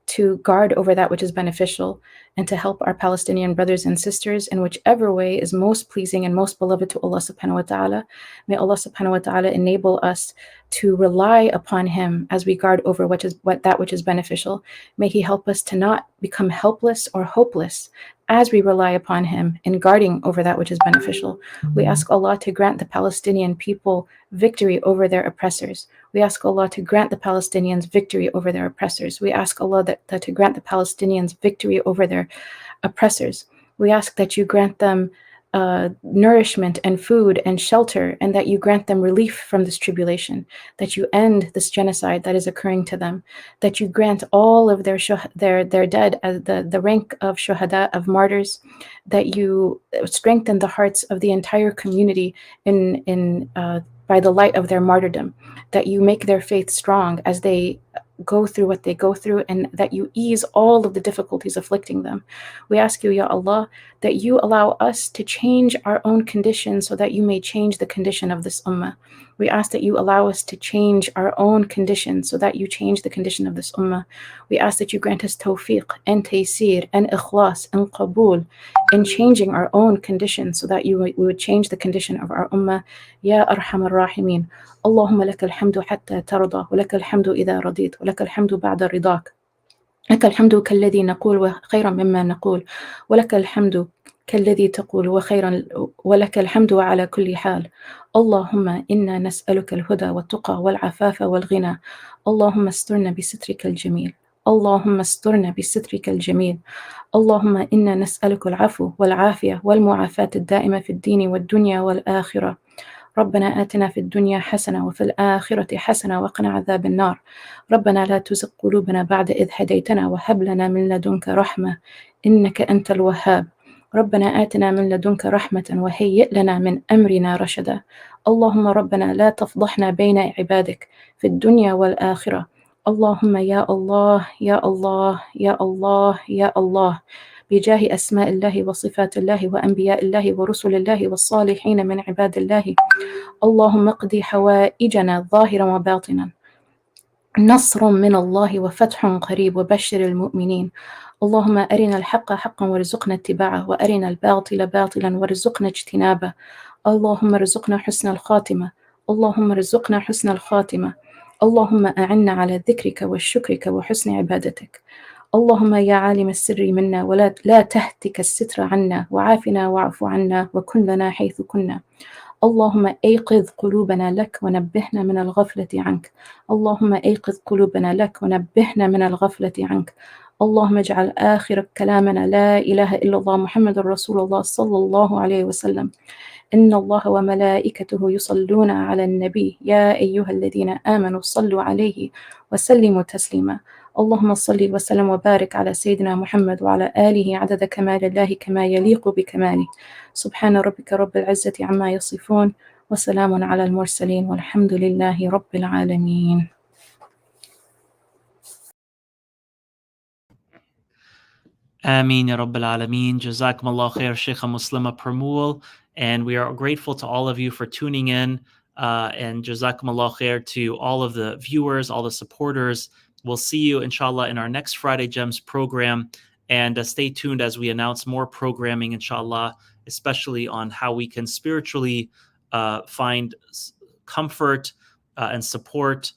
to guard over that which is beneficial and to help our Palestinian brothers and sisters in whichever way is most pleasing and most beloved to Allah subhanahu wa ta'ala. May Allah subhanahu wa ta'ala enable us to rely upon Him as we guard over that which is beneficial. May He help us to not become helpless or hopeless as we rely upon Him in guarding over that which is beneficial. We ask Allah to grant the Palestinian people victory over their oppressors. We ask Allah to grant the Palestinians victory over their oppressors. We ask Allah that to grant the Palestinians victory over their oppressors. We ask that you grant them nourishment and food and shelter, and that you grant them relief from this tribulation, that you end this genocide that is occurring to them, that you grant all of their dead as the rank of shuhada, of martyrs, that you strengthen the hearts of the entire community by the light of their martyrdom, that you make their faith strong as they go through what they go through, and that you ease all of the difficulties afflicting them. We ask you, Ya Allah, that you allow us to change our own condition so that you may change the condition of this ummah. We ask that you allow us to change our own condition so that you change the condition of this ummah. We ask that you grant us tawfiq and taysir and ikhlas and qabul in changing our own condition so that we would change the condition of our ummah. Ya Arhamar Rahimin. اللهم لك الحمد حتى ترضى ولك الحمد إذا رضيت ولك الحمد بعد رضاك لك الحمد كالذي نقول وخيرا مما نقول ولك الحمد كالذي تقول وخيرا ولك الحمد على كل حال. اللهم إنا نسألك الهدى والتقى والعفاف والغنى. اللهم استرنا بسترك الجميل. اللهم استرنا بسترك الجميل. اللهم إنا نسألك العفو والعافية والمعافاة الدائمة في الدين والدنيا والآخرة. ربنا آتنا في الدنيا حسنة وفي الآخرة حسنة وقنا عذاب النار. ربنا لا تزغ قلوبنا بعد إذ هديتنا وهب لنا من لدنك رحمة إنك أنت الوهاب. ربنا آتنا من لدنك رحمة وهيئ لنا من أمرنا رشدا. اللهم ربنا لا تفضحنا بين عبادك في الدنيا والآخرة. اللهم يا الله يا الله يا الله يا الله، بجاه أسماء الله وصفات الله وأنبياء الله ورسل الله والصالحين من عباد الله. اللهم اقضي حوائجنا ظاهرا وباطنا. نصر من الله وفتح قريب وبشر المؤمنين. اللهم أرنا الحق حقا وارزقنا اتباعه، وأرنا الباطل باطلا وارزقنا اجتنابه. اللهم ارزقنا حسن الخاتمة. اللهم ارزقنا حسن الخاتمة. اللهم أعنا على ذكرك وشكرك وحسن عبادتك. اللهم يا عالم السر منا لا تهتك الستر عنا، وعافنا واعف عنا وكن لنا حيث كنا. اللهم أيقظ قلوبنا لك ونبهنا من الغفلة عنك. اللهم أيقظ قلوبنا لك ونبهنا من الغفلة عنك. اللهم اجعل آخر كلامنا لا إله إلا الله محمد رسول الله صلى الله عليه وسلم. إن الله وملائكته يصلون على النبي يا أيها الذين آمنوا صلوا عليه وسلموا تسليما. اللهم صل وسلم وبارك على سيدنا محمد وعلى آله عدد كمال الله كما يليق بكماله. سبحان ربك رب العزة عما يصفون وسلام على المرسلين والحمد لله رب العالمين. Ameen ya Rabbil Alameen. Jazakumullah khair, Shaykha Muslema Purmul. And we are grateful to all of you for tuning in. And Jazakumullah khair to all of the viewers, all the supporters. We'll see you, inshallah, in our next Friday Gems program. And stay tuned as we announce more programming, inshallah, especially on how we can spiritually find comfort and support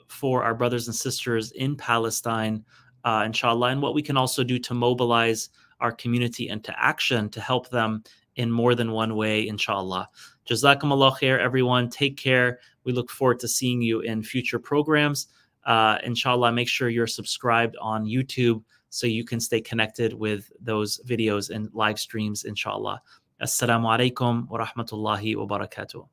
for our brothers and sisters in Palestine. Inshallah, and what we can also do to mobilize our community into action to help them in more than one way, inshallah. Jazakumullah khair, everyone. Take care. We look forward to seeing you in future programs. Inshallah, make sure you're subscribed on YouTube so you can stay connected with those videos and live streams, inshallah. Assalamu alaikum wa rahmatullahi wa barakatuh.